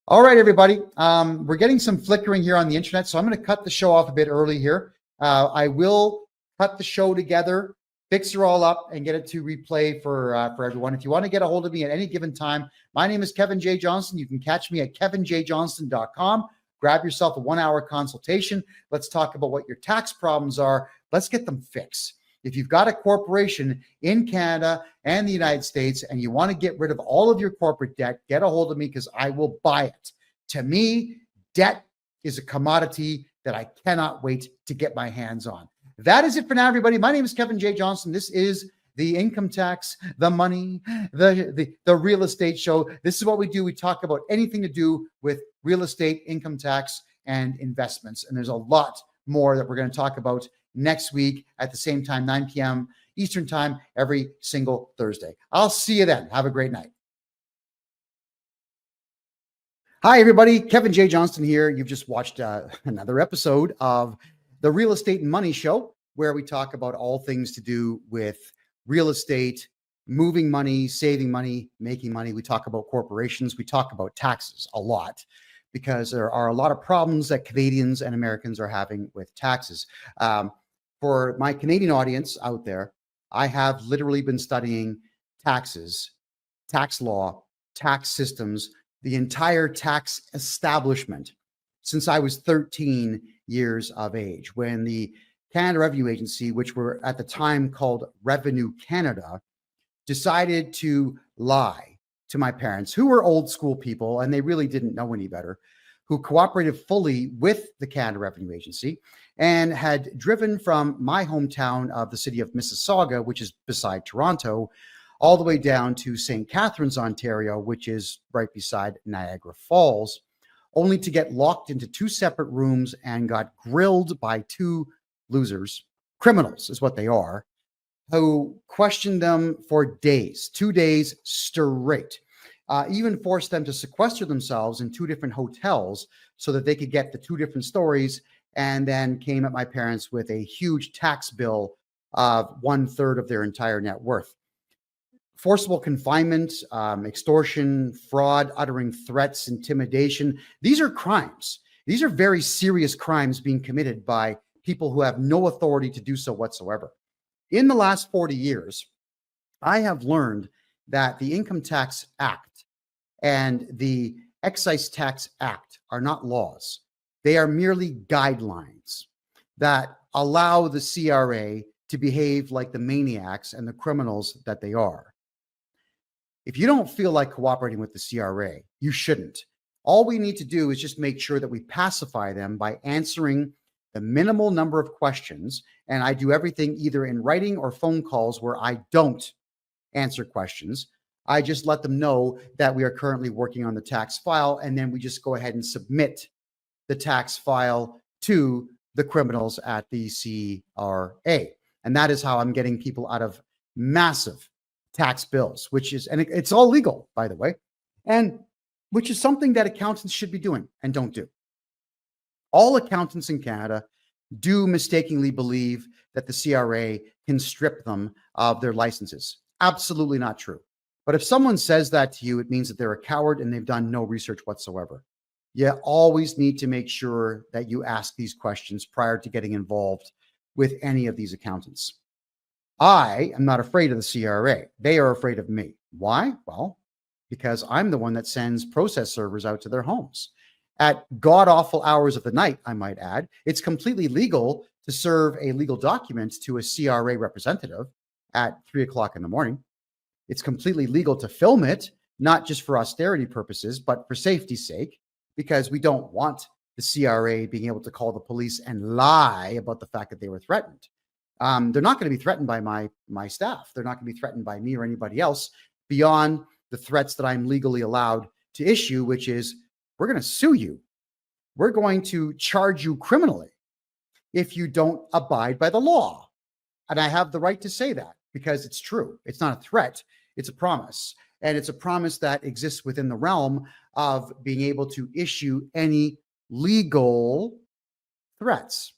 All right, everybody. We're getting some flickering here on the internet, so I'm going to cut the show off a bit early here. I will cut the show together, fix it all up, and get it to replay for everyone. If you want to get a hold of me at any given time, my name is Kevin J. Johnston. You can catch me at kevinjjohnston.com. Grab yourself a 1-hour consultation. Let's talk about what your tax problems are. Let's get them fixed. If you've got a corporation in Canada and the United States and you want to get rid of all of your corporate debt, get a hold of me because I will buy it. To me, debt is a commodity that I cannot wait to get my hands on. That is it for now, everybody. My name is Kevin J. Johnston. This is the income tax, the money, the real estate show. This is what we do. We talk about anything to do with real estate, income tax, and investments. And there's a lot more that we're going to talk about next week at the same time, 9 p.m. Eastern time, every single Thursday. I'll see you then. Have a great night. Hi, everybody. Kevin J. Johnston here. You've just watched another episode of the Real Estate and Money Show, where we talk about all things to do with real estate, moving money, saving money, making money. We talk about corporations. We talk about taxes a lot because there are a lot of problems that Canadians and Americans are having with taxes. For my Canadian audience out there, I have literally been studying taxes, tax law, tax systems, the entire tax establishment since I was 13 years of age, when the Canada Revenue Agency, which were at the time called Revenue Canada, decided to lie to my parents, who were old school people and they really didn't know any better, who cooperated fully with the Canada Revenue Agency and had driven from my hometown of the city of Mississauga, which is beside Toronto, all the way down to St. Catharines, Ontario, which is right beside Niagara Falls, only to get locked into two separate rooms and got grilled by two losers, criminals is what they are, who questioned them for days, 2 days straight, even forced them to sequester themselves in two different hotels so that they could get the two different stories, and then came at my parents with a huge tax bill of 1/3 of their entire net worth. Forcible confinement, extortion, fraud, uttering threats, intimidation. These are crimes. These are very serious crimes being committed by people who have no authority to do so whatsoever. In the last 40 years, I have learned that the Income Tax Act and the Excise Tax Act are not laws. They are merely guidelines that allow the CRA to behave like the maniacs and the criminals that they are. If you don't feel like cooperating with the CRA, you shouldn't. All we need to do is just make sure that we pacify them by answering the minimal number of questions. And I do everything either in writing or phone calls where I don't answer questions. I just let them know that we are currently working on the tax file, and then we just go ahead and submit the tax file to the criminals at the CRA. And that is how I'm getting people out of massive tax bills, which is, and it's all legal, by the way, and which is something that accountants should be doing and don't do. All accountants in Canada do mistakenly believe that the CRA can strip them of their licenses. Absolutely not true. But if someone says that to you, it means that they're a coward and they've done no research whatsoever. You always need to make sure that you ask these questions prior to getting involved with any of these accountants. I am not afraid of the CRA. They are afraid of me. Why? Well, because I'm the one that sends process servers out to their homes at god-awful hours of the night, I might add. It's completely legal to serve a legal document to a CRA representative at 3 o'clock in the morning. It's completely legal to film it, not just for austerity purposes, but for safety's sake, because we don't want the CRA being able to call the police and lie about the fact that they were threatened. They're not going to be threatened by my staff. They're not going to be threatened by me or anybody else beyond the threats that I'm legally allowed to issue, which is, we're going to sue you. We're going to charge you criminally if you don't abide by the law. And I have the right to say that because it's true. It's not a threat. It's a promise. And it's a promise that exists within the realm of being able to issue any legal threats.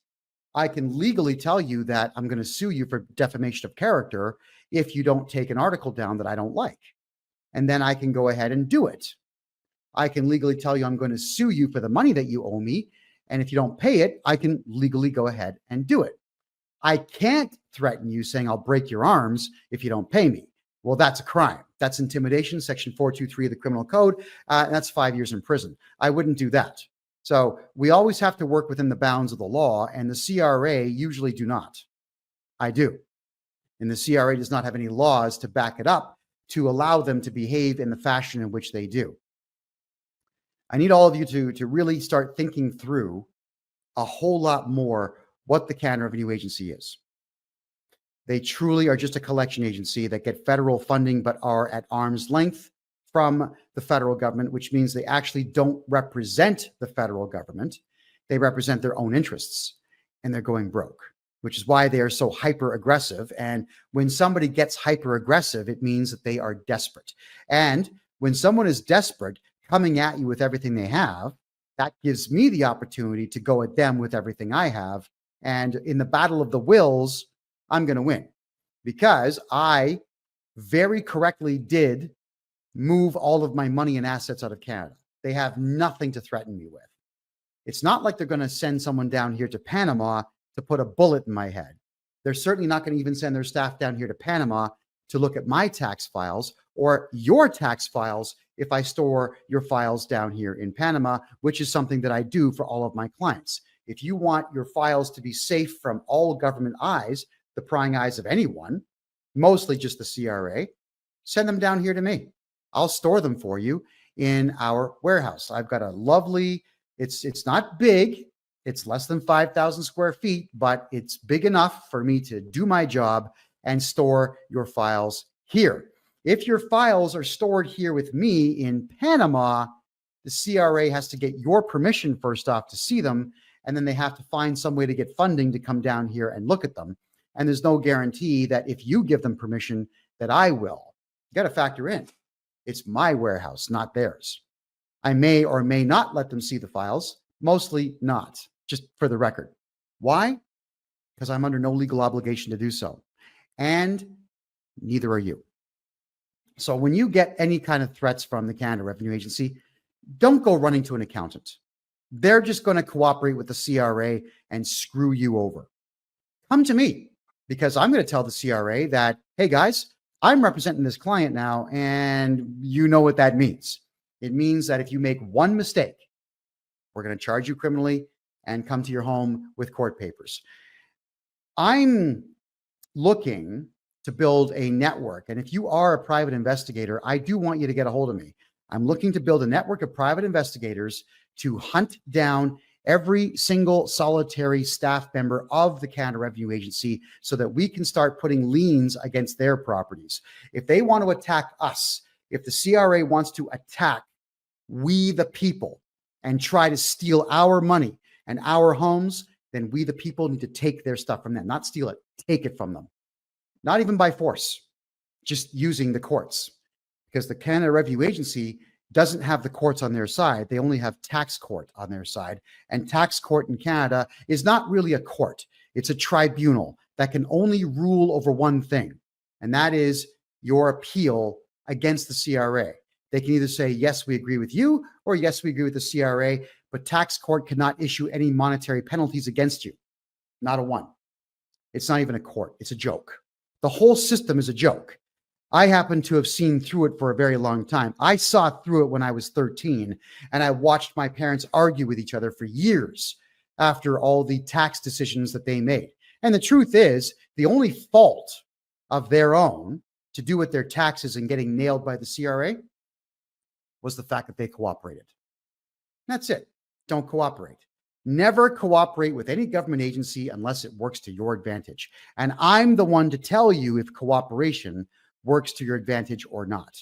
I can legally tell you that I'm going to sue you for defamation of character if you don't take an article down that I don't like. And then I can go ahead and do it. I can legally tell you I'm going to sue you for the money that you owe me. And if you don't pay it, I can legally go ahead and do it. I can't threaten you saying I'll break your arms if you don't pay me. Well, that's a crime. That's intimidation, section 423 of the criminal code. And that's 5 years in prison. I wouldn't do that. So we always have to work within the bounds of the law, and the CRA usually do not. I do. And the CRA does not have any laws to back it up to allow them to behave in the fashion in which they do. I need all of you to really start thinking through a whole lot more what the Canada Revenue Agency is. They truly are just a collection agency that get federal funding but are at arm's length from the federal government, which means they actually don't represent the federal government. They represent their own interests, and they're going broke, which is why they are so hyper aggressive. And when somebody gets hyper aggressive, it means that they are desperate. And when someone is desperate, coming at you with everything they have, that gives me the opportunity to go at them with everything I have. And in the battle of the wills, I'm going to win because I very correctly did move all of my money and assets out of Canada. They have nothing to threaten me with. It's not like they're going to send someone down here to Panama to put a bullet in my head. They're certainly not going to even send their staff down here to Panama to look at my tax files or your tax files if I store your files down here in Panama, which is something that I do for all of my clients. If you want your files to be safe from all government eyes, the prying eyes of anyone, mostly just the CRA, send them down here to me. I'll store them for you in our warehouse. I've got a lovely, it's not big, it's less than 5,000 square feet, but it's big enough for me to do my job and store your files here. If your files are stored here with me in Panama, the CRA has to get your permission first off to see them, and then they have to find some way to get funding to come down here and look at them. And there's no guarantee that if you give them permission that I will. You got to factor in, it's my warehouse, not theirs. I may or may not let them see the files, mostly not, just for the record. Why? Because I'm under no legal obligation to do so. And neither are you. So when you get any kind of threats from the Canada Revenue Agency, don't go running to an accountant. They're just going to cooperate with the CRA and screw you over. Come to me, because I'm going to tell the CRA that, hey guys, I'm representing this client now, and you know what that means. It means that if you make one mistake, we're going to charge you criminally and come to your home with court papers. I'm looking to build a network. And if you are a private investigator, I do want you to get a hold of me. I'm looking to build a network of private investigators to hunt down every single solitary staff member of the Canada Revenue Agency so that we can start putting liens against their properties. If they want to attack us, if the CRA wants to attack we the people and try to steal our money and our homes, then we the people need to take their stuff from them, not steal it, take it from them. Not even by force, just using the courts, because the Canada Revenue Agency doesn't have the courts on their side. They only have tax court on their side. And tax court in Canada is not really a court. It's a tribunal that can only rule over one thing, and that is your appeal against the CRA. They can either say, yes, we agree with you, or yes, we agree with the CRA, but tax court cannot issue any monetary penalties against you. Not a one. It's not even a court. It's a joke. The whole system is a joke. I happen to have seen through it for a very long time. I saw through it when I was 13, and I watched my parents argue with each other for years after all the tax decisions that they made. And the truth is, the only fault of their own to do with their taxes and getting nailed by the CRA was the fact that they cooperated. That's it. Don't cooperate. Never cooperate with any government agency unless it works to your advantage. And I'm the one to tell you if cooperation works to your advantage or not.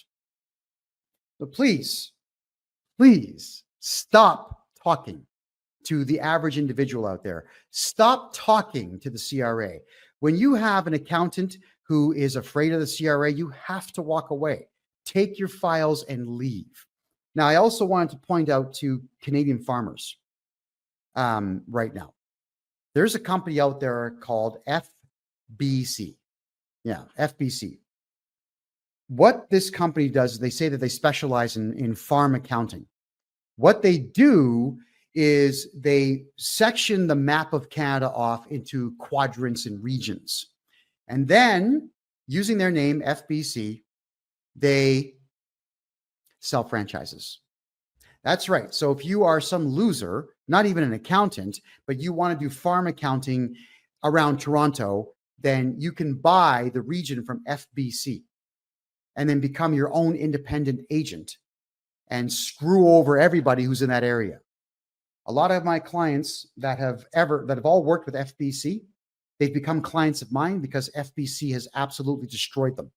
But please, please stop talking to the average individual out there. Stop talking to the CRA. When you have an accountant who is afraid of the CRA, you have to walk away. Take your files and leave. Now, I also wanted to point out to Canadian farmers right now. There's a company out there called FBC. Yeah, FBC. What this company does is they say that they specialize in farm accounting. What they do is they section the map of Canada off into quadrants and regions. And then, using their name, FBC, they sell franchises. That's right. So if you are some loser, not even an accountant, but you want to do farm accounting around Toronto, then you can buy the region from FBC and then become your own independent agent and screw over everybody who's in that area. A lot of my clients that have all worked with FBC, they've become clients of mine because FBC has absolutely destroyed them.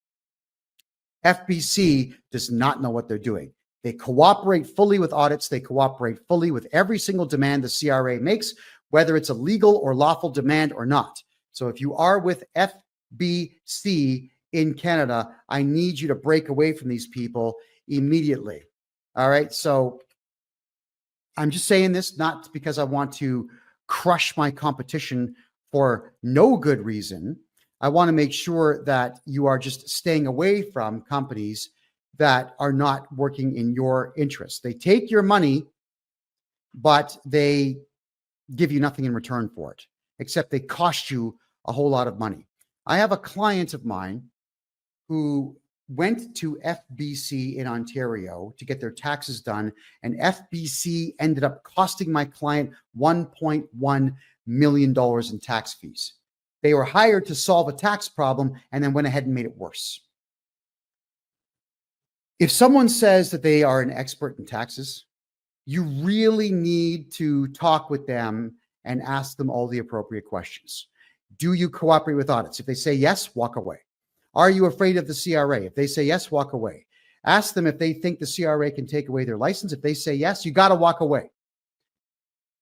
FBC does not know what they're doing. They cooperate fully with audits. They cooperate fully with every single demand the CRA makes, whether it's a legal or lawful demand or not. So if you are with FBC in Canada, I need you to break away from these people immediately. All right. So I'm just saying this not because I want to crush my competition for no good reason. I want to make sure that you are just staying away from companies that are not working in your interest. They take your money, but they give you nothing in return for it, except they cost you a whole lot of money. I have a client of mine who went to FBC in Ontario to get their taxes done, and FBC ended up costing my client $1.1 million in tax fees. They were hired to solve a tax problem and then went ahead and made it worse. If someone says that they are an expert in taxes, you really need to talk with them and ask them all the appropriate questions. Do you cooperate with audits? If they say yes, walk away. Are you afraid of the CRA? If they say yes, walk away. Ask them if they think the CRA can take away their license. If they say yes, you got to walk away.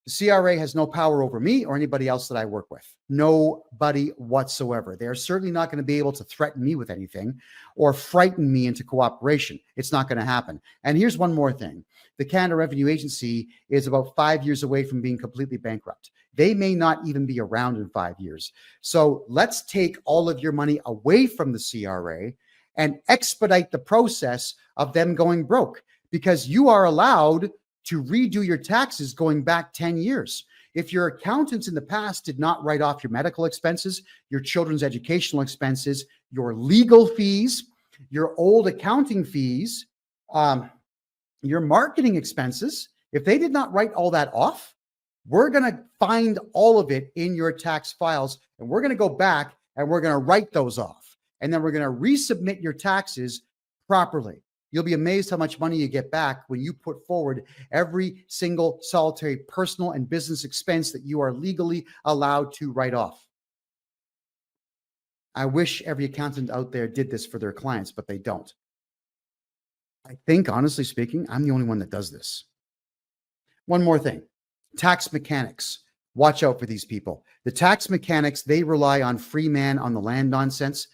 The CRA has no power over me or anybody else that I work with. Nobody whatsoever. They are certainly not going to be able to threaten me with anything or frighten me into cooperation. It's not going to happen. And here's one more thing. The Canada Revenue Agency is about 5 years away from being completely bankrupt. They may not even be around in 5 years. So let's take all of your money away from the CRA and expedite the process of them going broke, because you are allowed to redo your taxes going back 10 years. If your accountants in the past did not write off your medical expenses, your children's educational expenses, your legal fees, your old accounting fees, your marketing expenses, if they did not write all that off, we're going to find all of it in your tax files, and we're going to go back and we're going to write those off. And then we're going to resubmit your taxes properly. You'll be amazed how much money you get back when you put forward every single solitary personal and business expense that you are legally allowed to write off. I wish every accountant out there did this for their clients, but they don't. I think, honestly speaking, I'm the only one that does this. One more thing. Tax mechanics. Watch out for these people. The tax mechanics, they rely on free man on the land nonsense.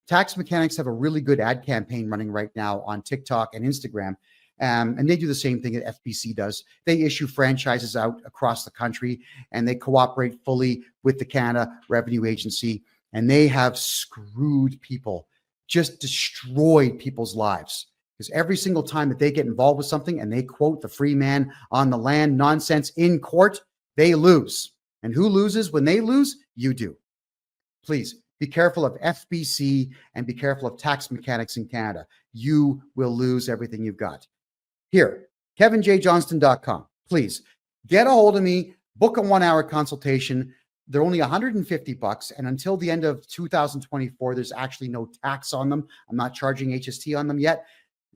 Tax mechanics have a really good ad campaign running right now on TikTok and Instagram. And they do the same thing that FBC does. They issue franchises out across the country, and they cooperate fully with the Canada Revenue Agency. And they have screwed people, just destroyed people's lives. Because every single time that they get involved with something and they quote the free man on the land nonsense in court, they lose. And who loses when they lose? You do. Please be careful of FBC and be careful of tax mechanics in Canada. You will lose everything you've got. Here, kevinjjohnston.com. Please get a hold of me, book a 1-hour consultation. They're only $150, and until the end of 2024, there's actually no tax on them. I'm not charging HST on them yet.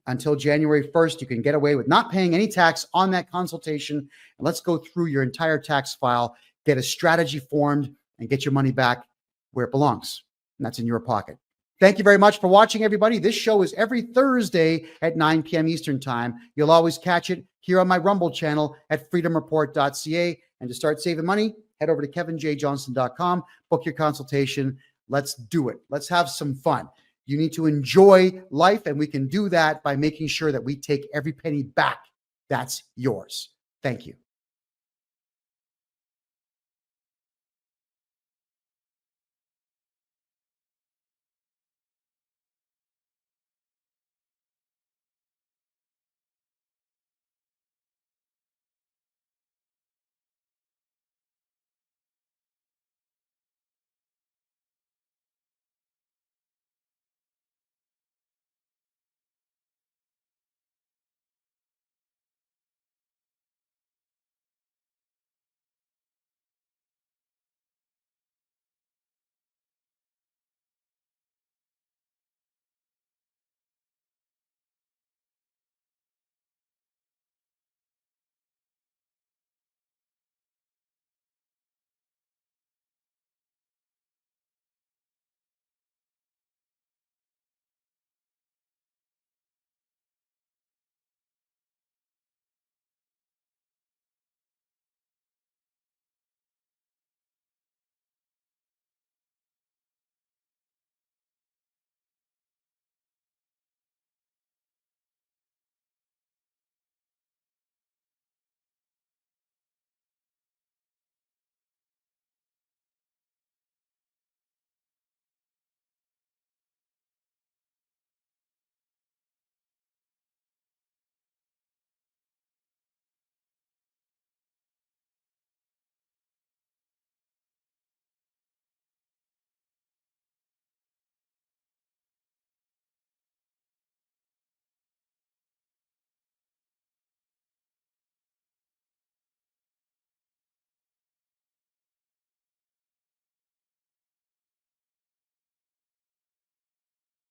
Until January 1st, you can get away with not paying any tax on that consultation. And let's go through your entire tax file, get a strategy formed, and get your money back where it belongs. And that's in your pocket. Thank you very much for watching, everybody. This show is every Thursday at 9 p.m. Eastern Time. You'll always catch it here on my Rumble channel at freedomreport.ca. And to start saving money, head over to kevinjjohnston.com, book your consultation. Let's do it. Let's have some fun. You need to enjoy life, and we can do that by making sure that we take every penny back that's yours. Thank you.